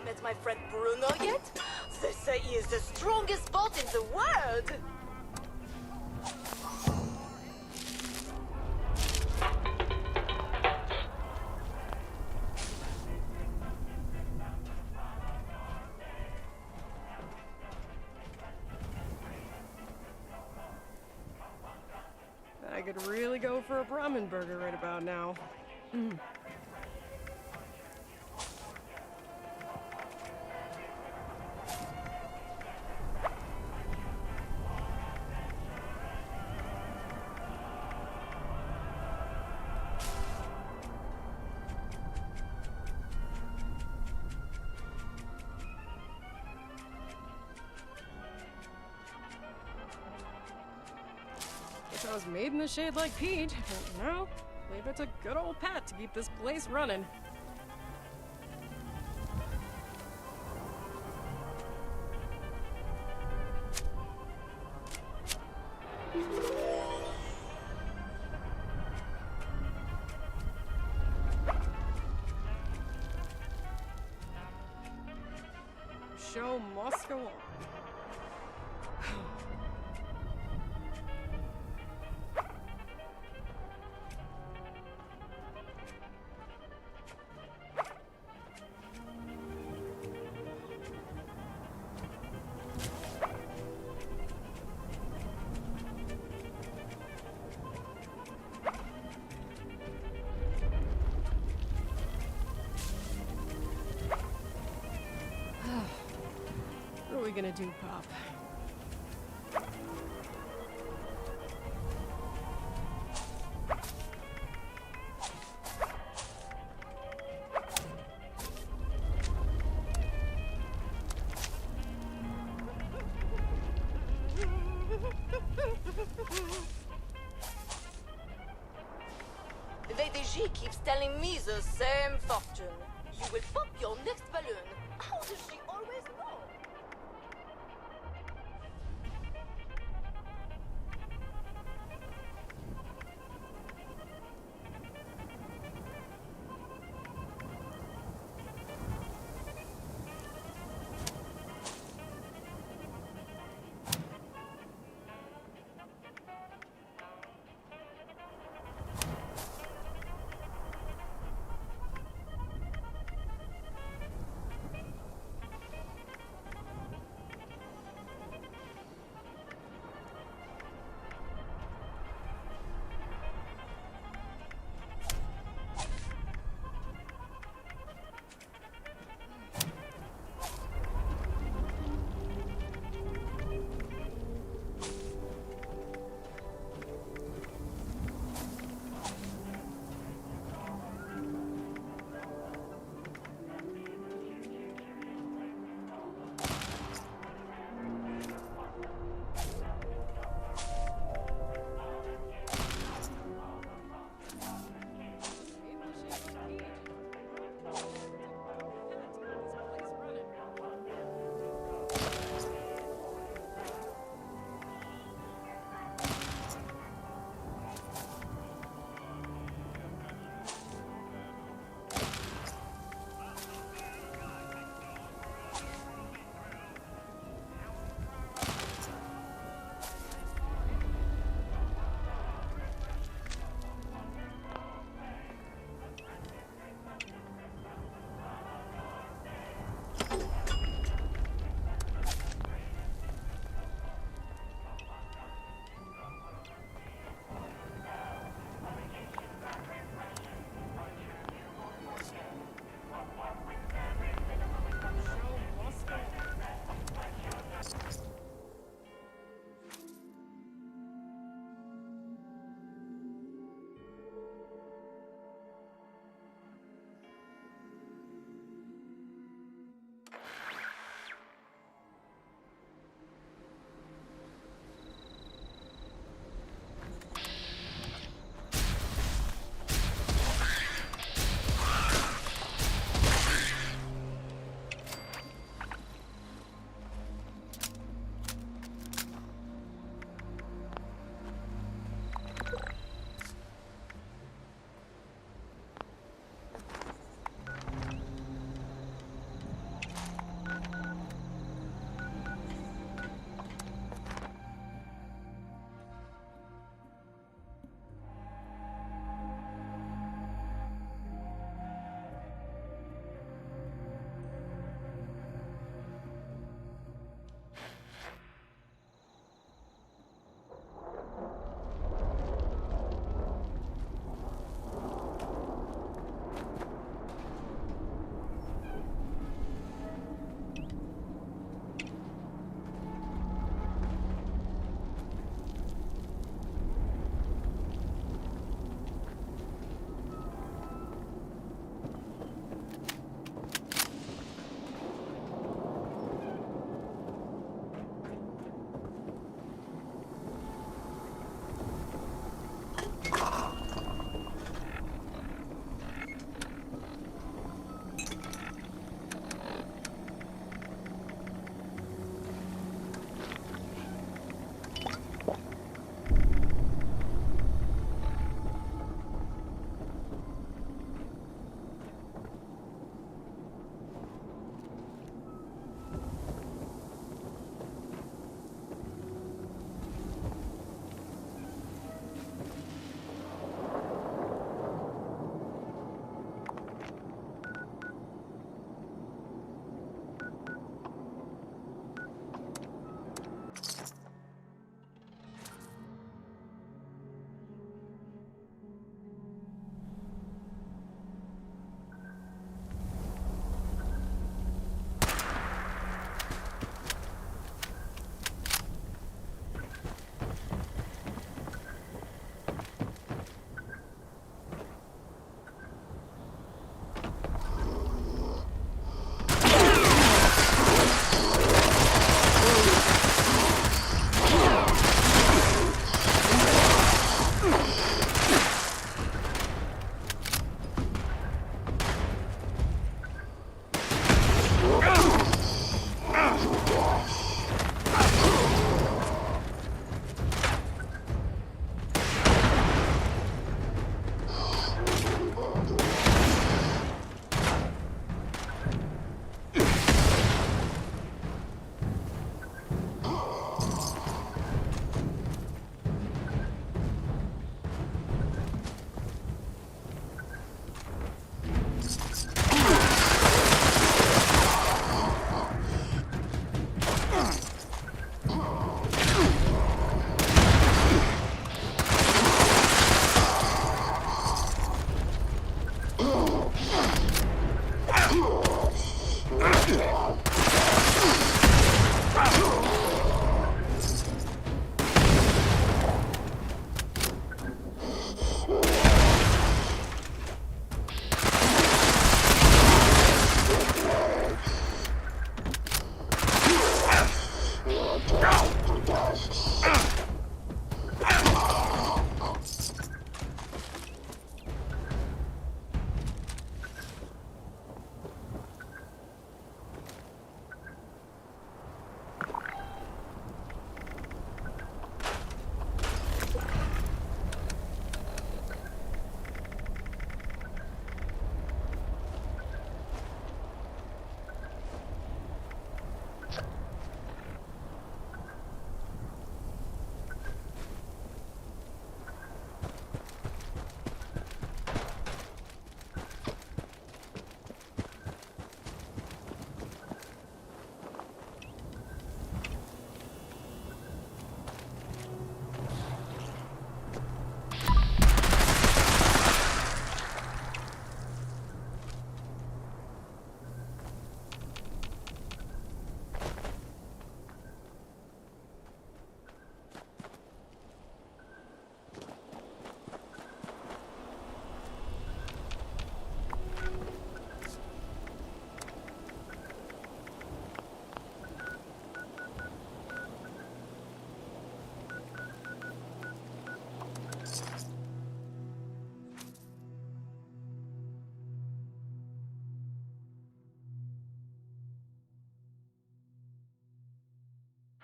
S8: Met my friend Bruno yet? They say he is the strongest bot in the world!
S7: I could really go for a ramen burger right about now. I was made in the shade like Pete, but you know, maybe it's a good old Pat to keep this place running. Show must go on. gonna do, Pop?
S8: The VDG keeps telling me the same fortune. You will pop your next balloon. How does she always know?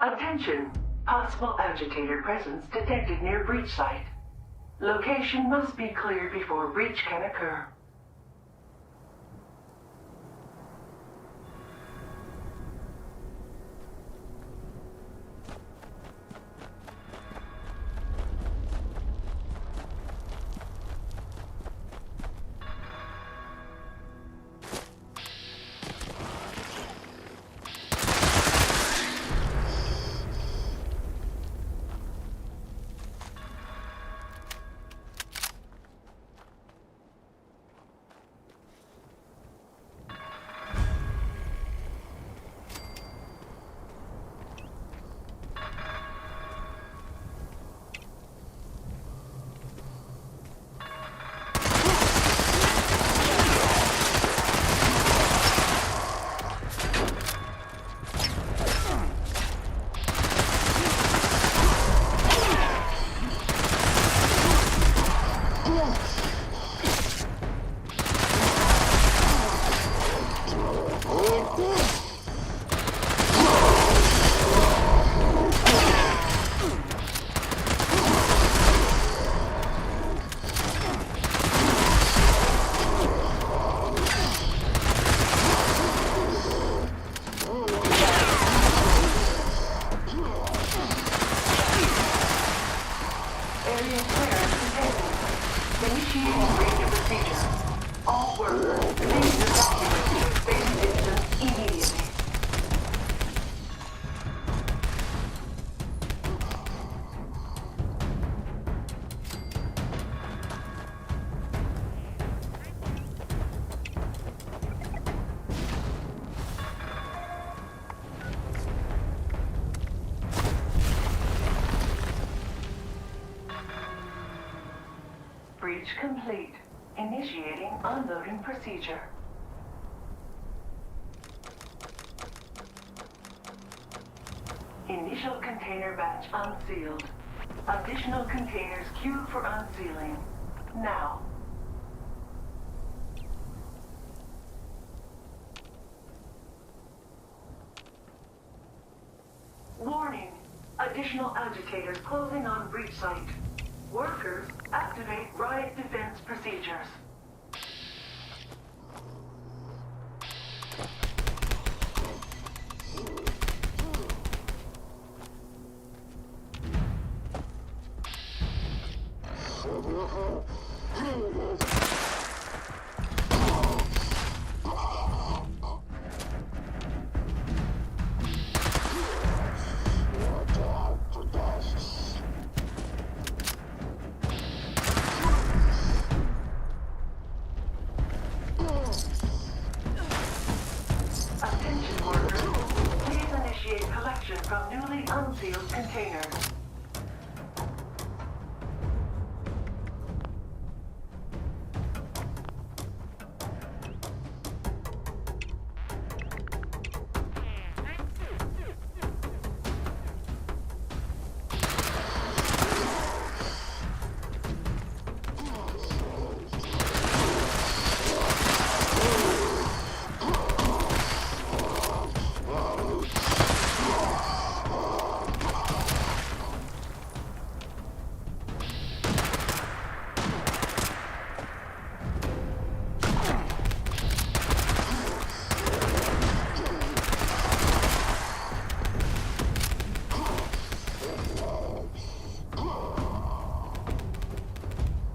S9: Attention! Possible agitator presence detected near breach site. Location must be cleared before breach can occur. Breach complete. Initiating unloading procedure. Initial container batch unsealed. Additional containers queued for unsealing. Now. Warning. Additional agitators closing on breach site. Workers, activate riot defense procedures. Attention workers, please initiate collection from newly unsealed containers.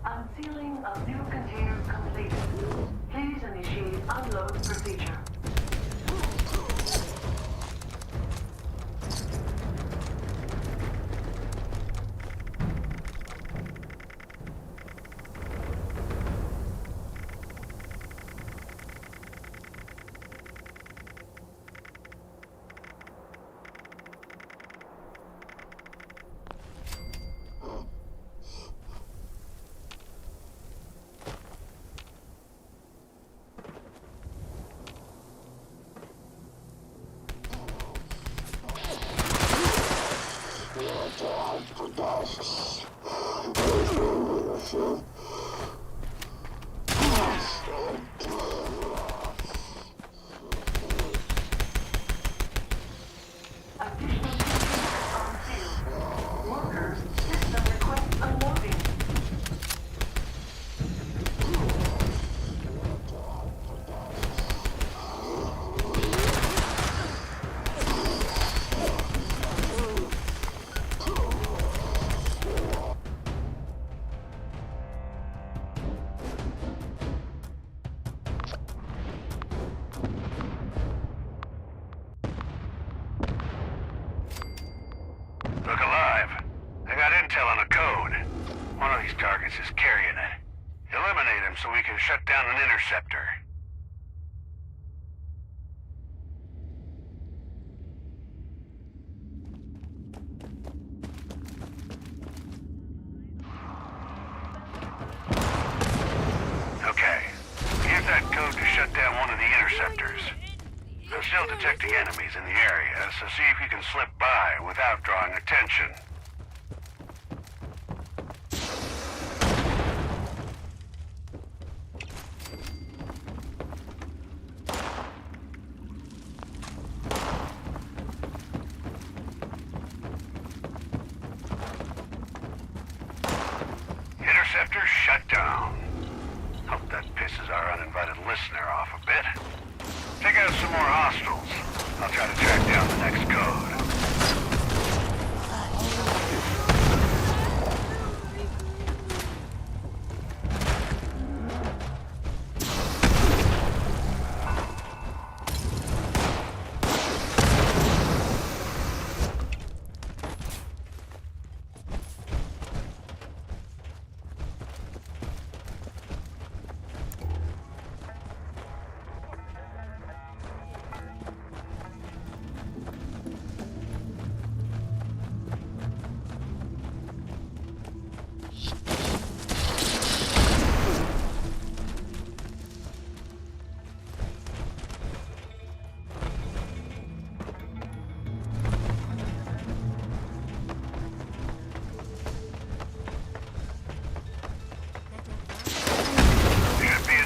S9: Unsealing of new containers completed. Please initiate unload procedure.
S4: isolate him so we can shut down an interceptor. Okay. Use that code to shut down one of the interceptors. I'm still detecting enemies in the area, so see if you can slip by without drawing attention. Interceptor shut down. Hope that pisses our uninvited listener off a bit. Take out some more hostiles. I'll try to track down the next code.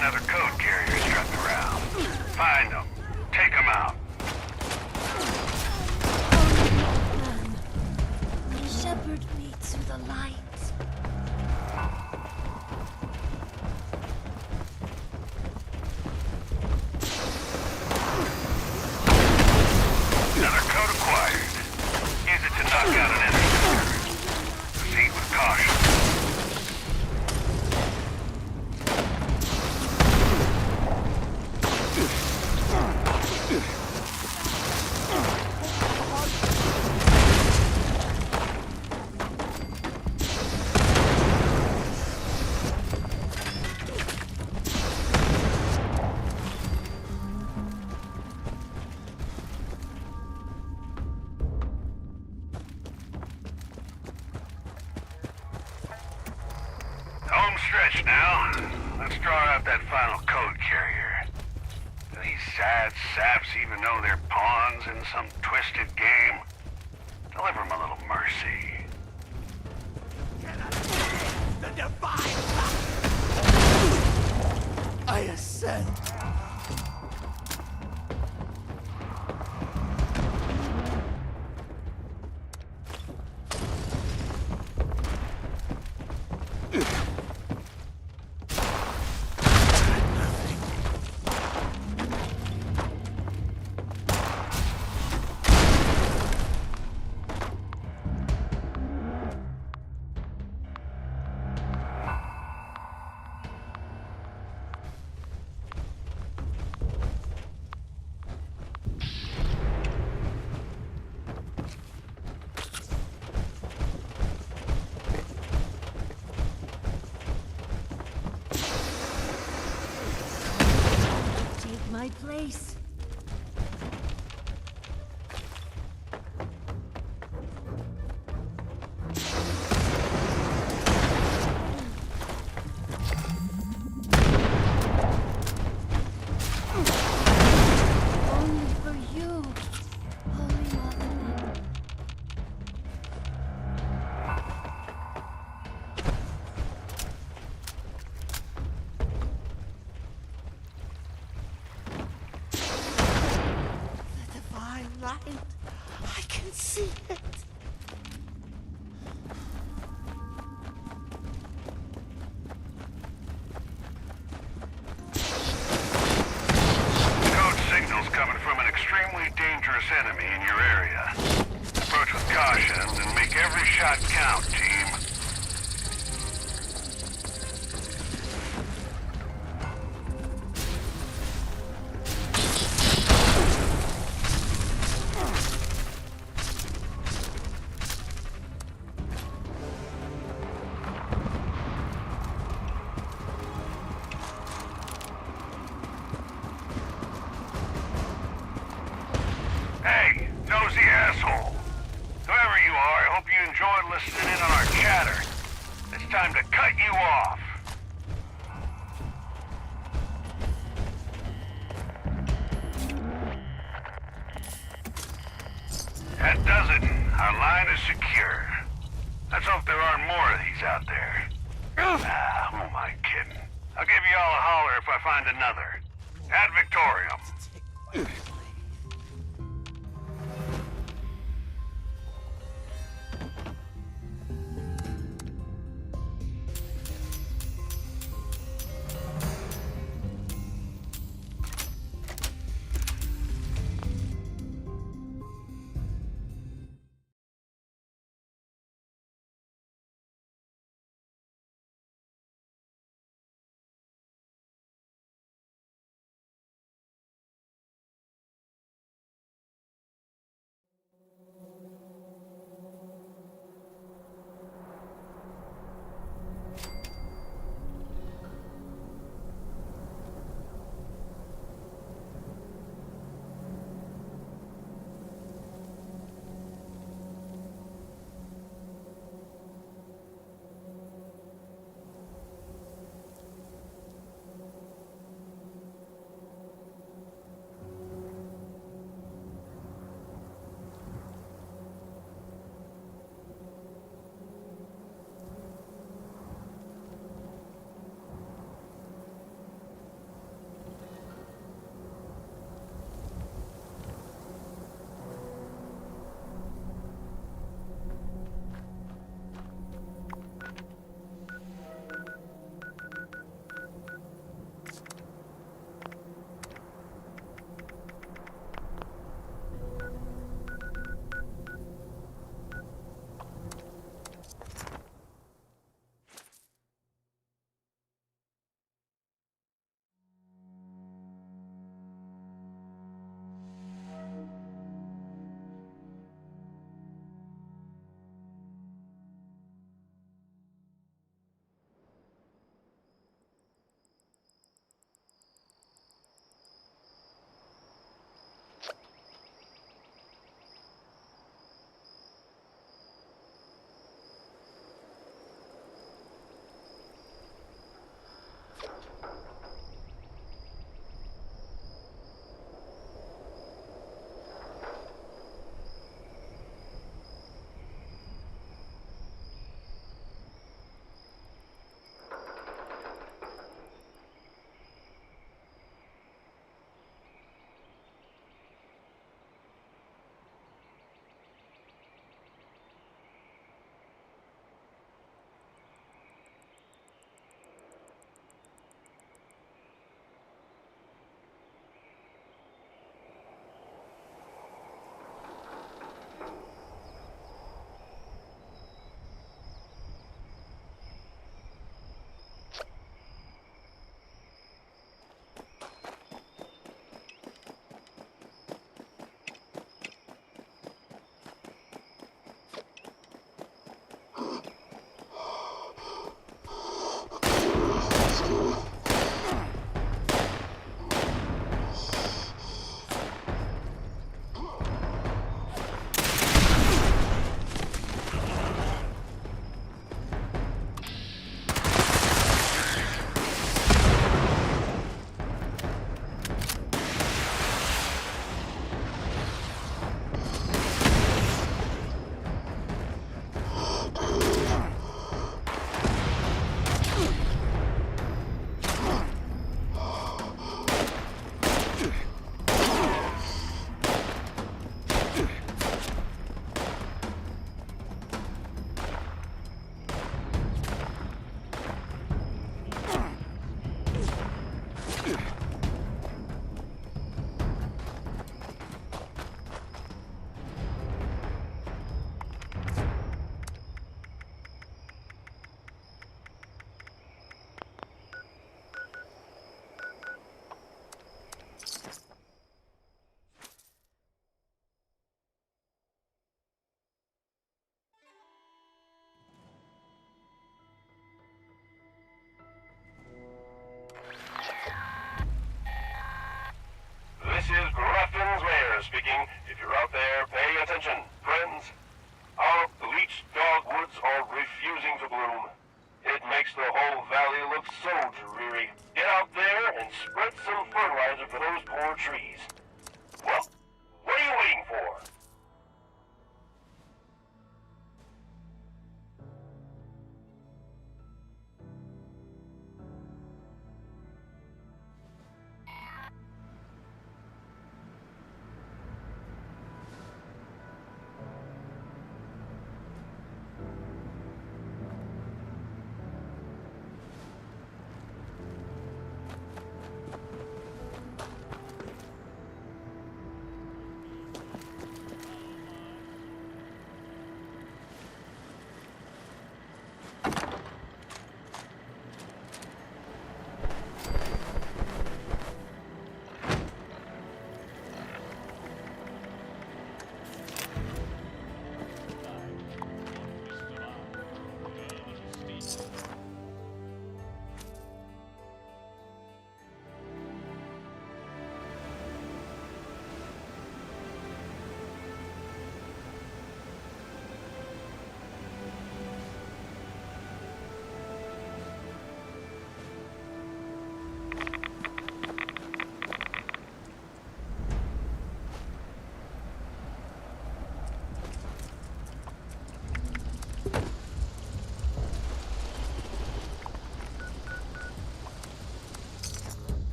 S4: Another code carrier strutting around. Find them. Take them out.
S5: Shepherd me to the light.
S4: Another code acquired. Use it to knock out an interceptor. Proceed with caution. Home stretch now. Let's draw out that final code carrier. Do these sad saps even know they're pawns in some twisted game? Deliver them a little mercy.
S2: The divine! I ascend.
S5: My place. Only for you, Holy Mother.
S2: Light. I can see it.
S4: Code signals coming from an extremely dangerous enemy in your area. Approach with caution and make every shot count, team. secure. Let's hope there aren't more of these out there. Ah, who am I kidding? I'll give you all a holler if I find another. Ad Victorium.
S10: This is Grafton's mayor speaking. If you're out there, pay attention. Friends, our bleached dogwoods are refusing to bloom. It makes the whole valley look so dreary. Get out there and spread some fertilizer for those poor trees. Well, what are you waiting for?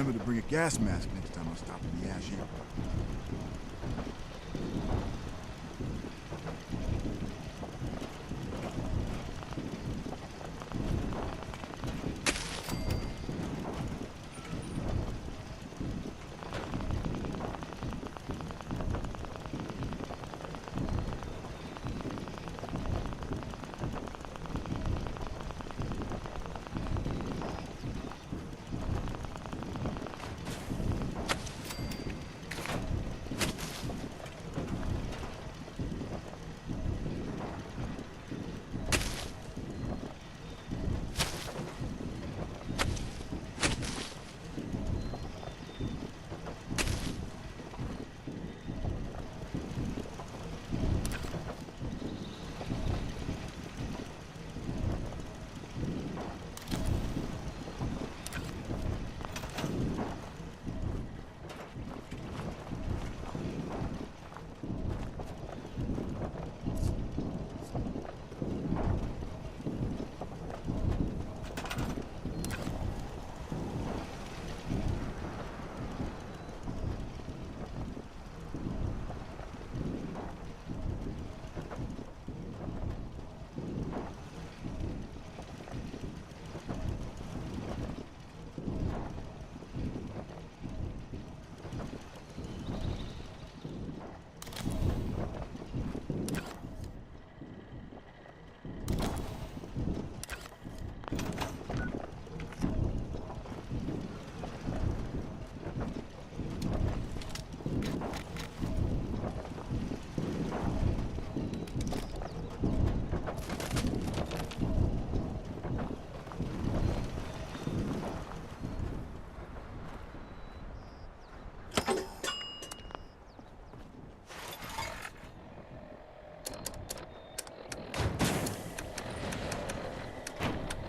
S11: Remember to bring a gas mask next time I stop in the ash here.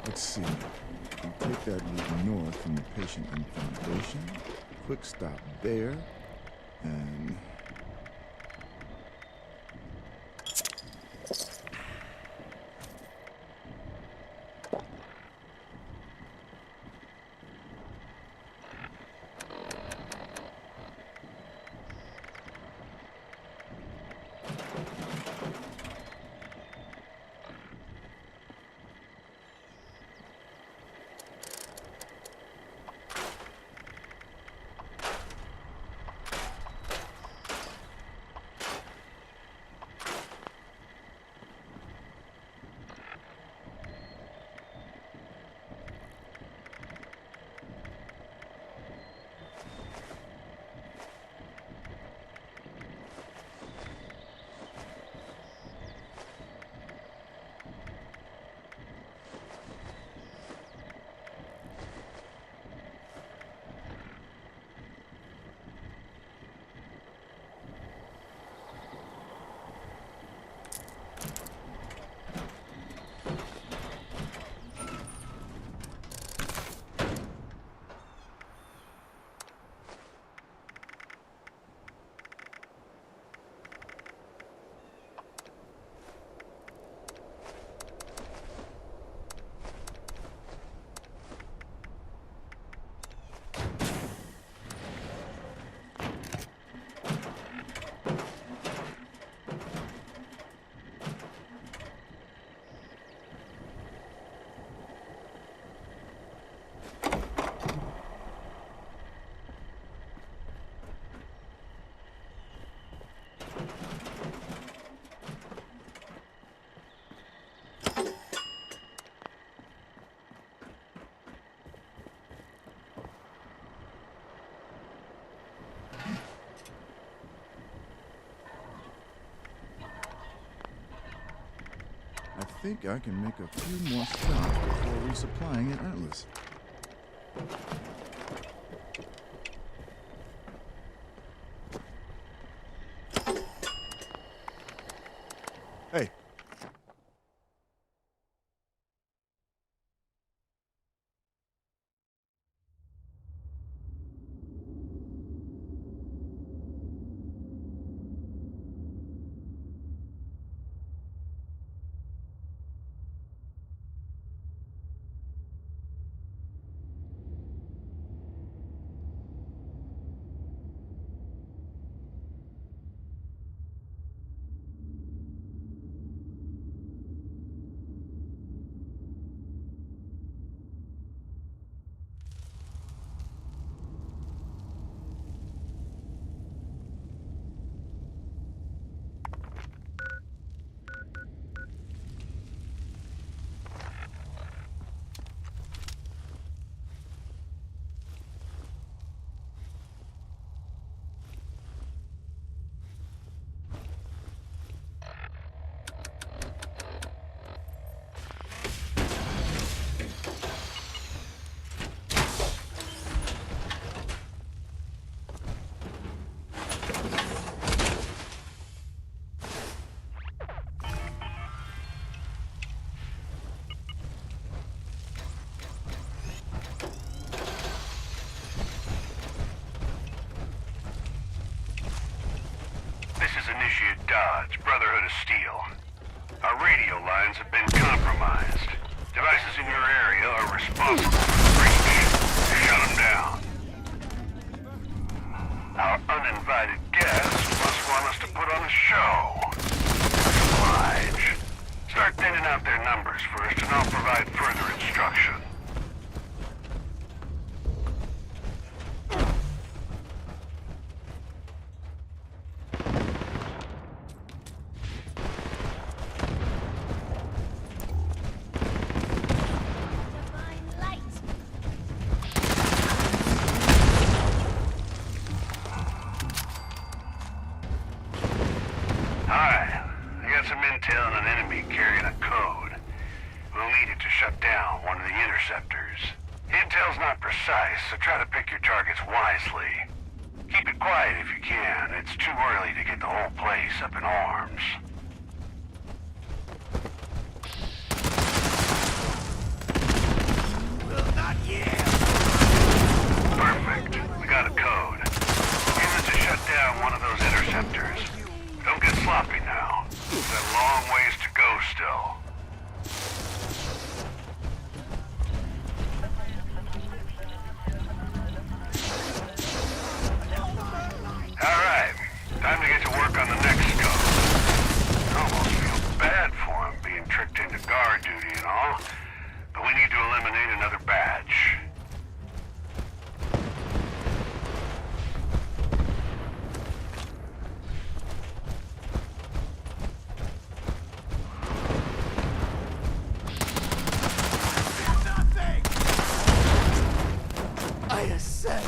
S11: Let's see. We take that route north from the Patient Inn Foundation. Quick stop there. And... I think I can make a few more stops before resupplying at Atlas. Hey.
S10: initiate Dodge, Brotherhood of Steel. Our radio lines have been compromised. Devices in your area are responsible for the breach. Shut them down. Our uninvited guests must want us to put on a show. Oblige. Start thinning out their numbers first, and I'll provide further instruction. Hi. I got some intel on an enemy carrying a code. We'll need it to shut down one of the interceptors. Intel's not precise, so try to pick your targets wisely. Keep it quiet if you can. It's too early to get the whole place up in arms.
S2: Not yet.
S10: Perfect. We got a code. Use it to shut down one of those interceptors. Don't get sloppy now. We've got a long ways to go still. Alright, time to get to work on the next scope. I almost feel bad for him being tricked into guard duty and all, but we need to eliminate another badge.
S2: Nothing. I ascend.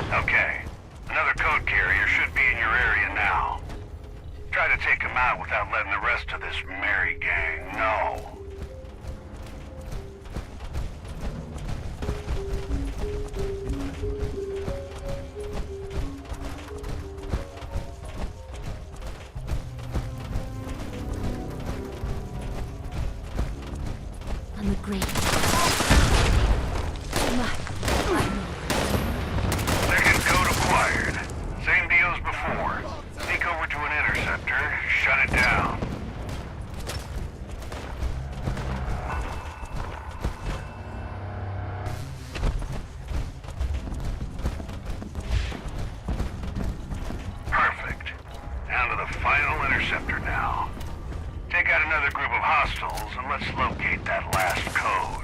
S10: Okay, another code carrier should be in your area now. Try to take him out without letting the rest of this merry gang know.
S5: I'm a great.
S10: Second code acquired. Same deal as before. Sneak over to an interceptor, shut it down. Perfect. Down to the final interceptor now. Take out another group of hostiles and let's locate that last code.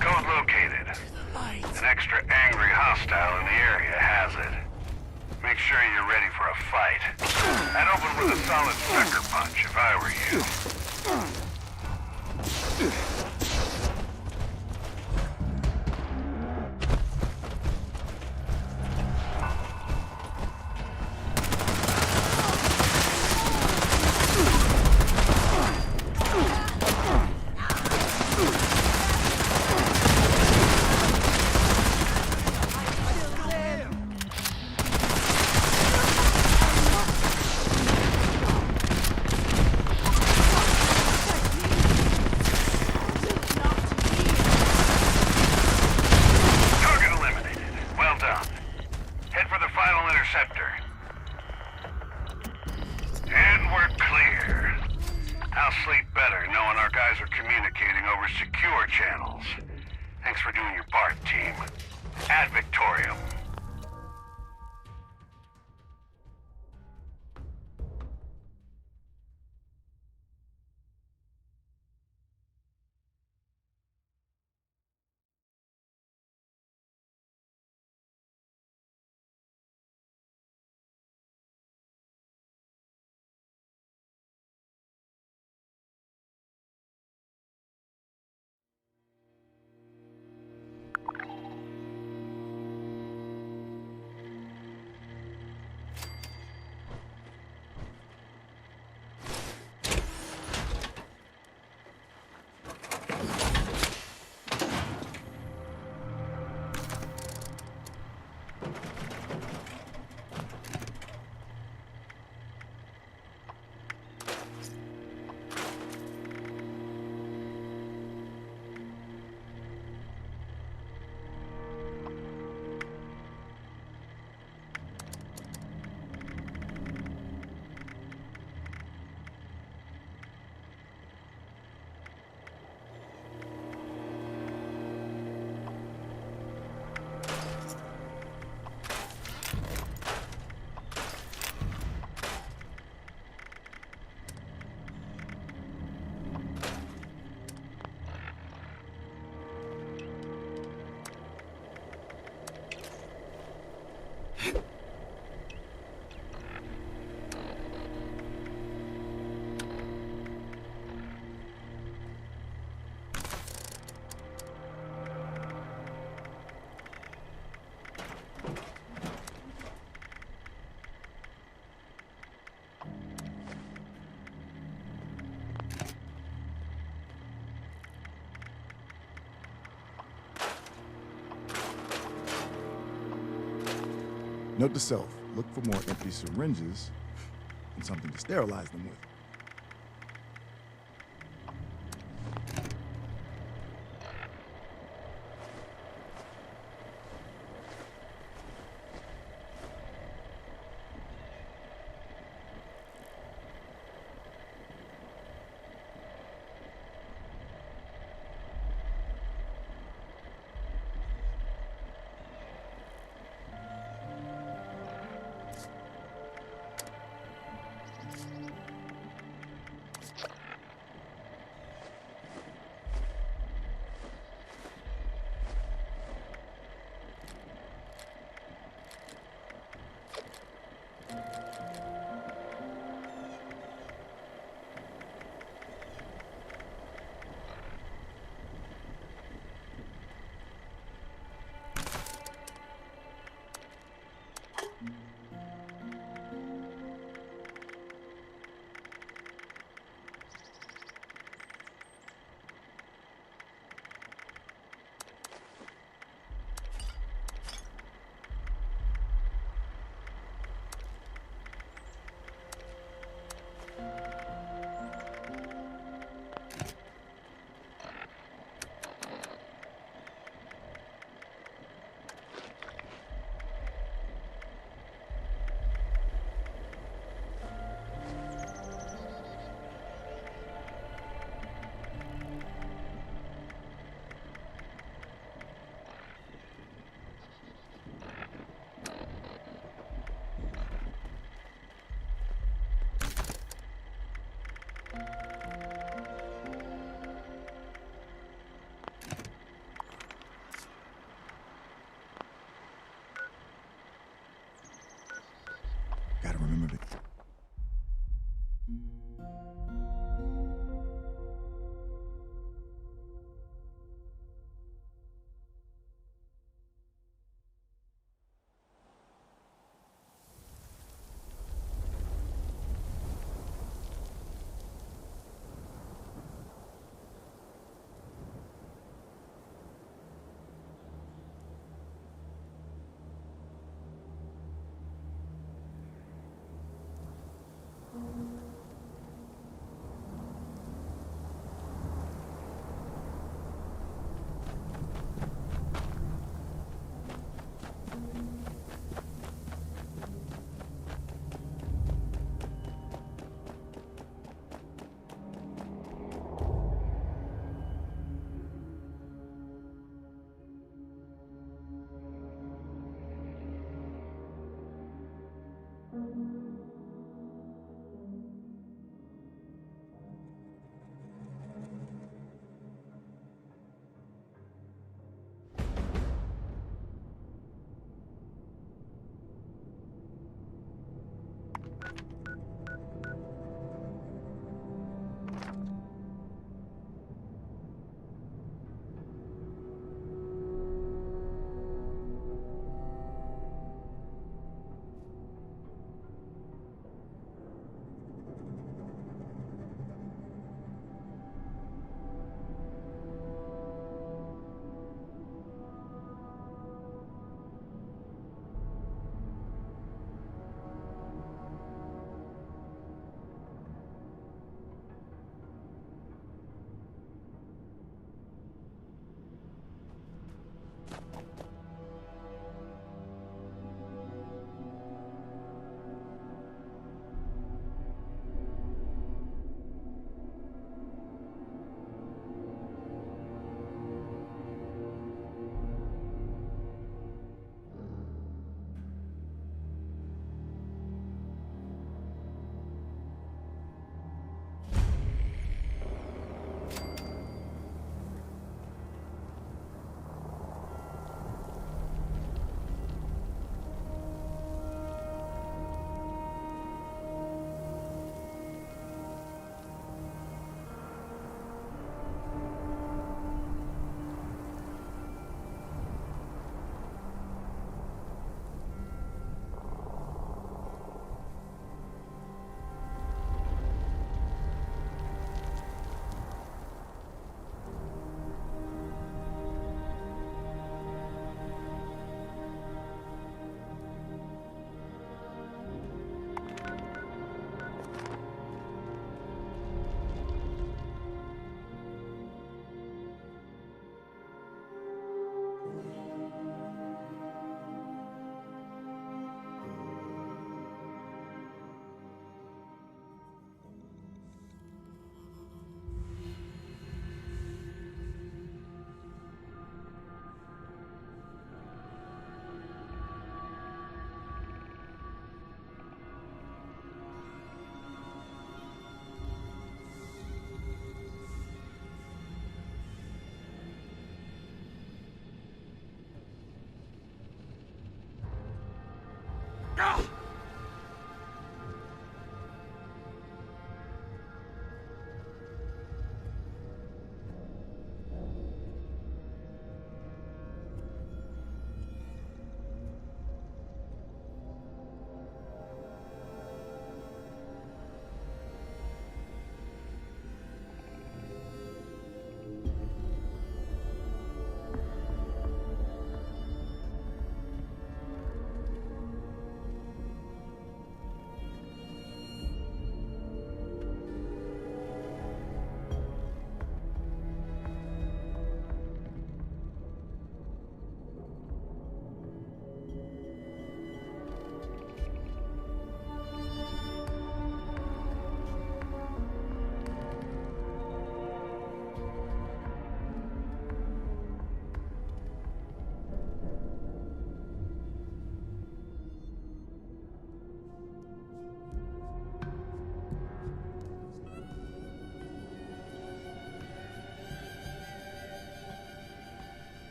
S10: Code located. An extra angry hostile in the area has it. Make sure you're ready for a fight. I'd open with a solid sucker punch if I were you. Target eliminated. Well done. Head for the final interceptor. And we're clear. I'll sleep better knowing our guys are communicating over secure channels. Thanks for doing your part, team. Ad Victorium.
S11: Note to self, look for more empty syringes and something to sterilize them with. Gotta remember to...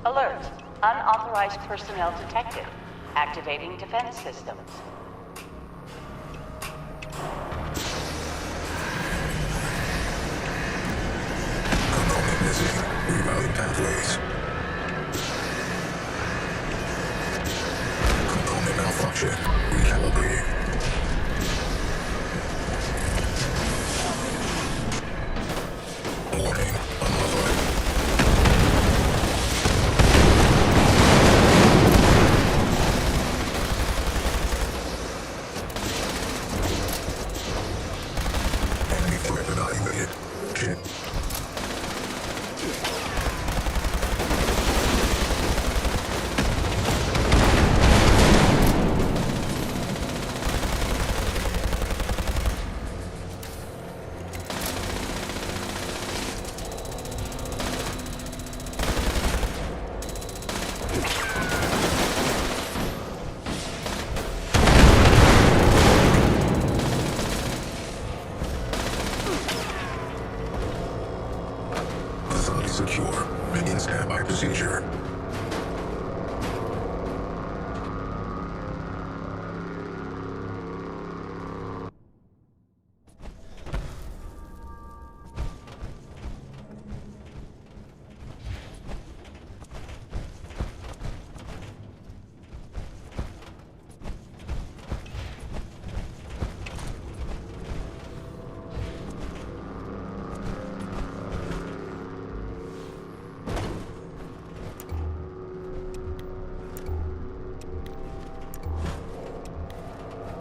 S12: Alert. Unauthorized personnel detected. Activating defense systems.
S10: Component missing. Rerouting pathways. Component malfunction. Recalibrating. Warning. Unlawful. Enemy threat evaluated. Chin. Facility secure. Begin standby procedure.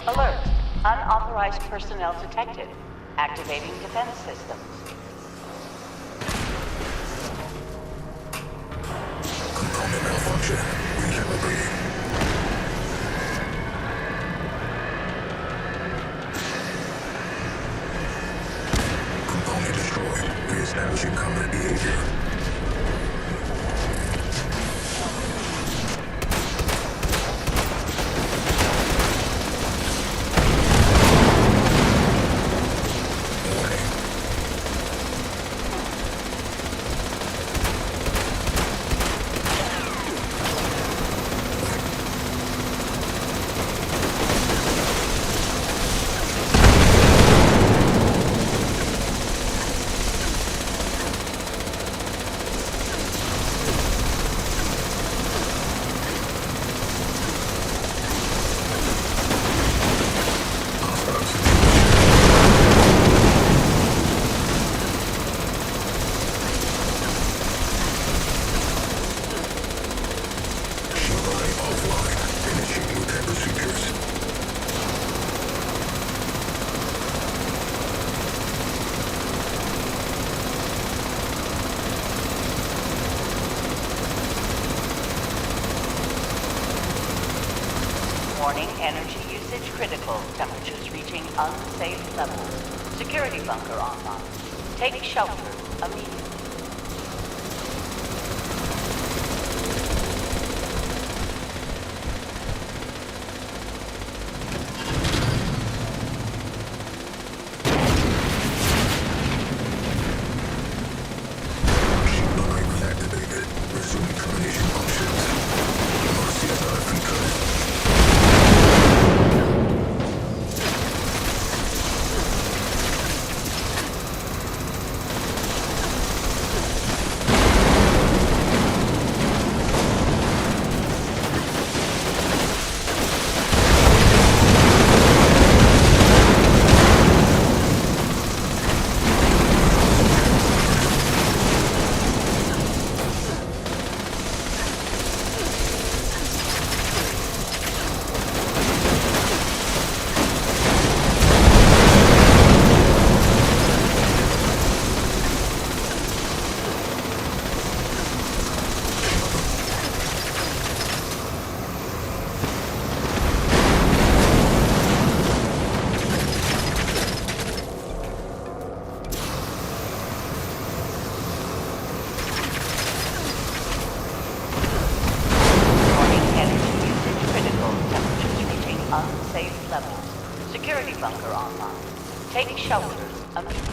S12: Alert. Unauthorized personnel detected. Activating defense systems.
S10: Component malfunction. Recalibrating. Component destroyed. Reestablishing combat behavior. Warning.
S12: critical. Temperatures reaching unsafe levels. Security bunker online. Take shelter immediately. Unsafe levels. Security bunker online. Take shelters immediately.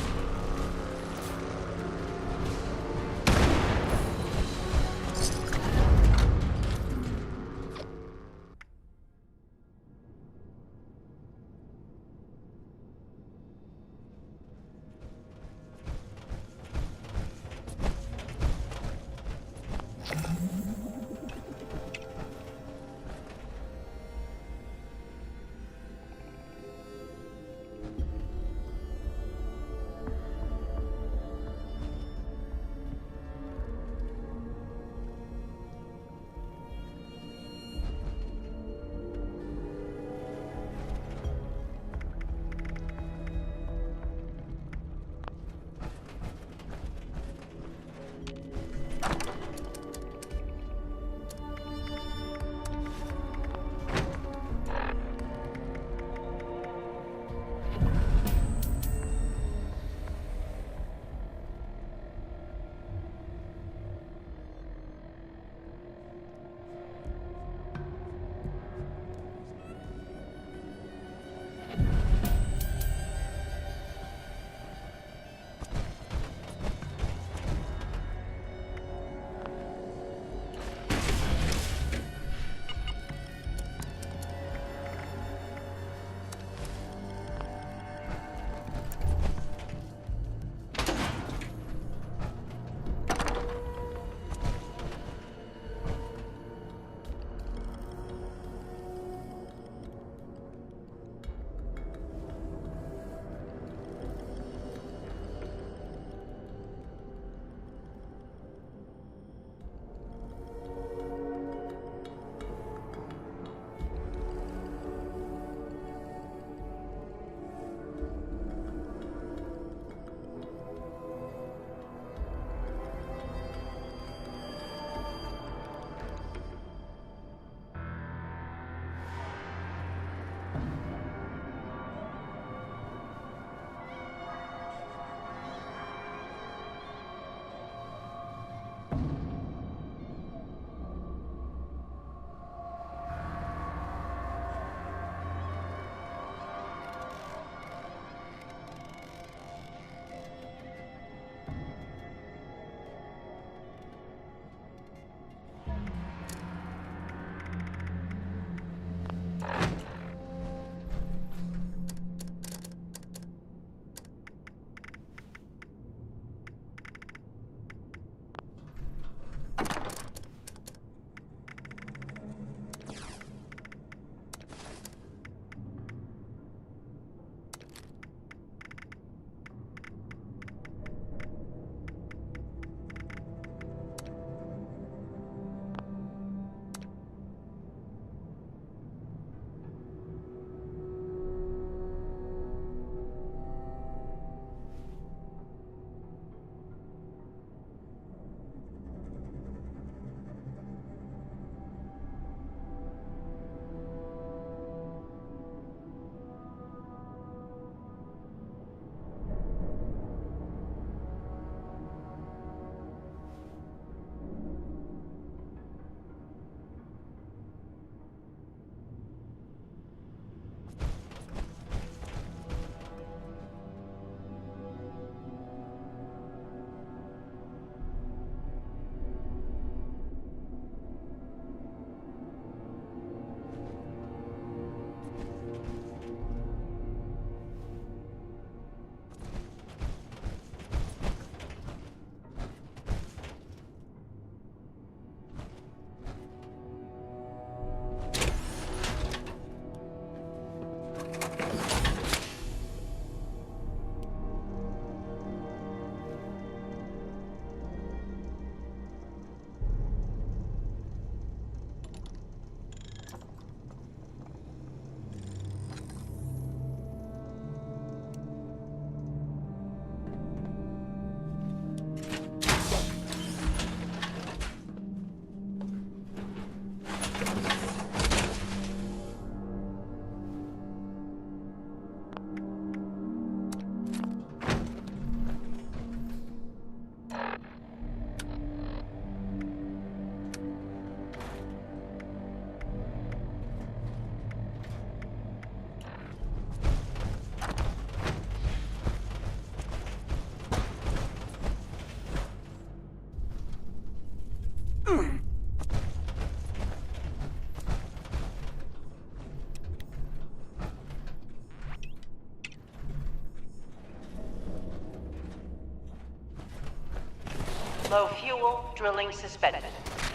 S12: Low fuel, drilling suspended.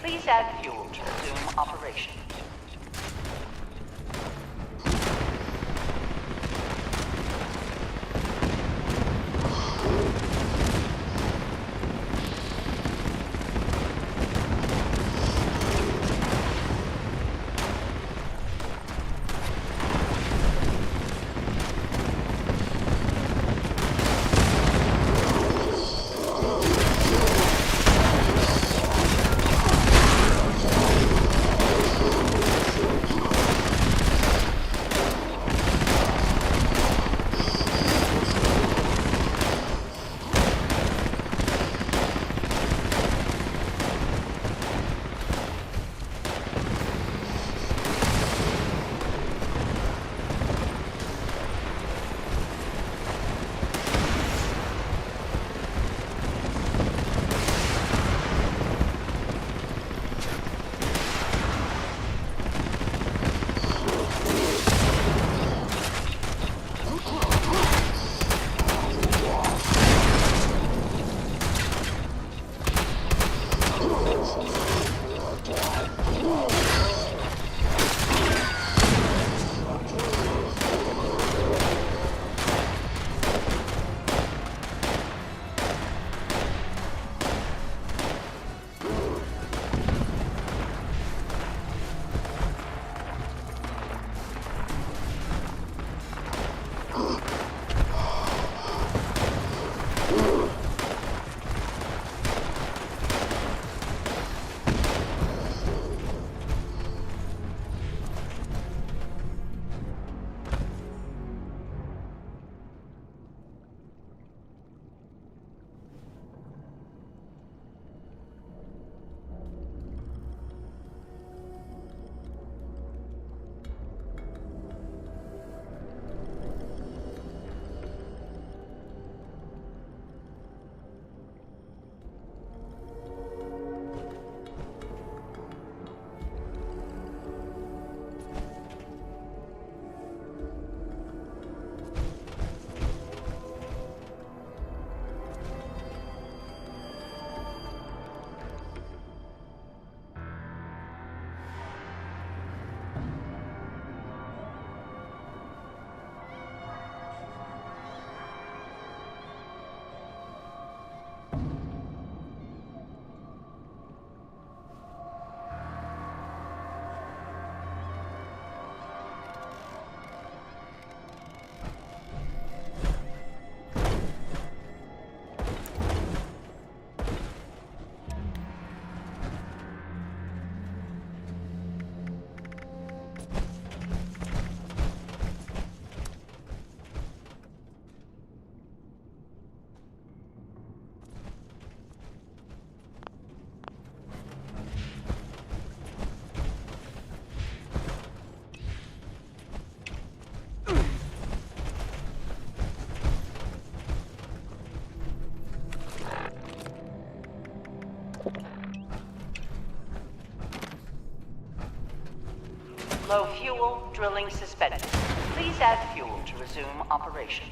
S12: Please add fuel to resume operation. Low fuel, drilling suspended. Please add fuel to resume operation.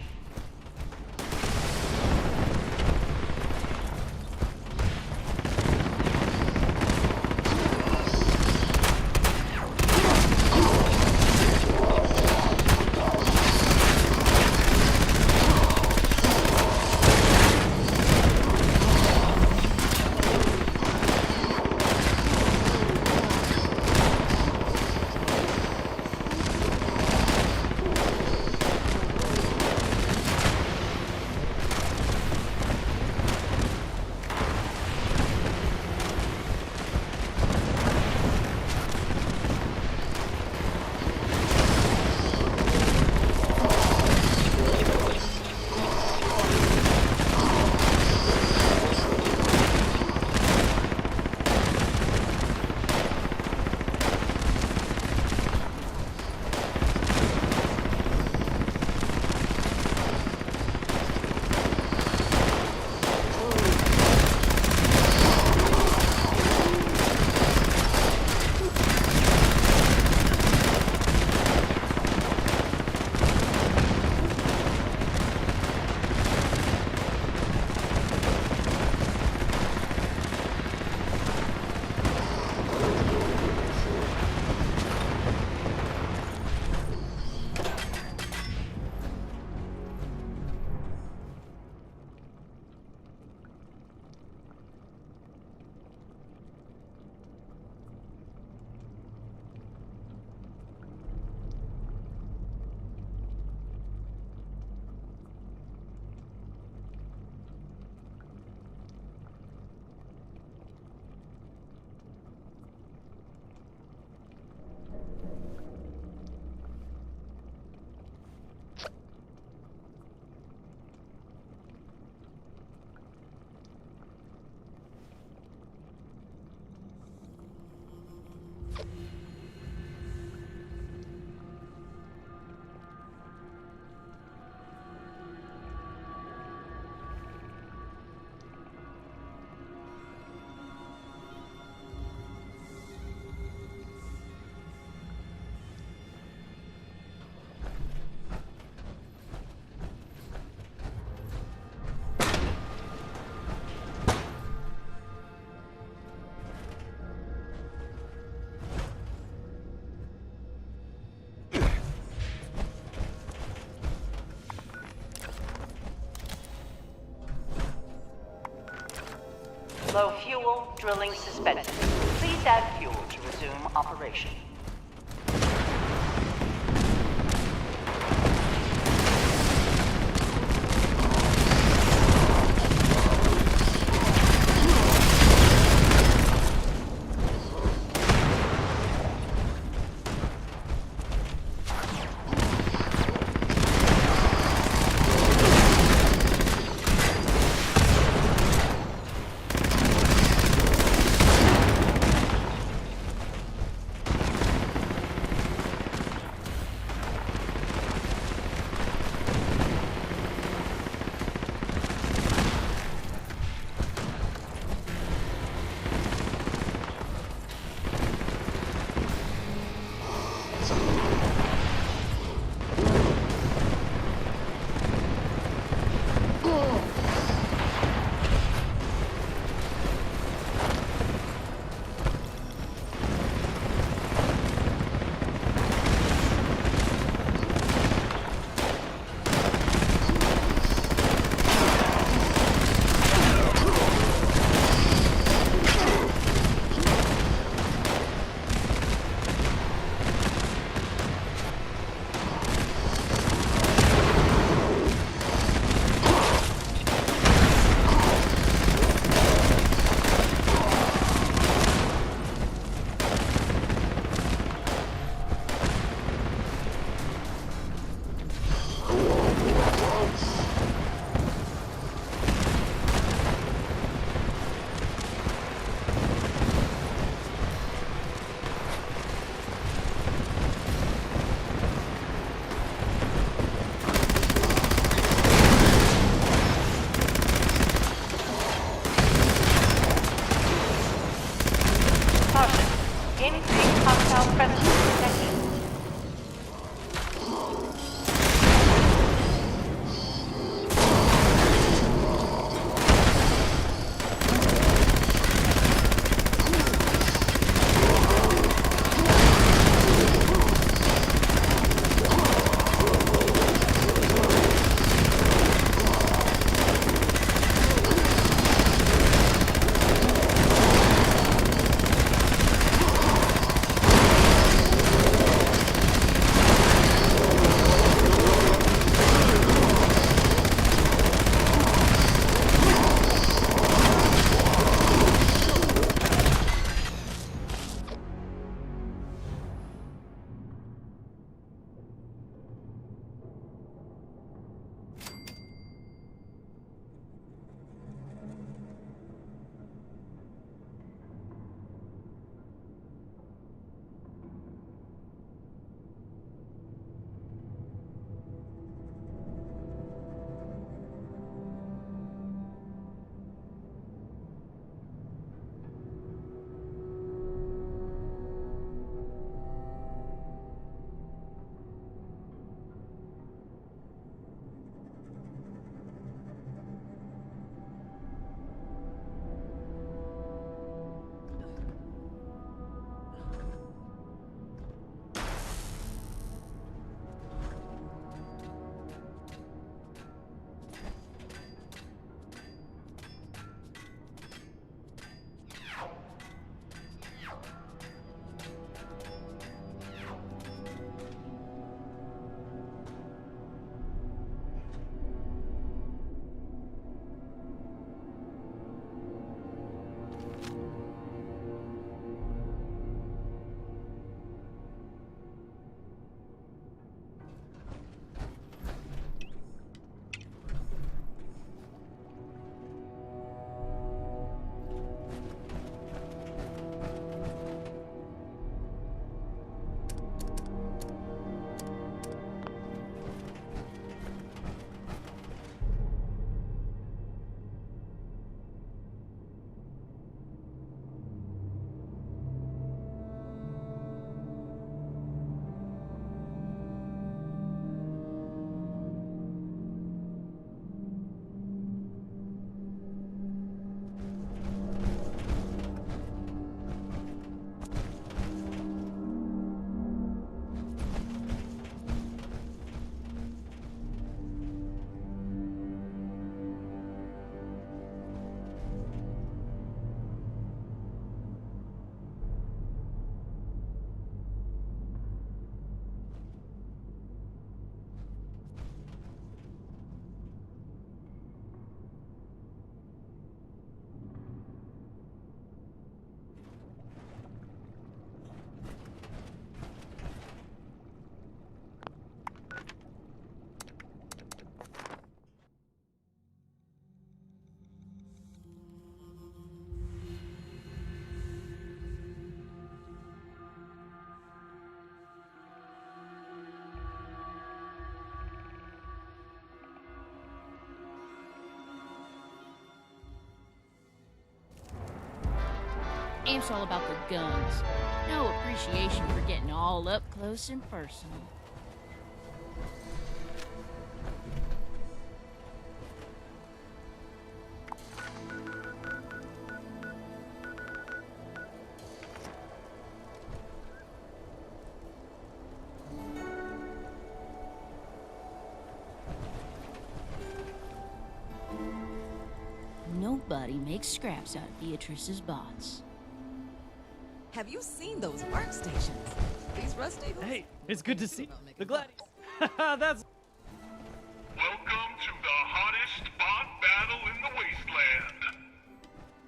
S12: Low fuel, drilling suspended. Please add fuel to resume operation.
S13: Amp's all about the guns. No appreciation for getting all up close and personal. Nobody makes scraps out of Beatrice's bots.
S14: Have you seen those workstations? These Rust Eagles?
S15: Hey, it's good to see the Gladiators. That's...
S10: Welcome to the hottest bot battle in the wasteland.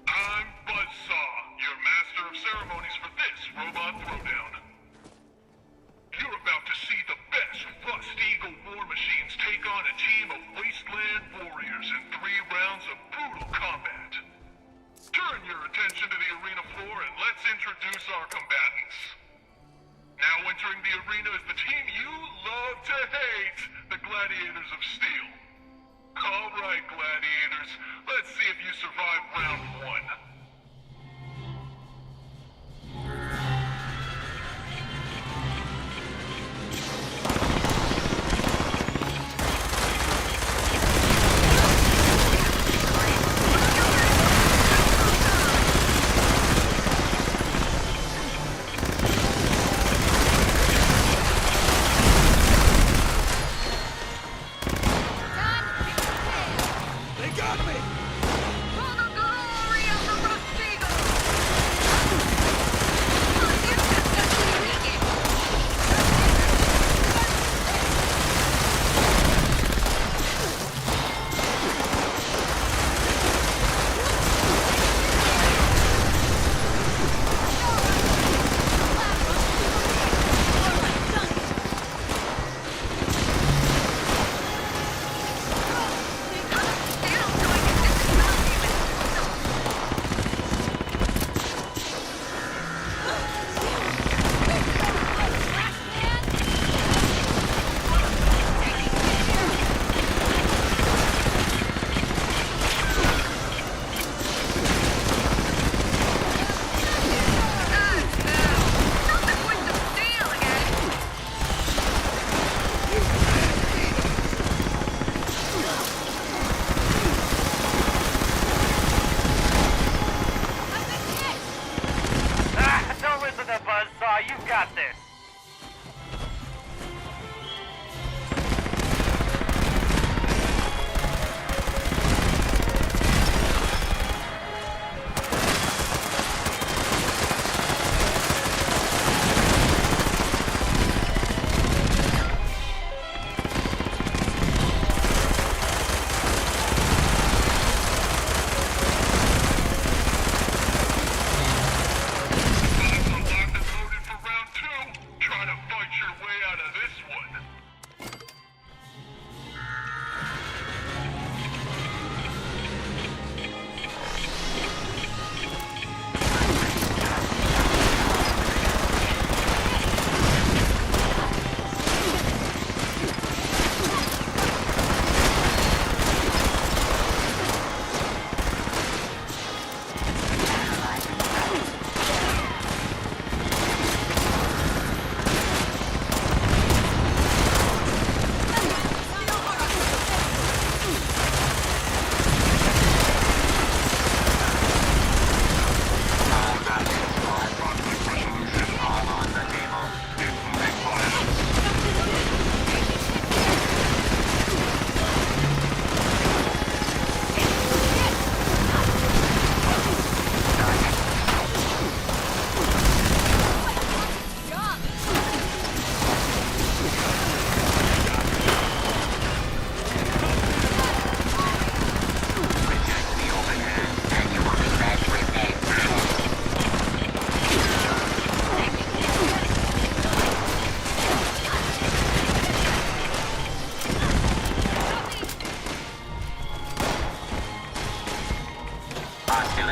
S10: I'm Buzzsaw, your master of ceremonies for this robot throwdown. You're about to see the best Rust Eagle war machines take on a team of wasteland warriors in 3 rounds of brutal combat. Turn your attention to the arena floor and let's introduce our combatants. Now entering the arena is the team you love to hate, the Gladiators of Steel. Alright, Gladiators, let's see if you survive round 1. You've got this.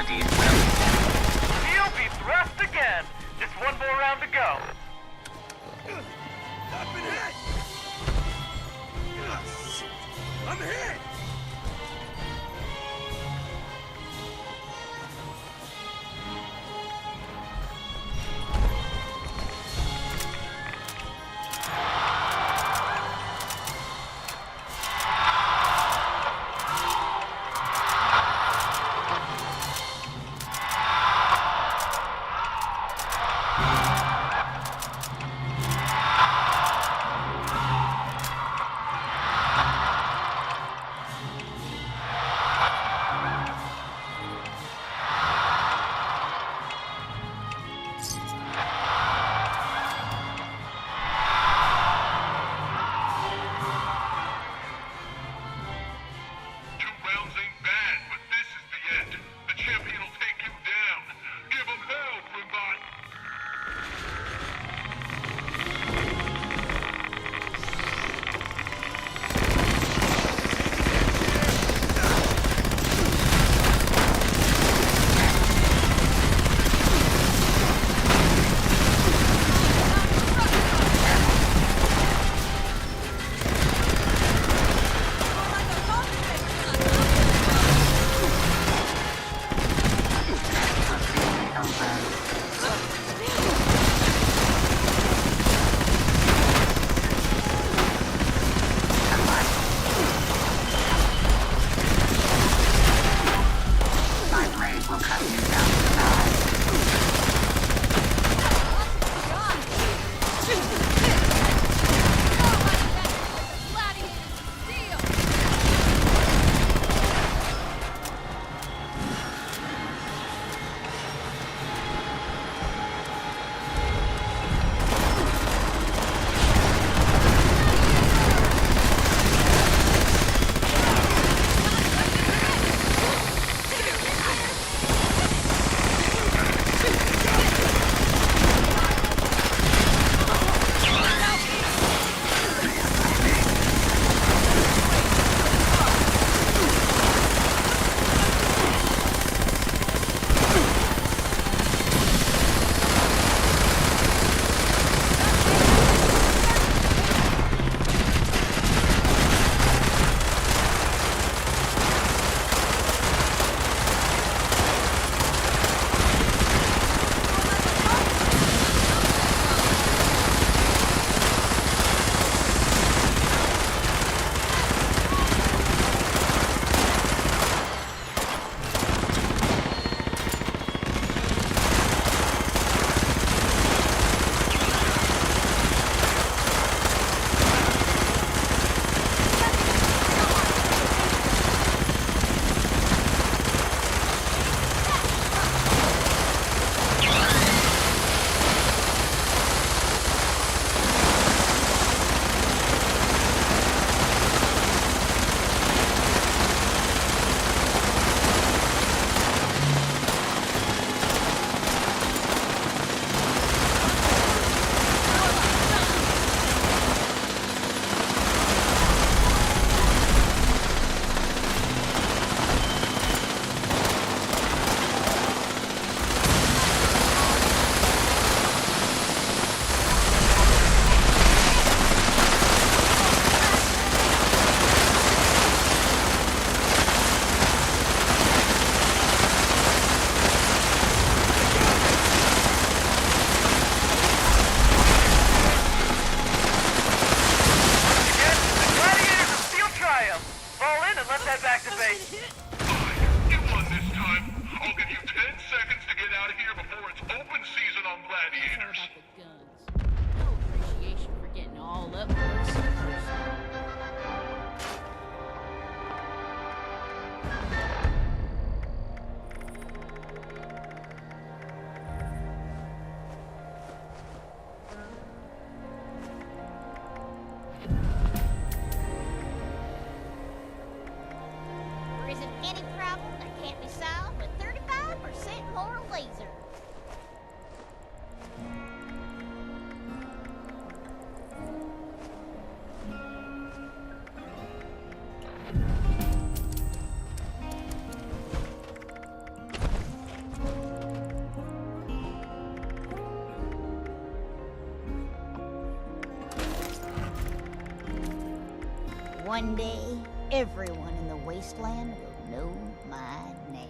S10: He'll be thrust again. Just one more round to go. I've been hit. Shit. I'm hit.
S4: SGS activate.
S10: You won this time. I'll give you 10 seconds to get out of here before it's open season on gladiators.
S13: No appreciation for getting all up close and personal.
S5: There isn't any problem that can't be solved with 35% more laser. One day, everyone in the wasteland will know my name.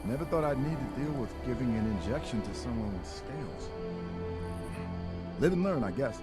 S11: Never thought I'd need to deal with giving an injection to someone with scales. Live and learn, I guess.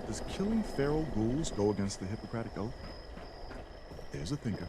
S11: Does killing feral ghouls go against the Hippocratic Oath? There's a thinker.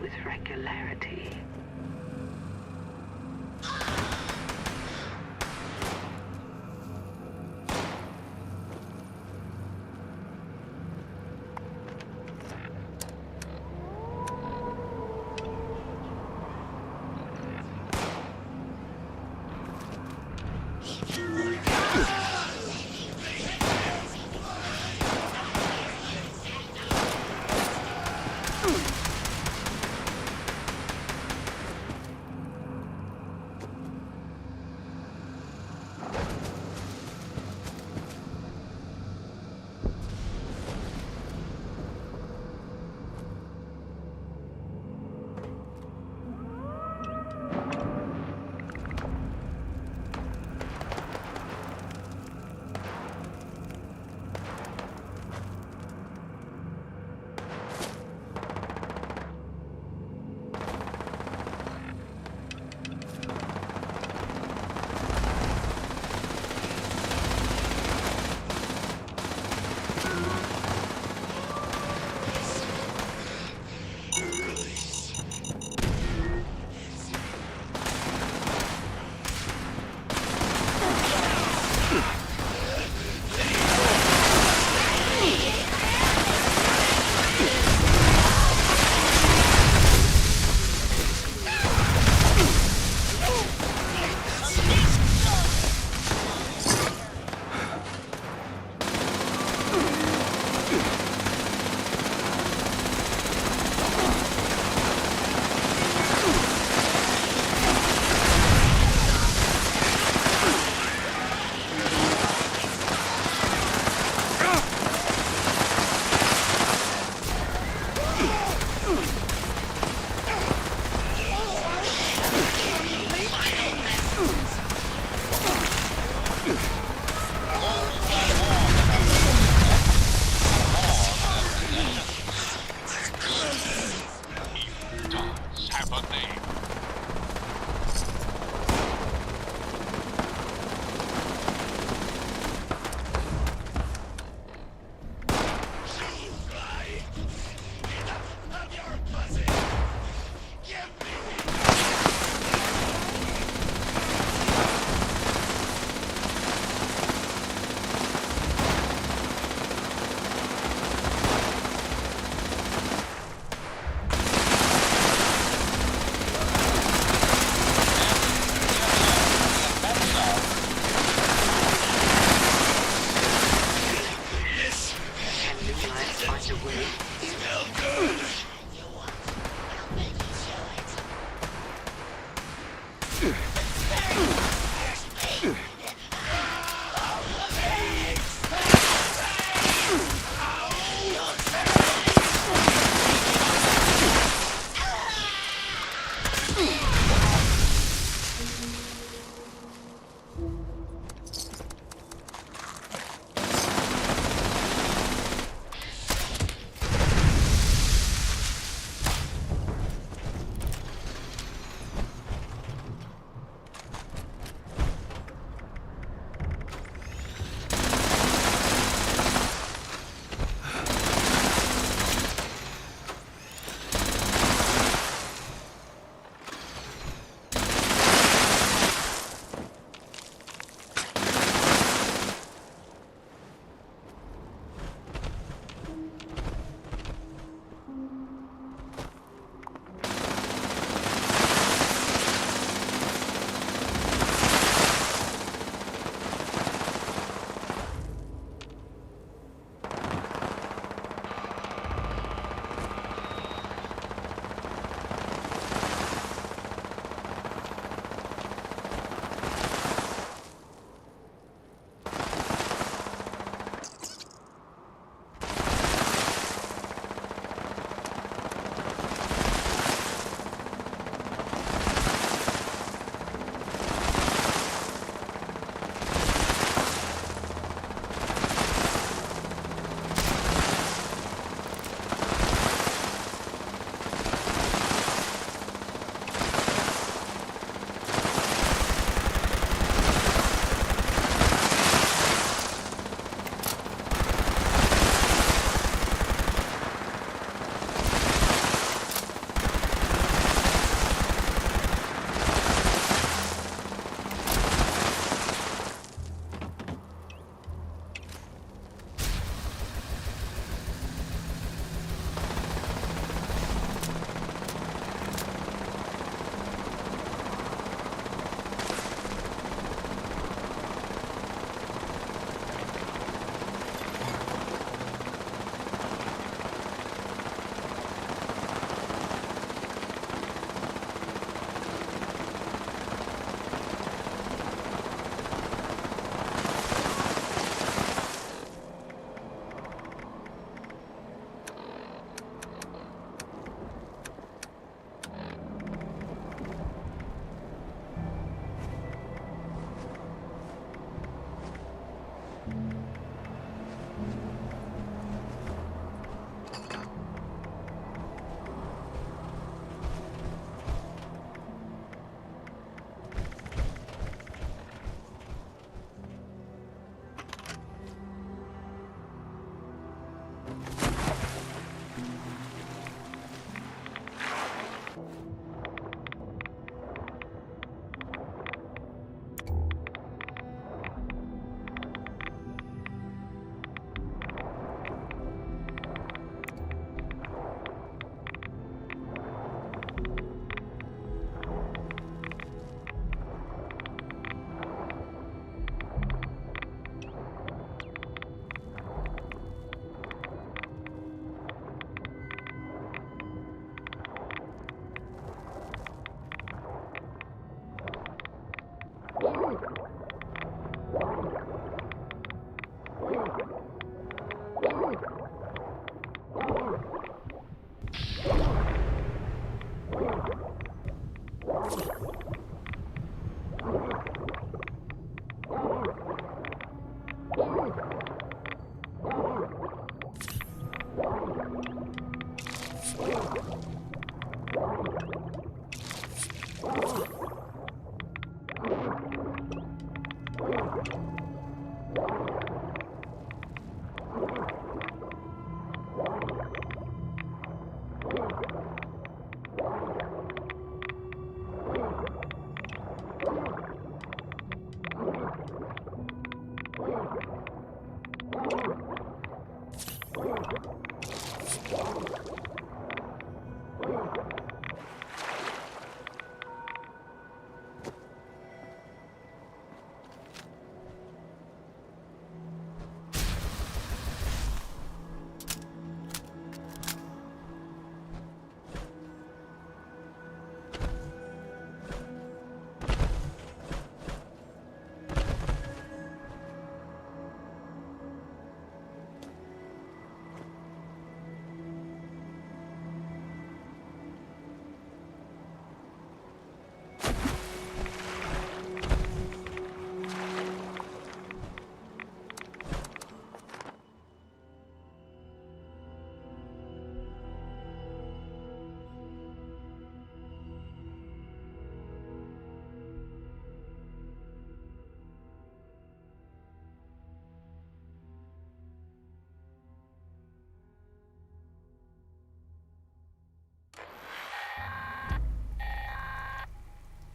S9: with regularity.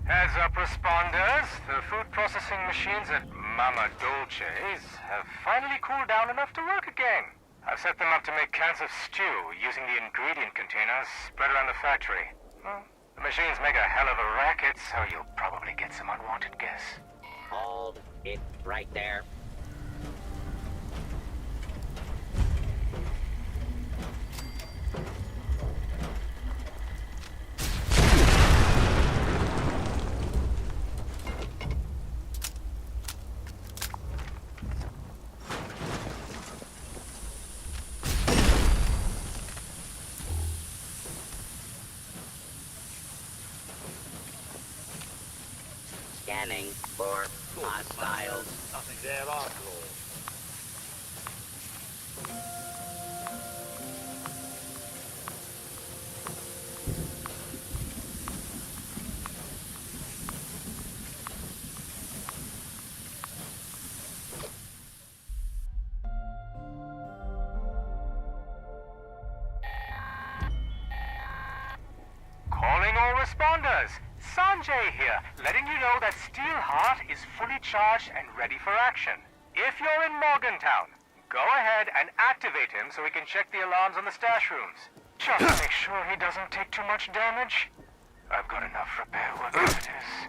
S4: Heads up, responders. The food processing machines at Mama Dolce's have finally cooled down enough to work again. I've set them up to make cans of stew using the ingredient containers spread around the factory. Well, the machines make a hell of a racket, so you'll probably get some unwanted guests.
S3: Hold it right there. Scanning for hostiles.
S10: Nothing there after all.
S4: Calling all responders. Sanjay here, letting you know that Steelheart is fully charged and ready for action. If you're in Morgantown, go ahead and activate him so we can check the alarms on the stash rooms. Just make sure he doesn't take too much damage. I've got enough repair work as it is.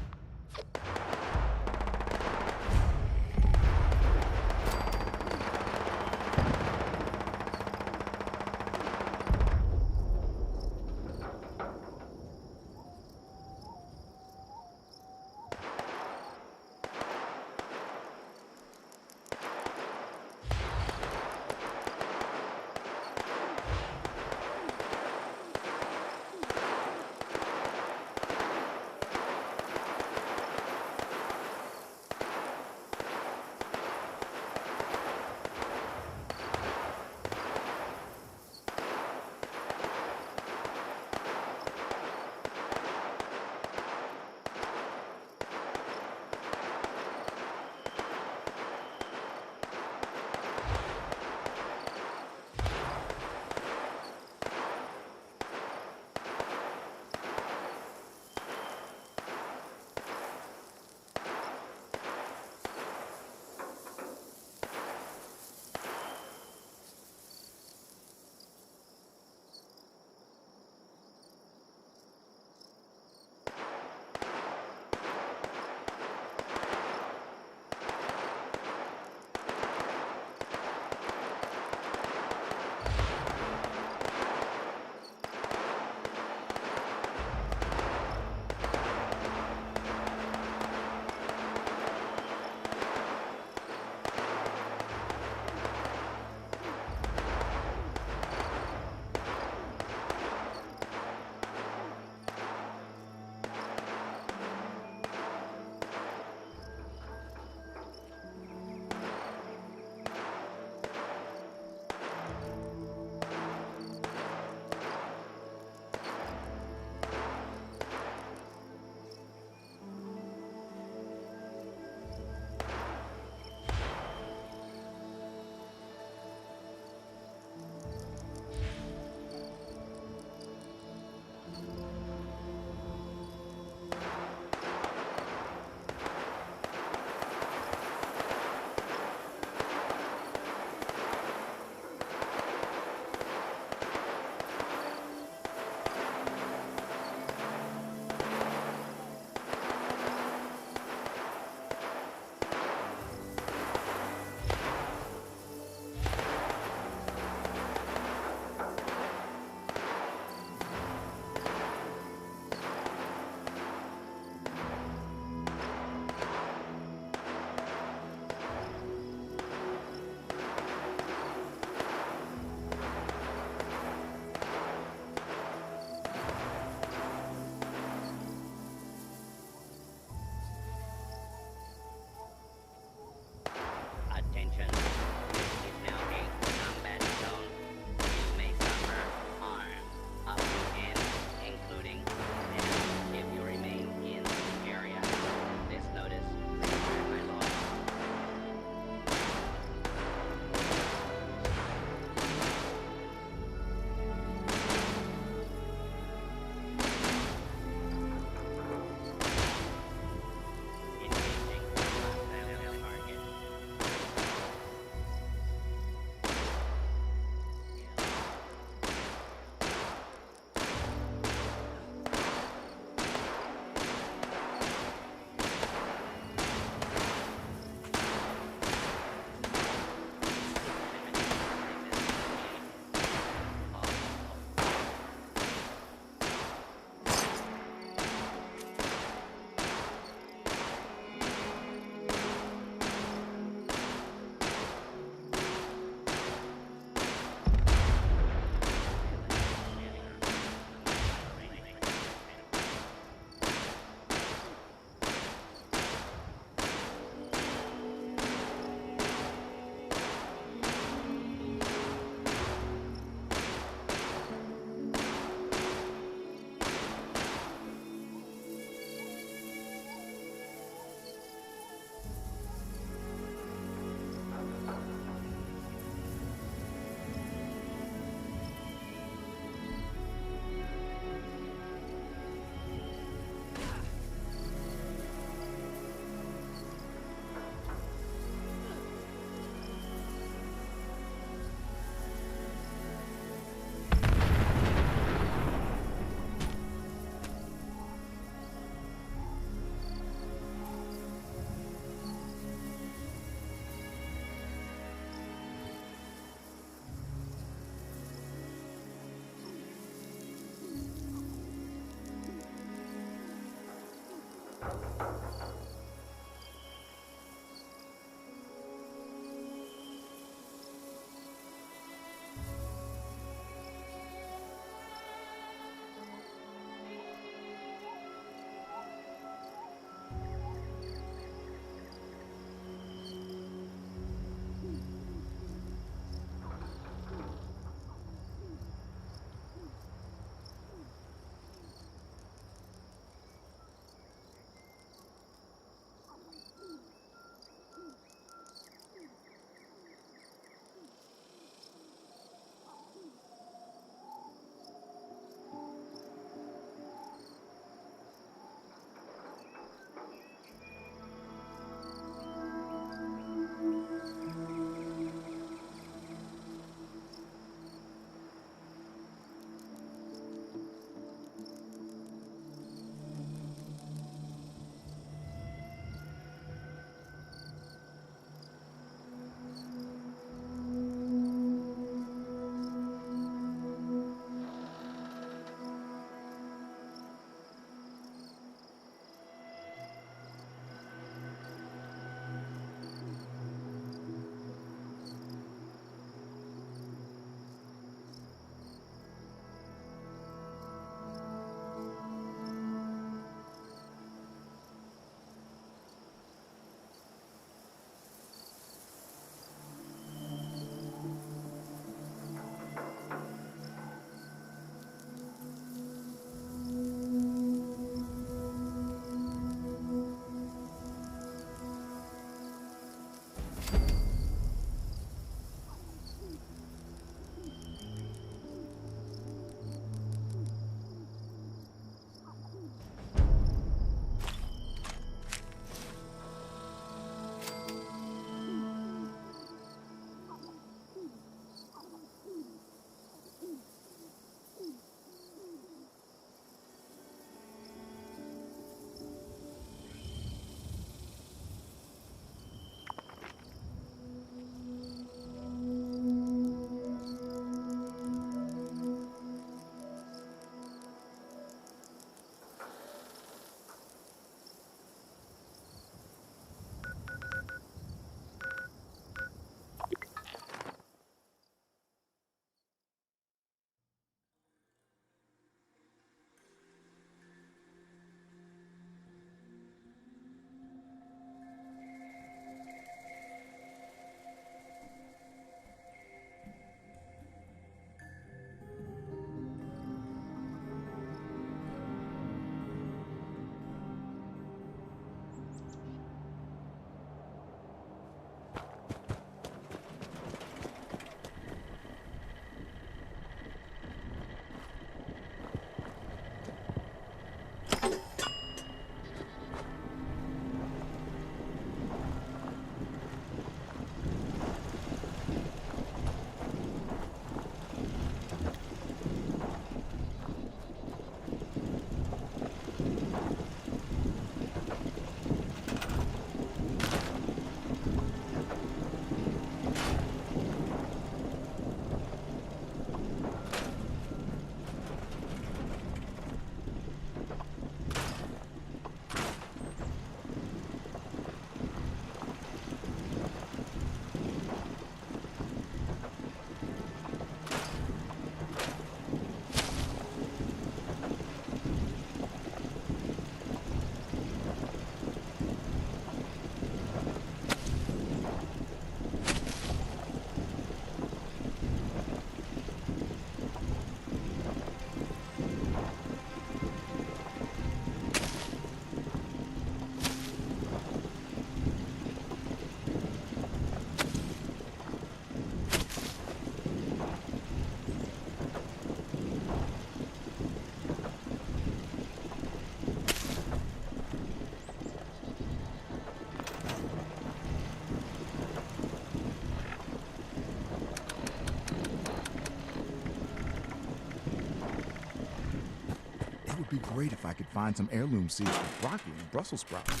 S11: be great if I could find some heirloom seeds for broccoli and Brussels sprouts.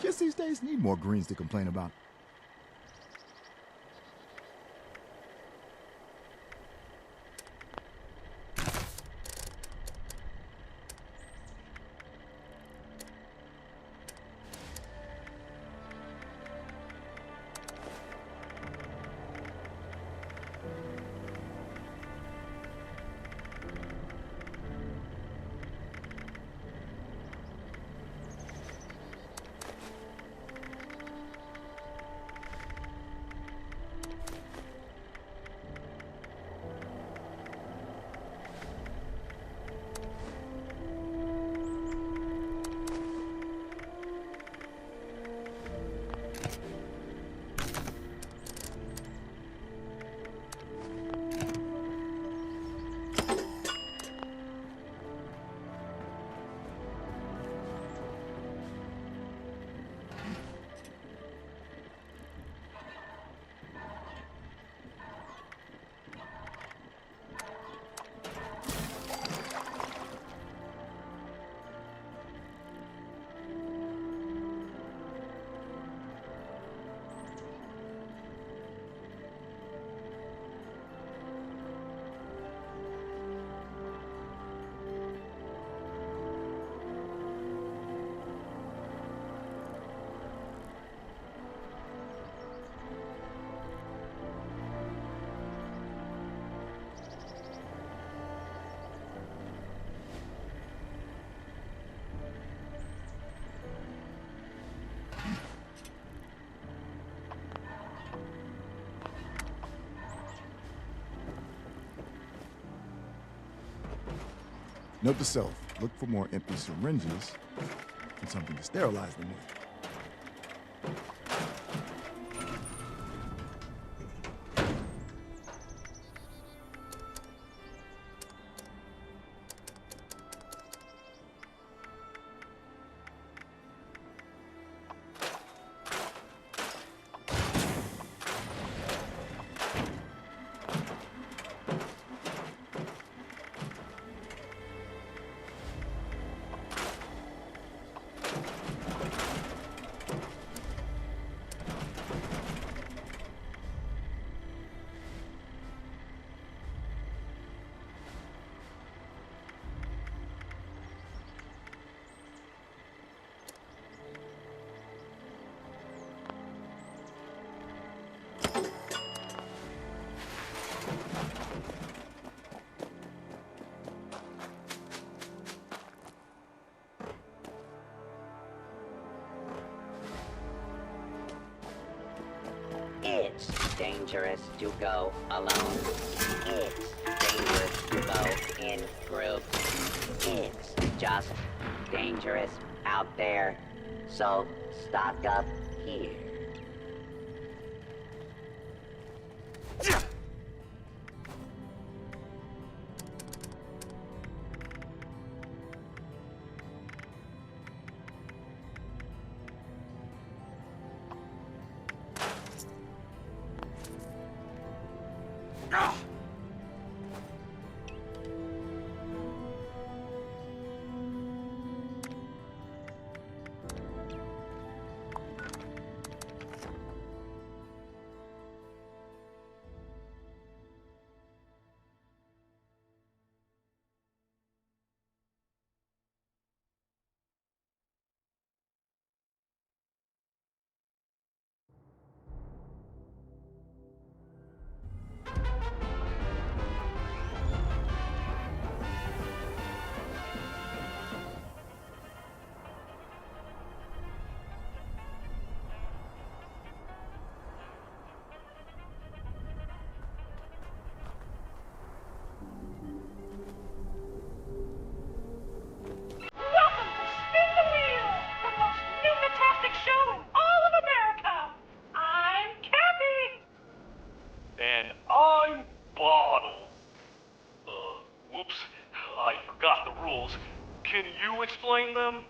S11: Kids these days need more greens to complain about. Note to self, look for more empty syringes and something to sterilize them with.
S3: It's dangerous to go alone. It's dangerous to go in groups. It's just dangerous out there. So stock up here.
S10: And I'm Bottle. Whoops, I forgot the rules. Can you explain them?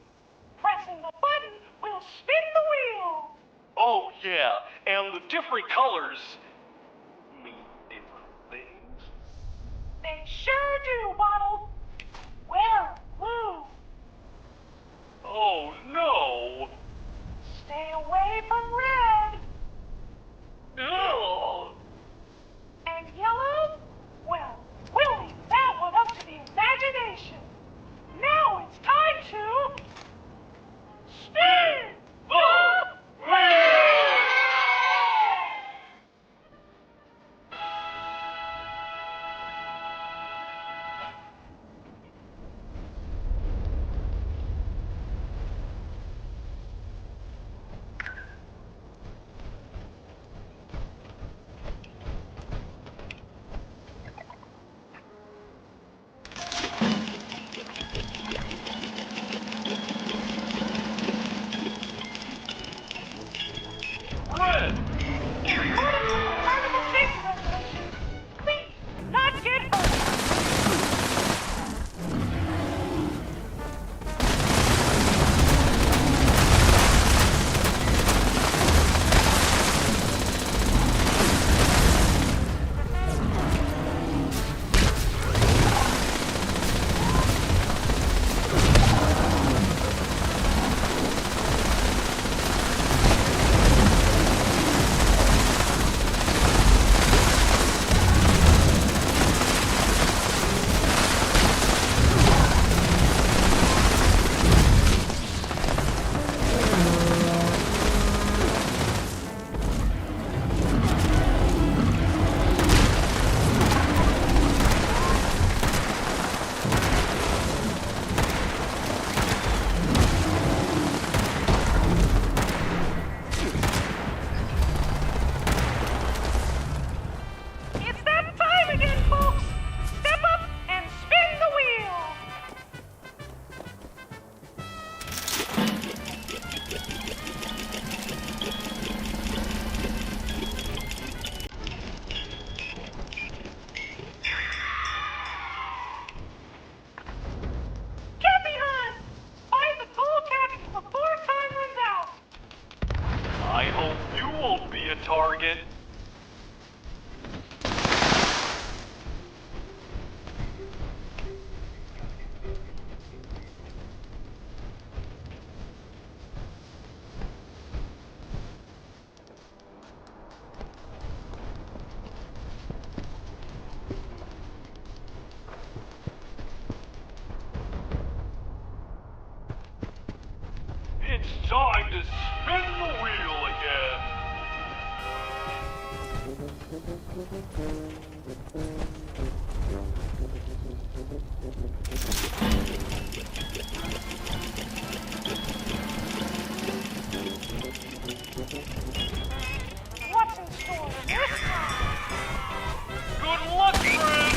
S16: Pressing the button will spin the wheel.
S10: Oh, yeah, and the different colors mean different things.
S16: They sure do, Bottle. Well, blue Oh no! Stay away from red! Ugh. And yellow? Well, we'll leave that one up to the imagination. Now it's time to... spin the wheel! Red! In accordance with the Carnival Safety Regulations, please not get hurt. It's that time again, folks! Step up and spin the wheel! Get behind! Find the toll cabin before time runs out! I hope you won't be a target. It's time to spin the wheel again. What's in store this time? Good luck, friends!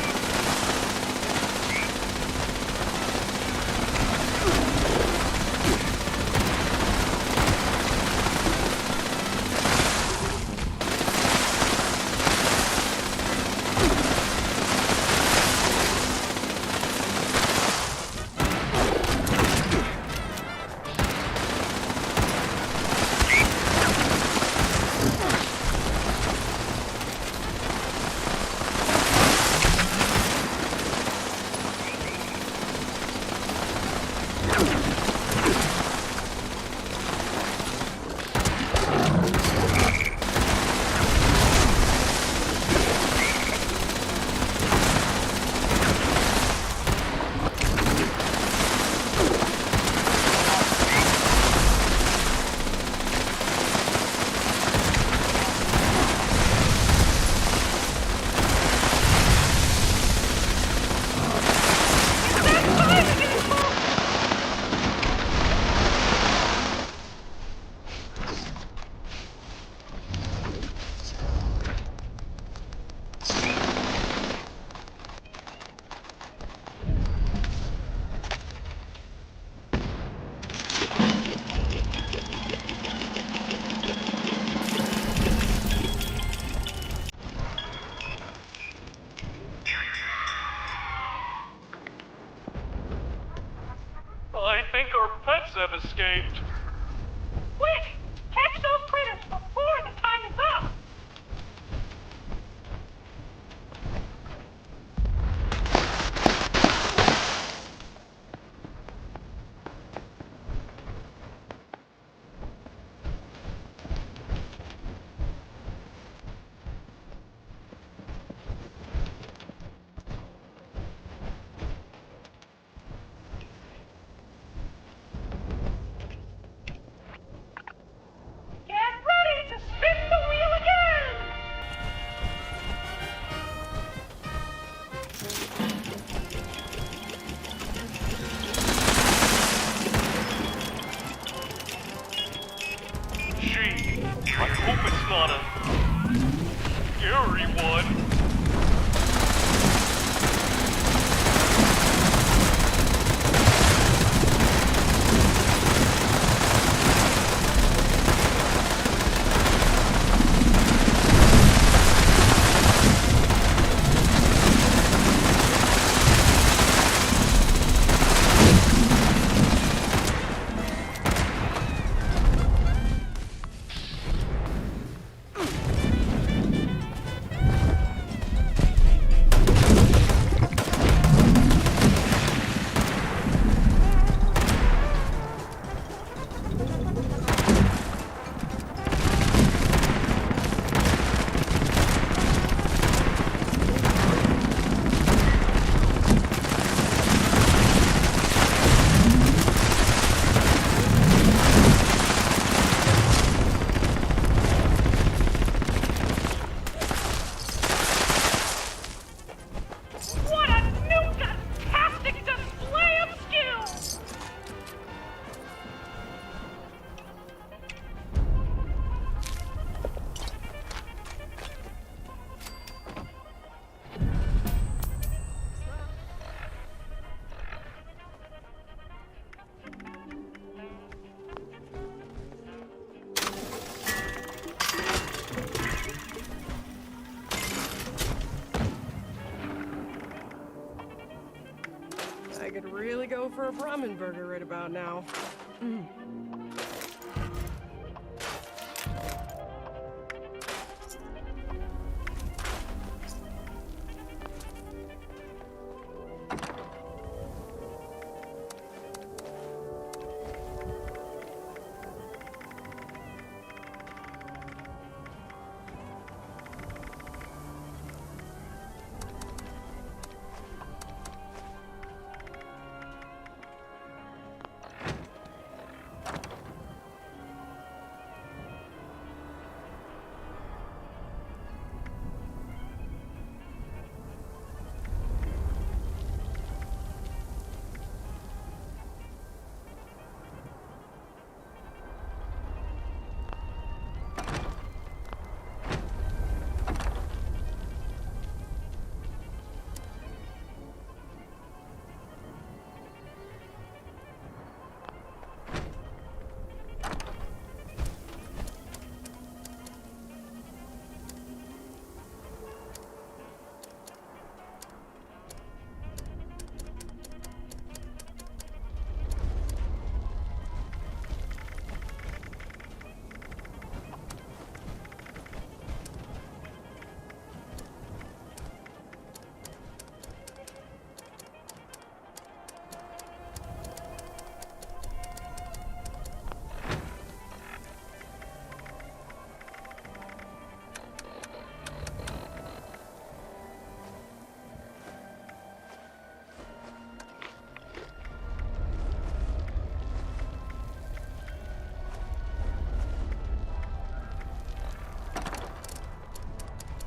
S16: I think our pets have escaped. Quick! Catch those critters before the time is up! not a scary one. What a new-tastic display of skill!
S7: I could really go for a ramen burger right about now.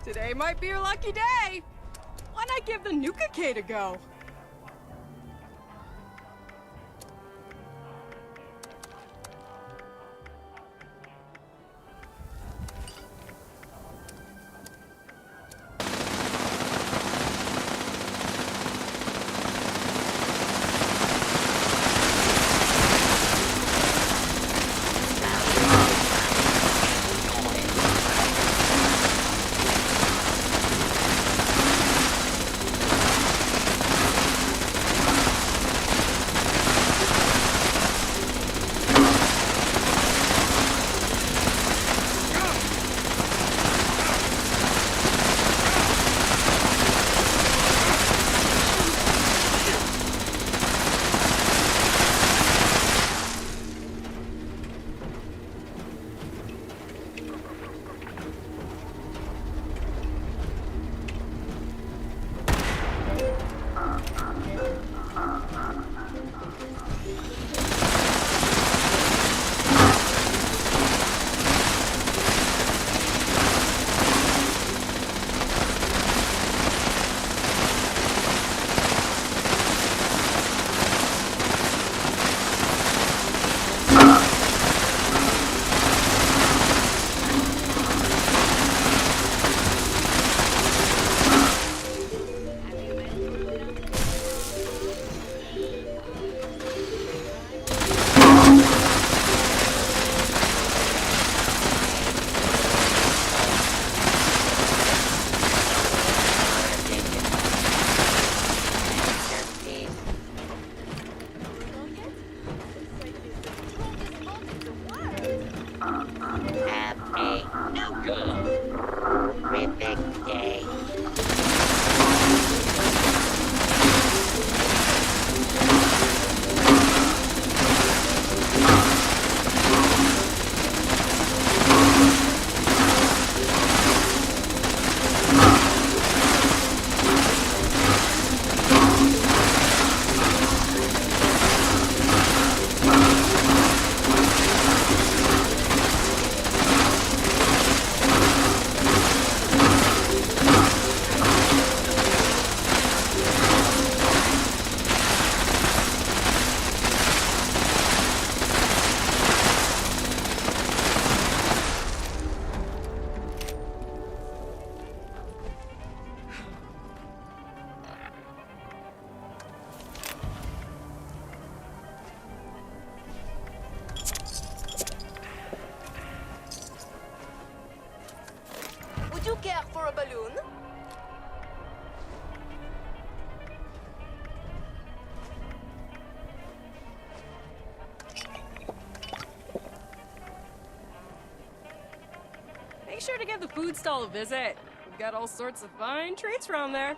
S7: Today might be your lucky day. Why not give the Nuka-Cade a go?
S3: Horrific day.
S8: Would you care for a balloon?
S7: Make sure to give the food stall a visit. We've got all sorts of fine treats around there.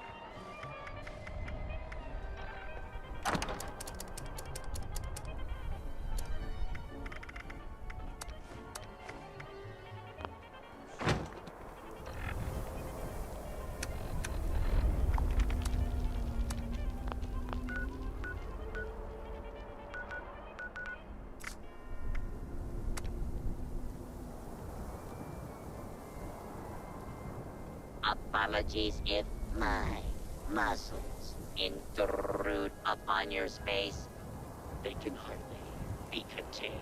S3: Apologies if my muscles intrude upon your space. They can hardly be contained.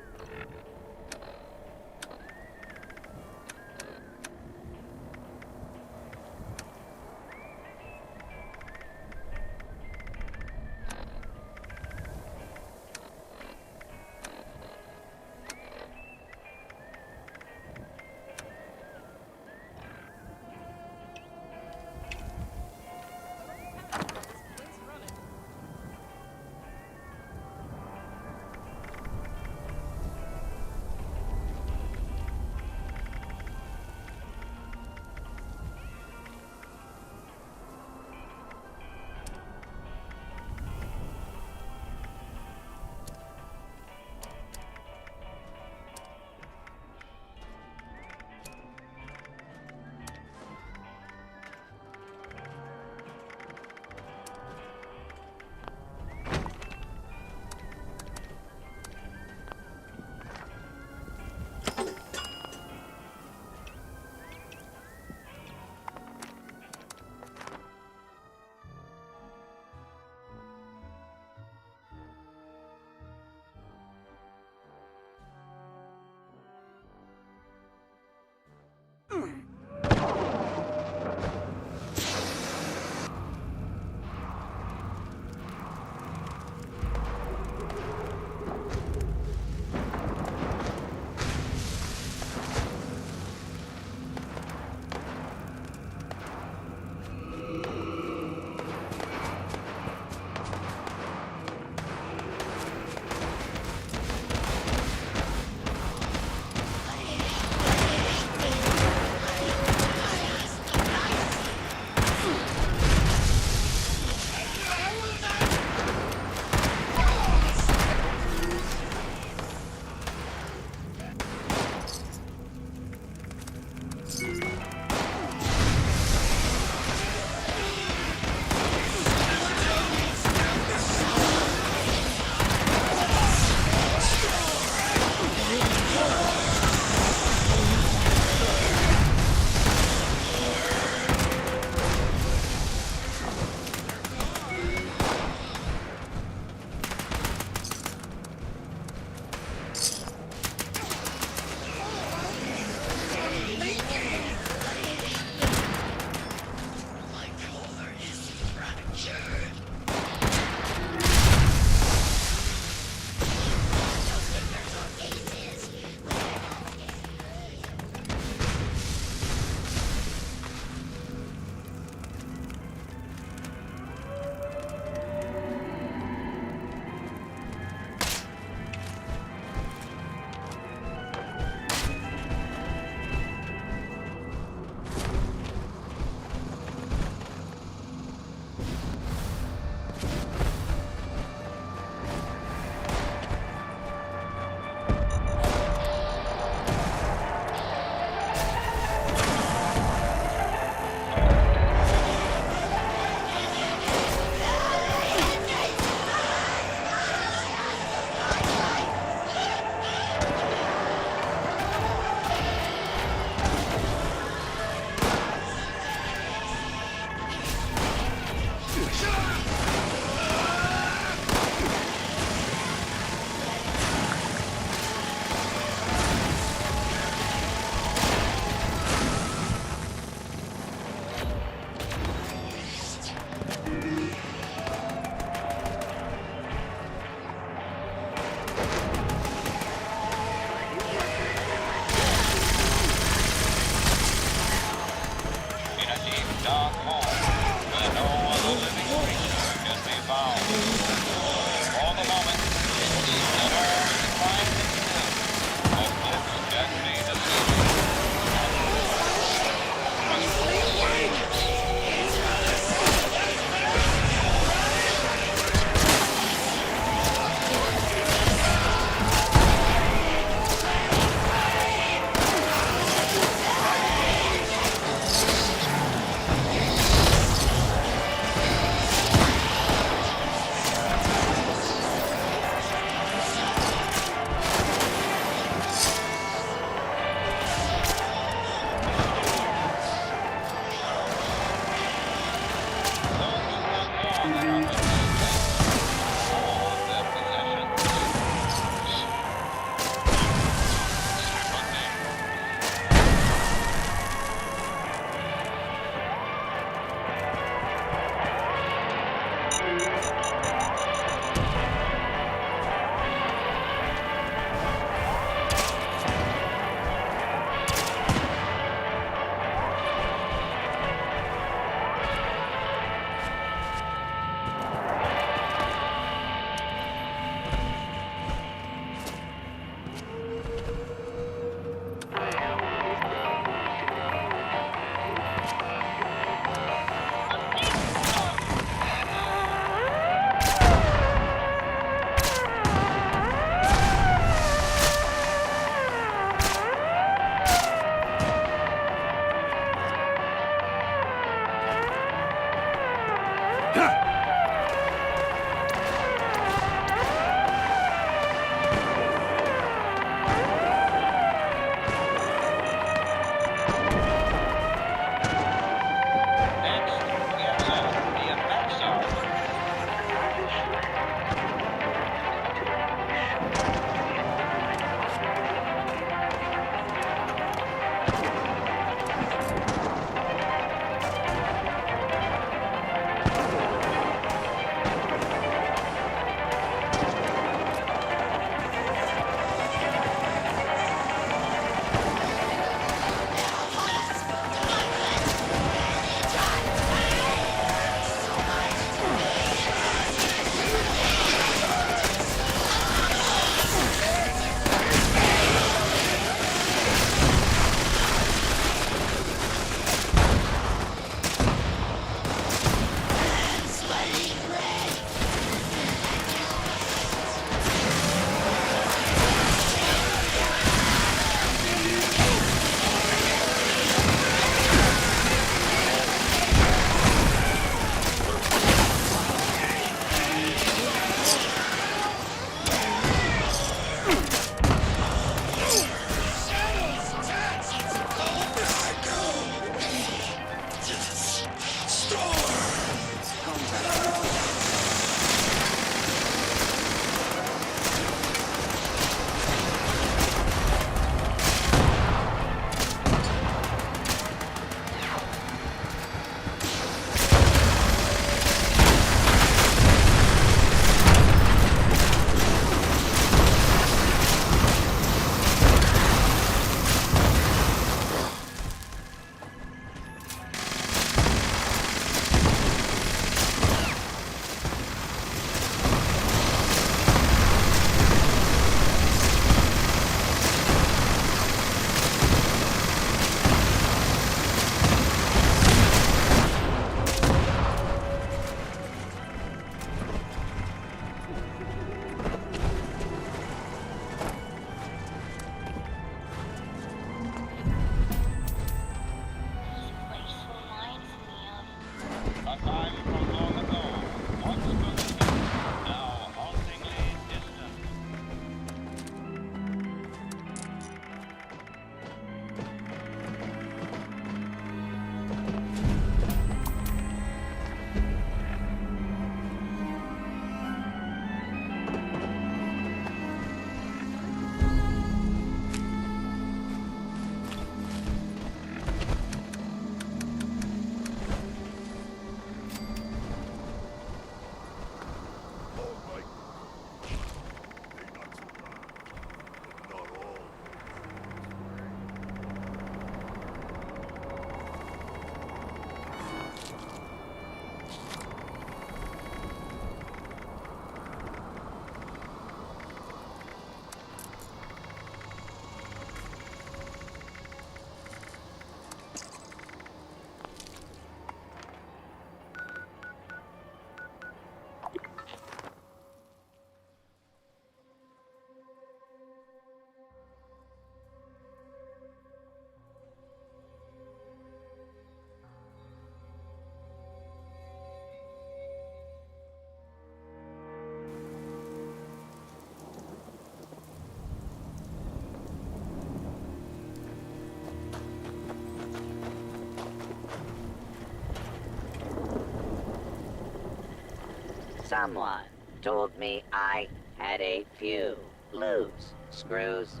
S3: Someone told me I had a few loose screws.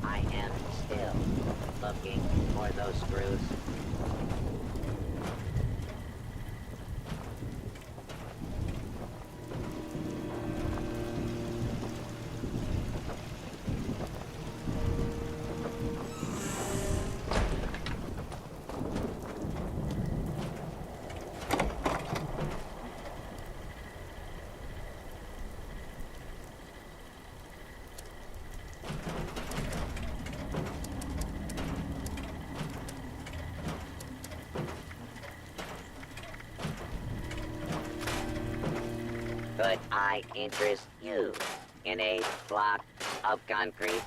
S3: I am still looking for those screws. Could I interest you in a block of concrete?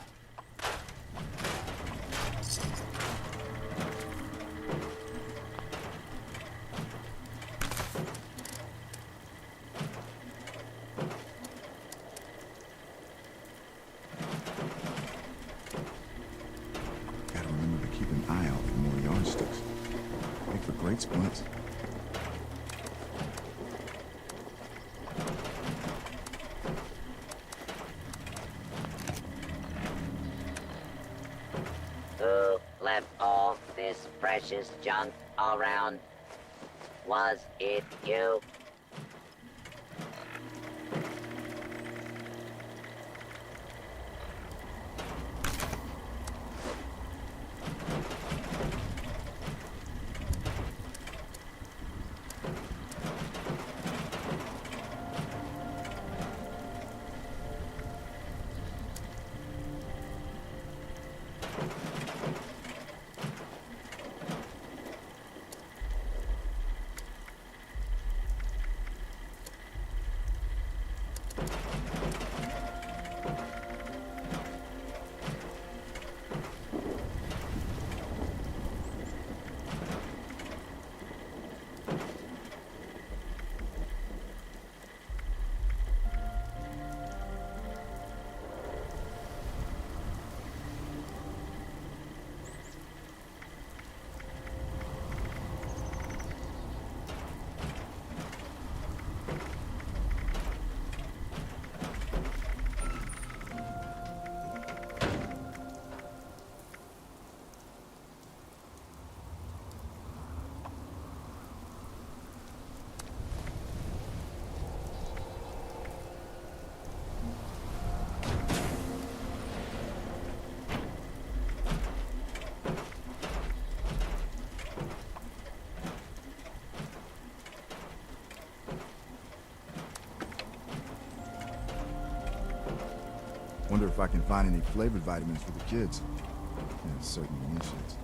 S11: Gotta remember to keep an eye out for more yardsticks. Make for great splints.
S3: Who left all this precious junk around? Was it you?
S11: Wonder if I can find any flavored vitamins for the kids. Yeah, certain niches.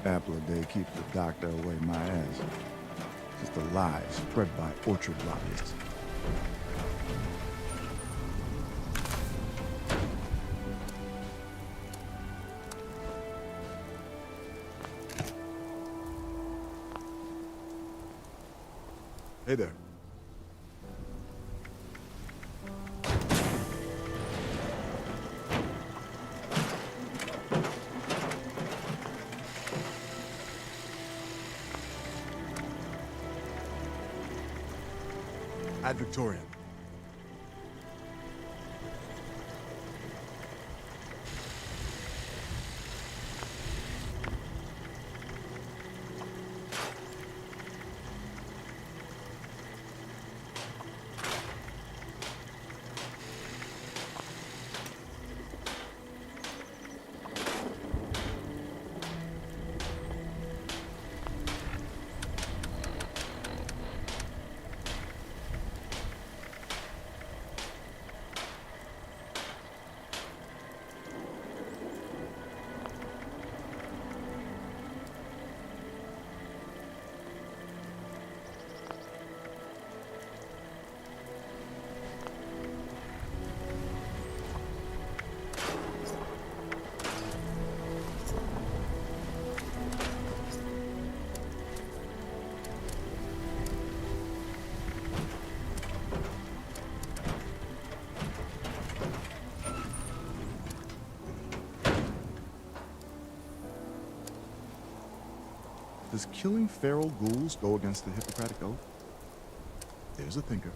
S11: apple a day keeps the doctor away my ass. Just a lie spread by orchard lobbyists. Hey there. Ad Victorian. Does killing feral ghouls go against the Hippocratic Oath? There's a thinker.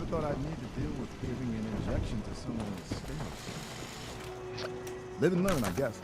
S11: Thought I'd need to deal with giving an injection to someone's stomach. Live and learn, I guess.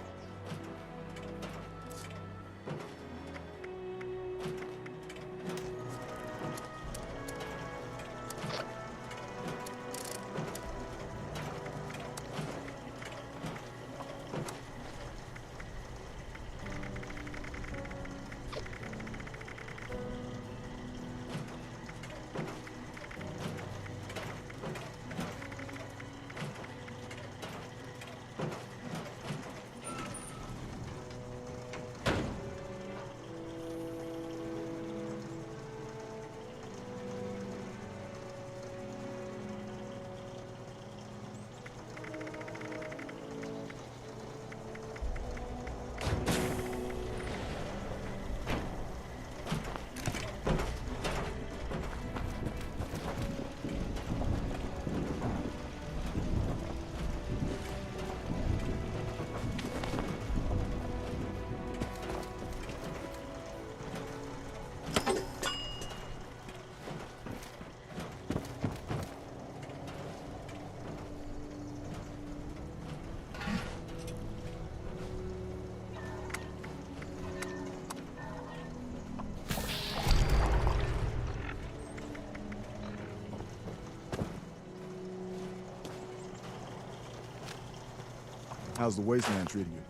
S11: How's the wasteland treating you?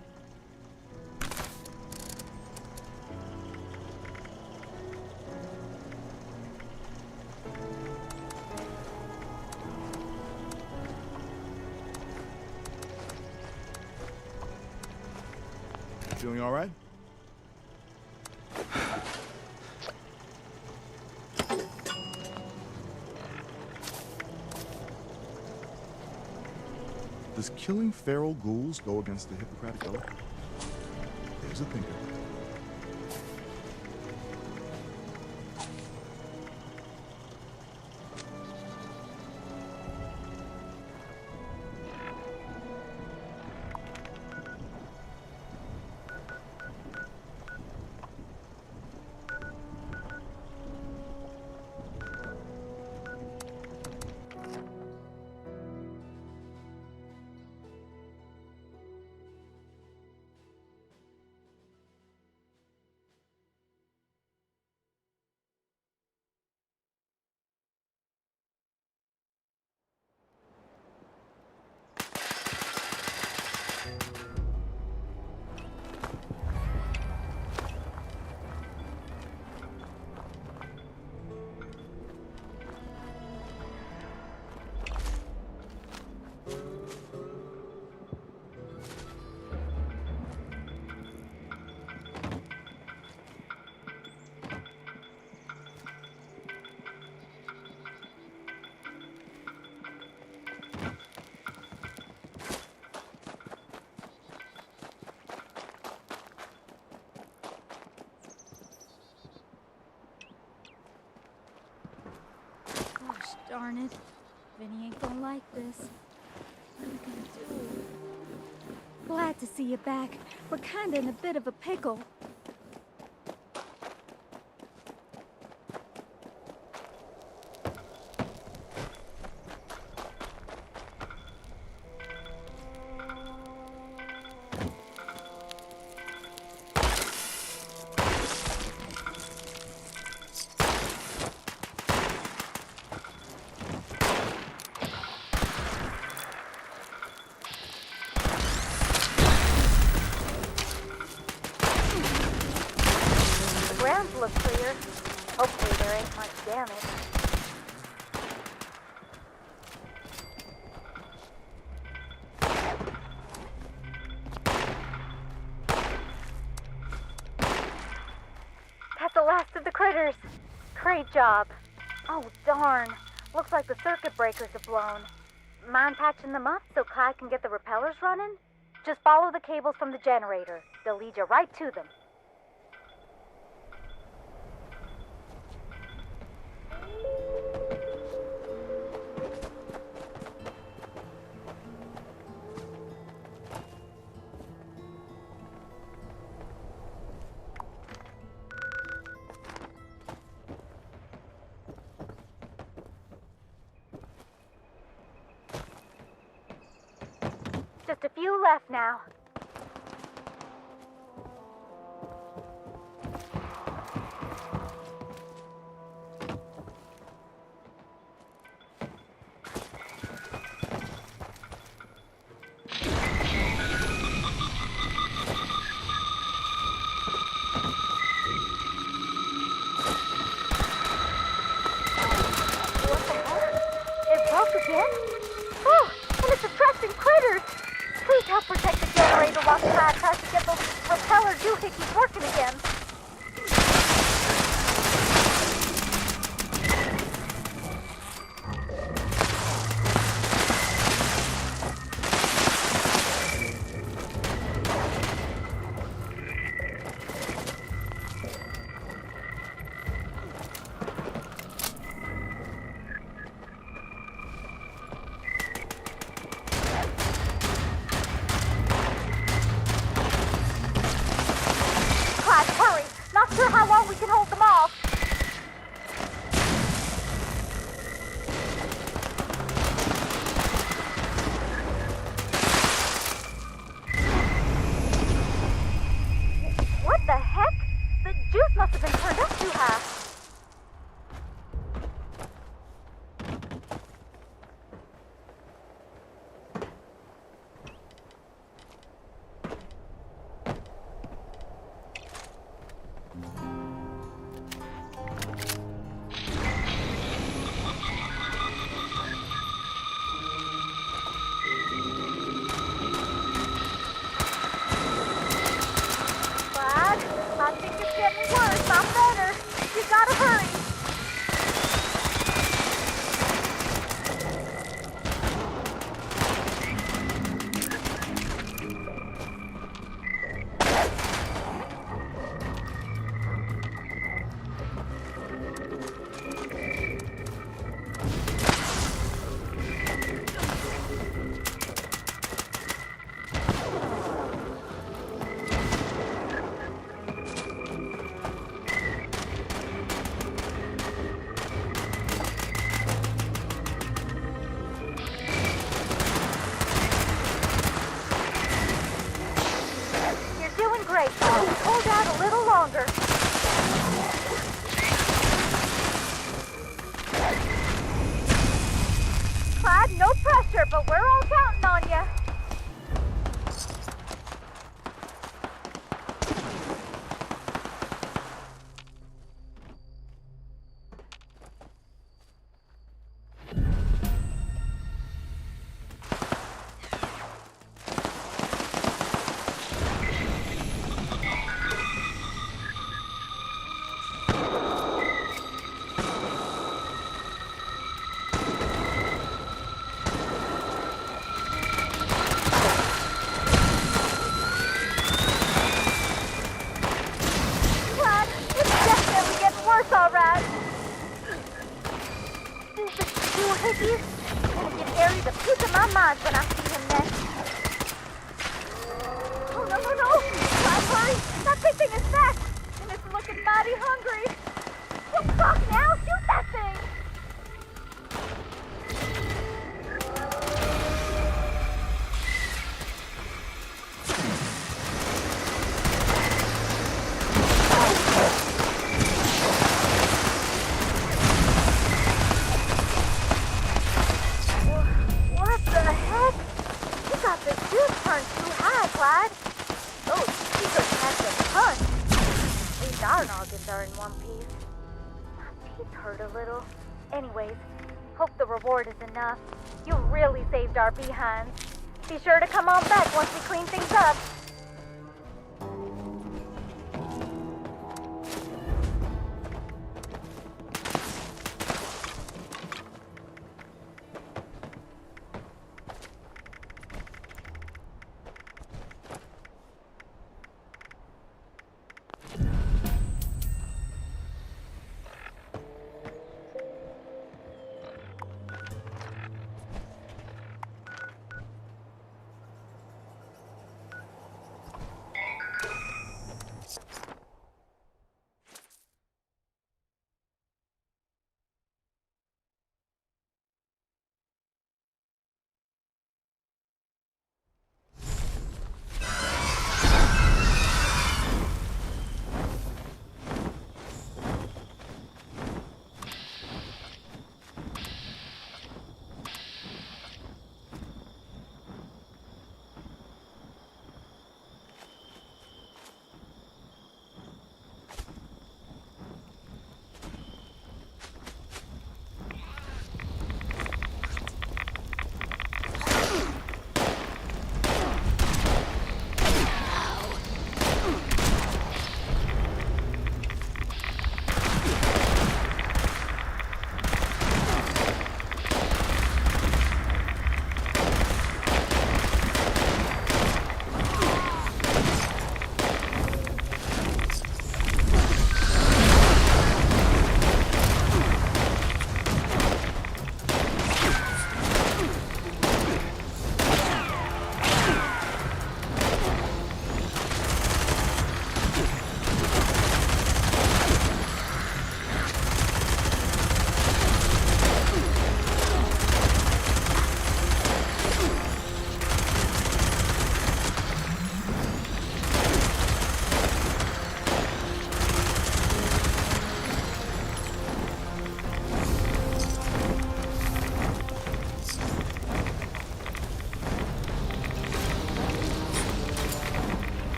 S11: Feeling all right? Does killing feral ghouls go against the Hippocratic Oath? There's a thinker.
S5: Gosh darn it. Vinny ain't gonna like this. What are we gonna do? Glad to see you back. We're kinda in a bit of a pickle. Grounds look clear. Hopefully there ain't much damage. That's the last of the critters. Great job. Oh, darn. Looks like the circuit breakers have blown. Mind patching them up so Clyde can get the repellers running? Just follow the cables from the generator. They'll lead you right to them. Just a few left now. What the heck? It broke again? Oh, and it's attracting critters! Please help protect the generator while Clyde tries to get those repeller doohickeys working again. Clyde, hurry! but we're all counting on ya.
S17: When I see him next. Oh, no, no, no! Clyde, hurry! That big thing is fat! And it's looking mighty hungry! Don't talk now! Shoot that thing! What the heck? You got the juice turned too high, Clyde. Those secrets have to punch. At least our noggins are in one piece. My teeth hurt a little. Anyways, hope the reward is enough. You really saved our behinds. Be sure to come on back once we clean things up.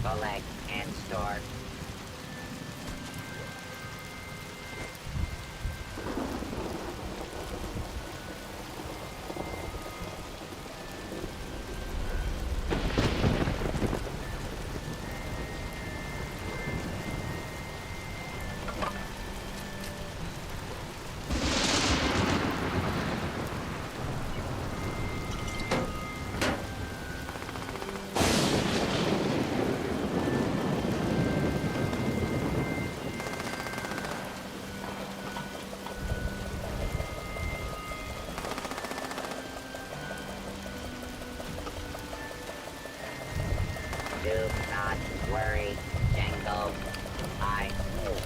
S3: collect, and store. Do not worry, Jingle. I will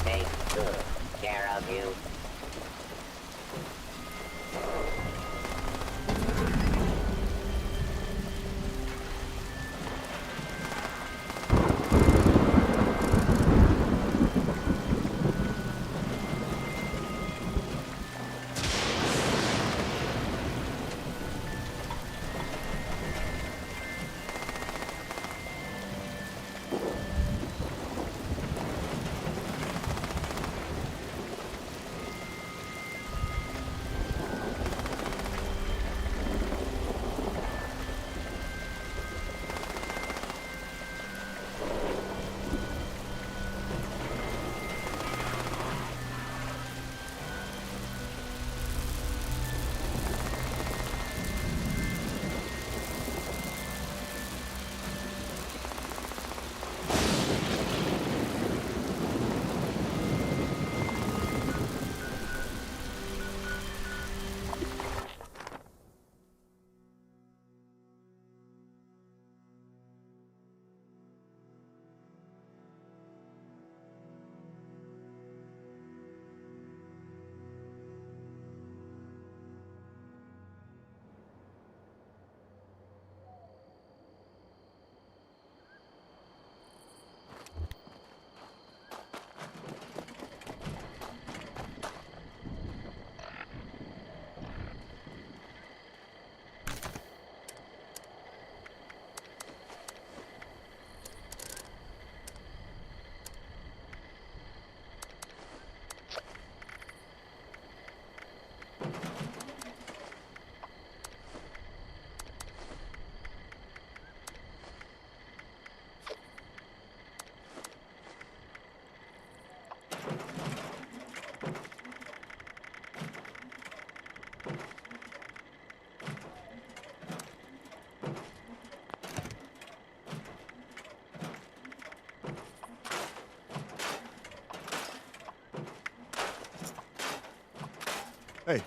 S3: take good care of you.
S11: Hey.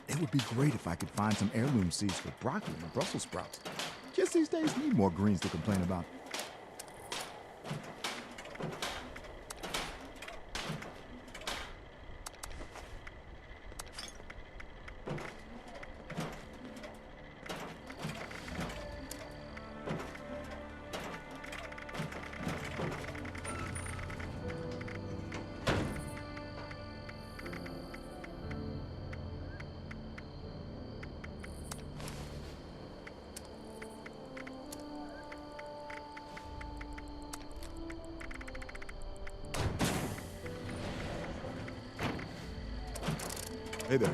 S11: It would be great if I could find some heirloom seeds for broccoli and Brussels sprouts. Kids these days need more greens to complain about. Hey there.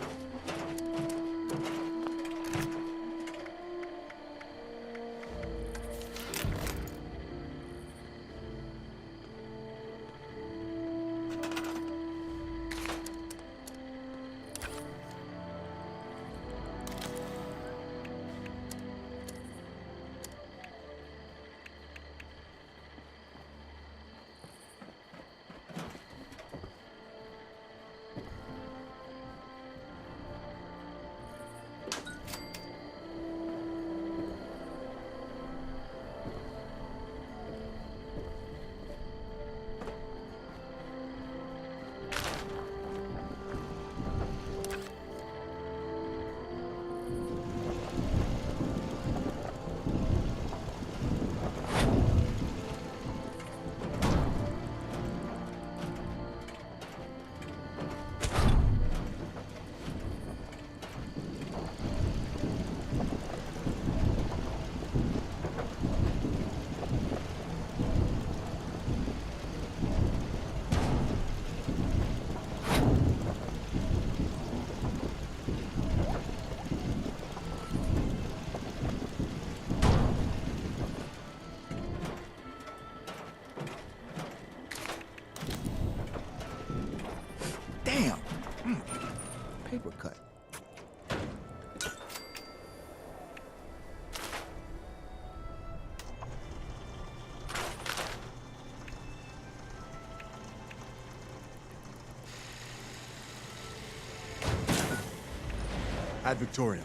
S11: Ad Victoriam.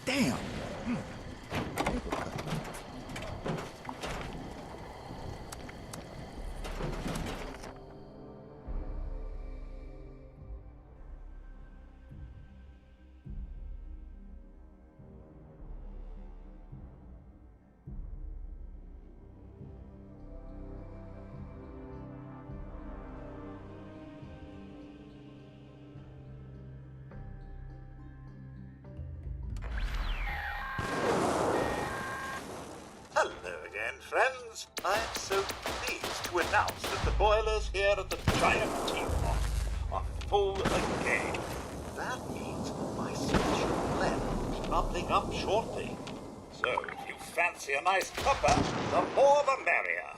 S11: Damn!
S18: Friends, I am so pleased to announce that the boilers here at the giant teapot are full again. That means my special blend will be bubbling up shortly. So, if you fancy a nice cuppa, the more the merrier.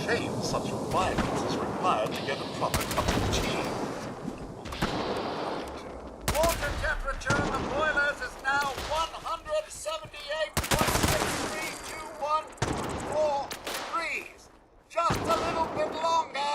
S19: Shame such violence is required to get a proper cup of tea.
S18: Water temperature in the boilers is now 178.63214 degrees. Just a little bit longer.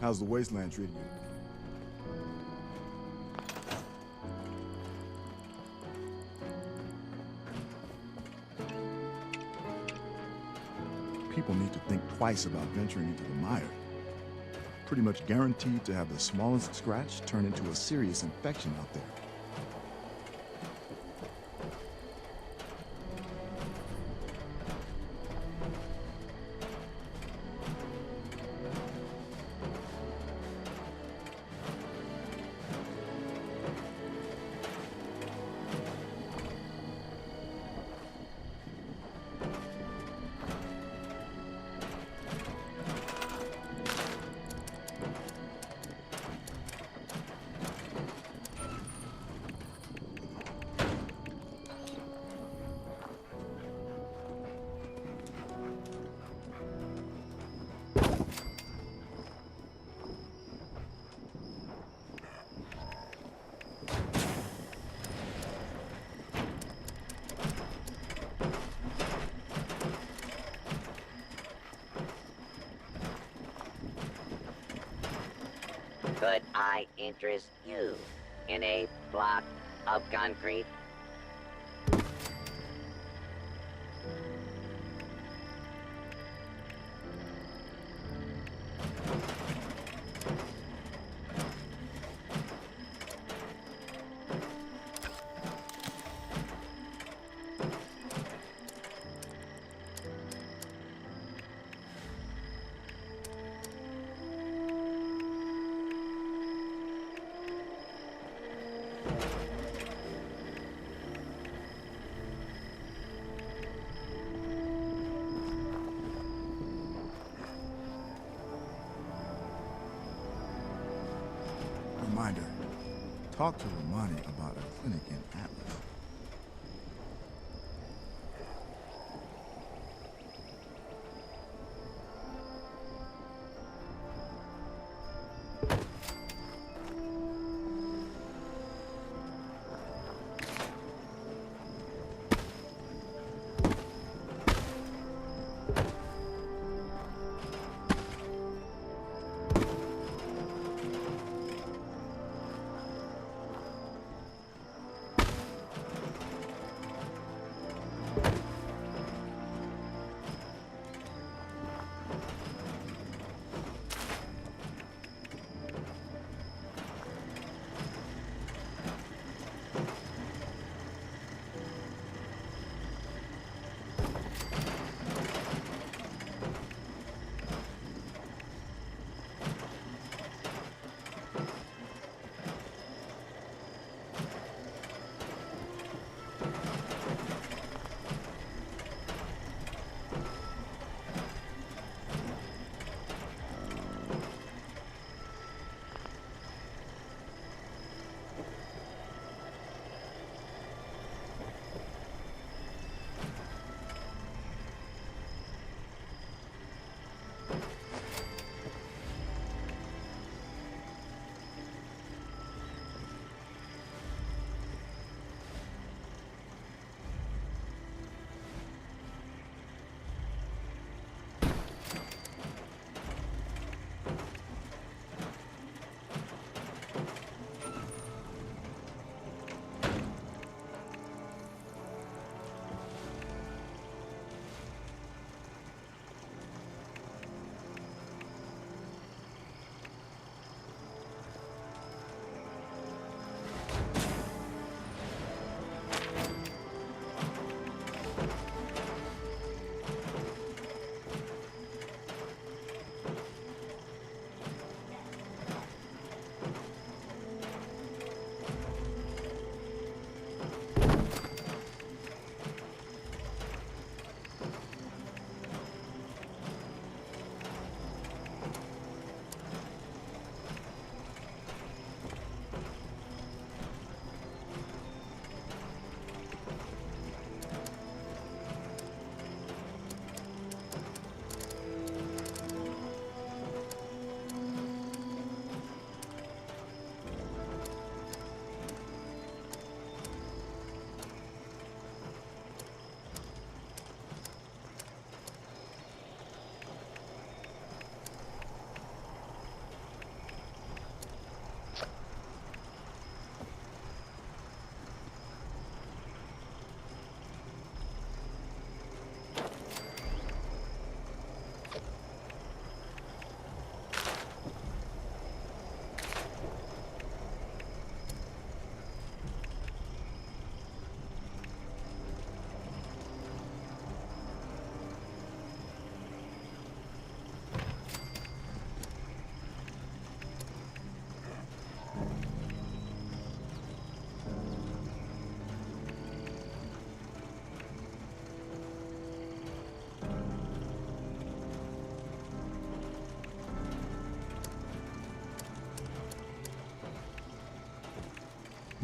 S11: How's the wasteland treating you? People need to think twice about venturing into the mire. Pretty much guaranteed to have the smallest scratch turn into a serious infection out there.
S3: Could I interest you in a block of concrete?
S11: Reminder, talk to Romani about a clinic in Atlas.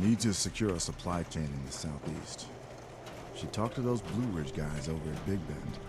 S11: Need to secure a supply chain in the southeast. Should talk to those Blue Ridge guys over at Big Bend.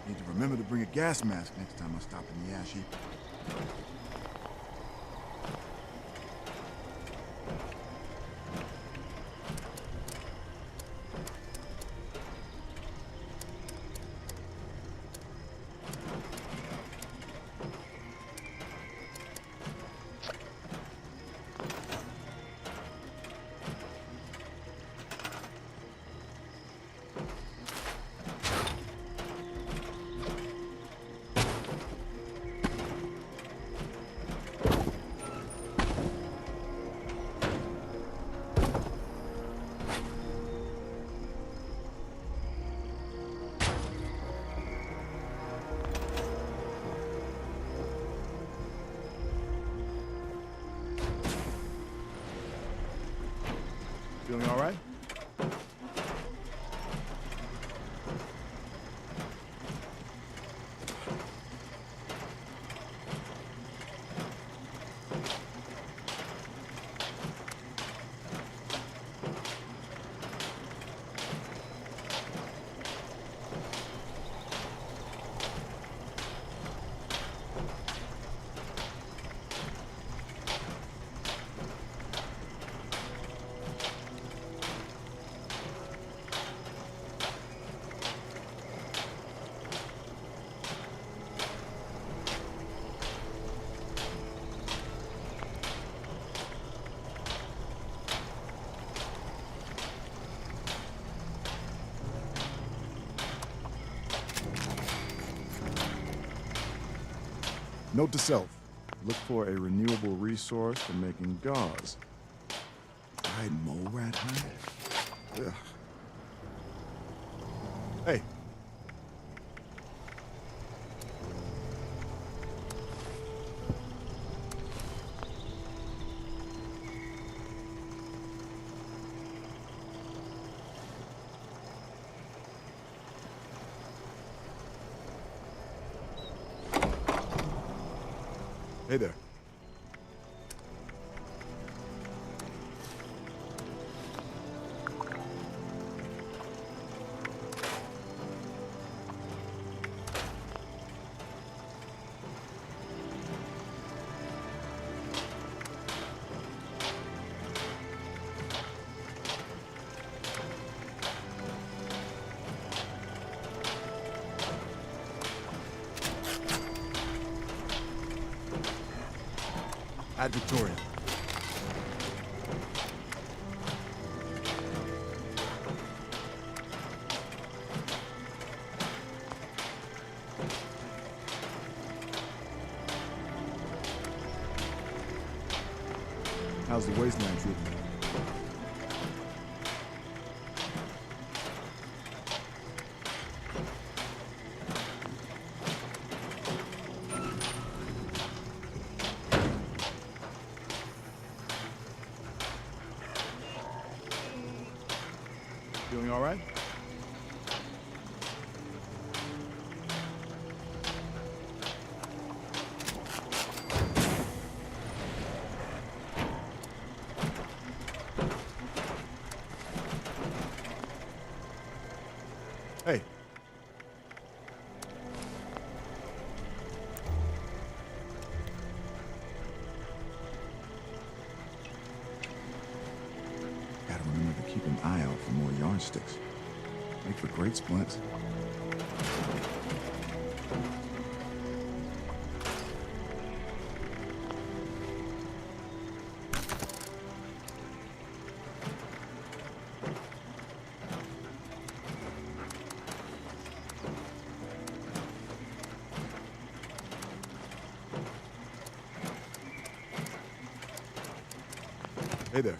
S11: Need to remember to bring a gas mask next time I stop in the ash heap. Feeling all right? Note to self, look for a renewable resource for making gauze. Dried mole rat hide? Ugh. Hey. Hey there. At Victoria. How's the wasteland treatment? all right? Hey. Gotta remember to keep an eye out for more yardsticks. Make for great splints. Hey there.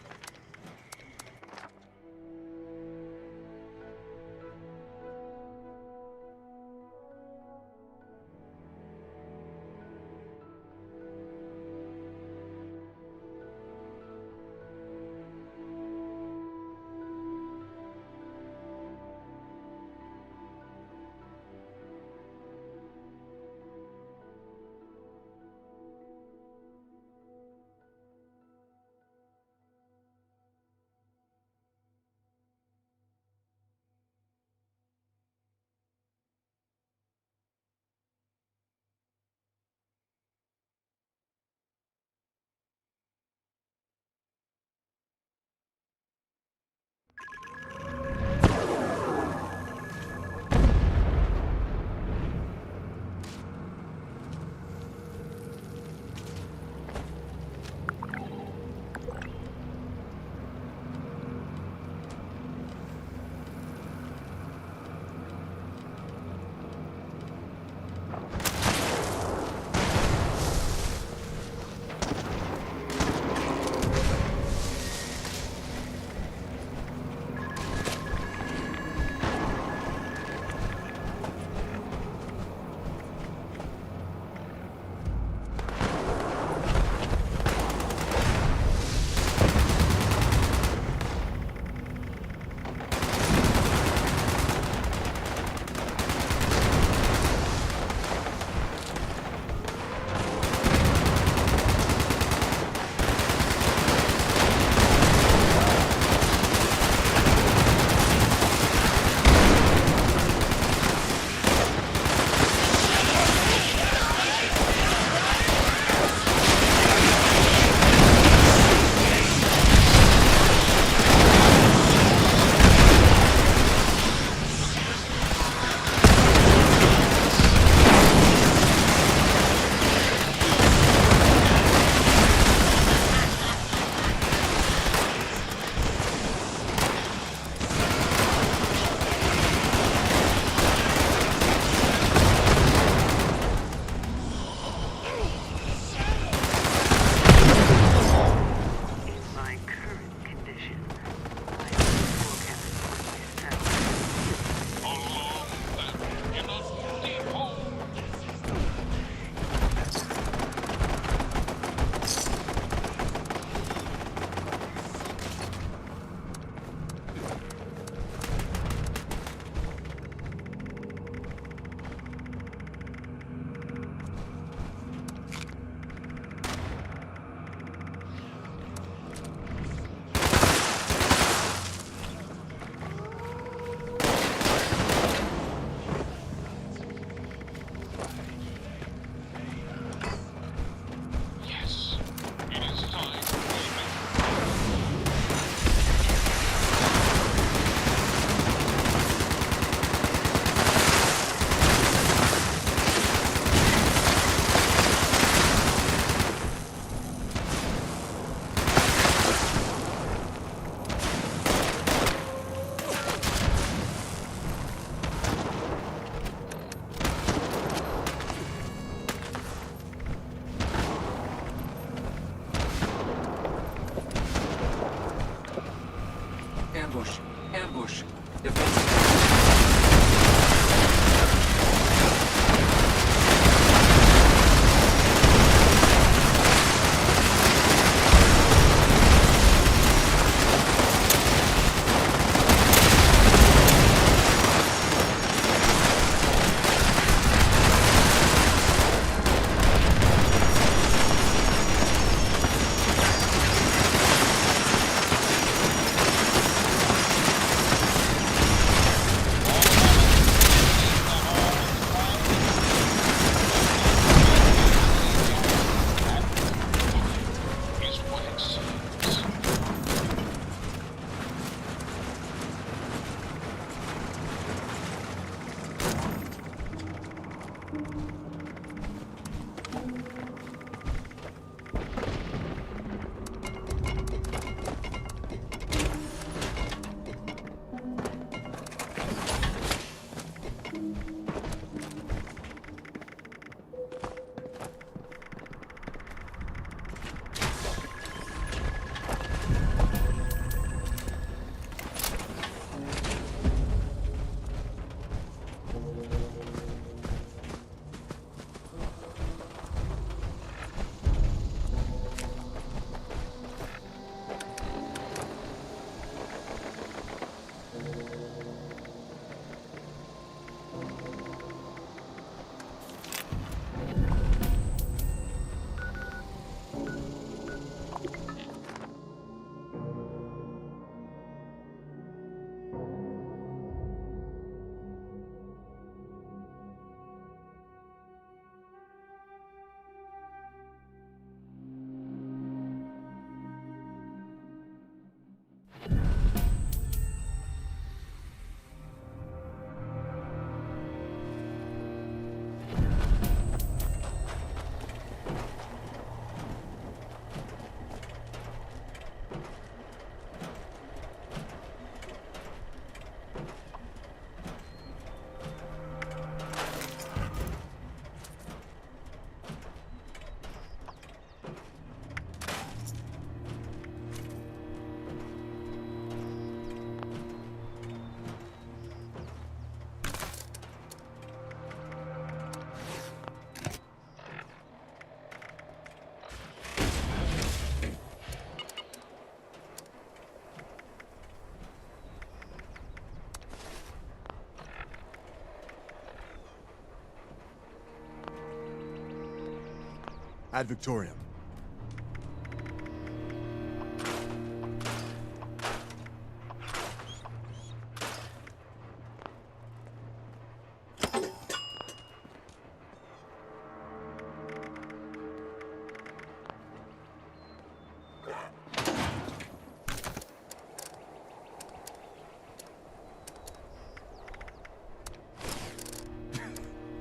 S11: Ad Victoriam.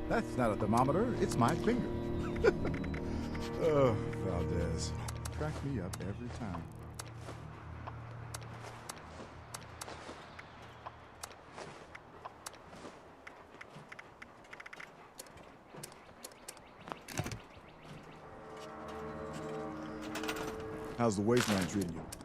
S11: That's not a thermometer, it's my finger. Oh, Valdez. Crack me up every time. How's the wasteland treating you?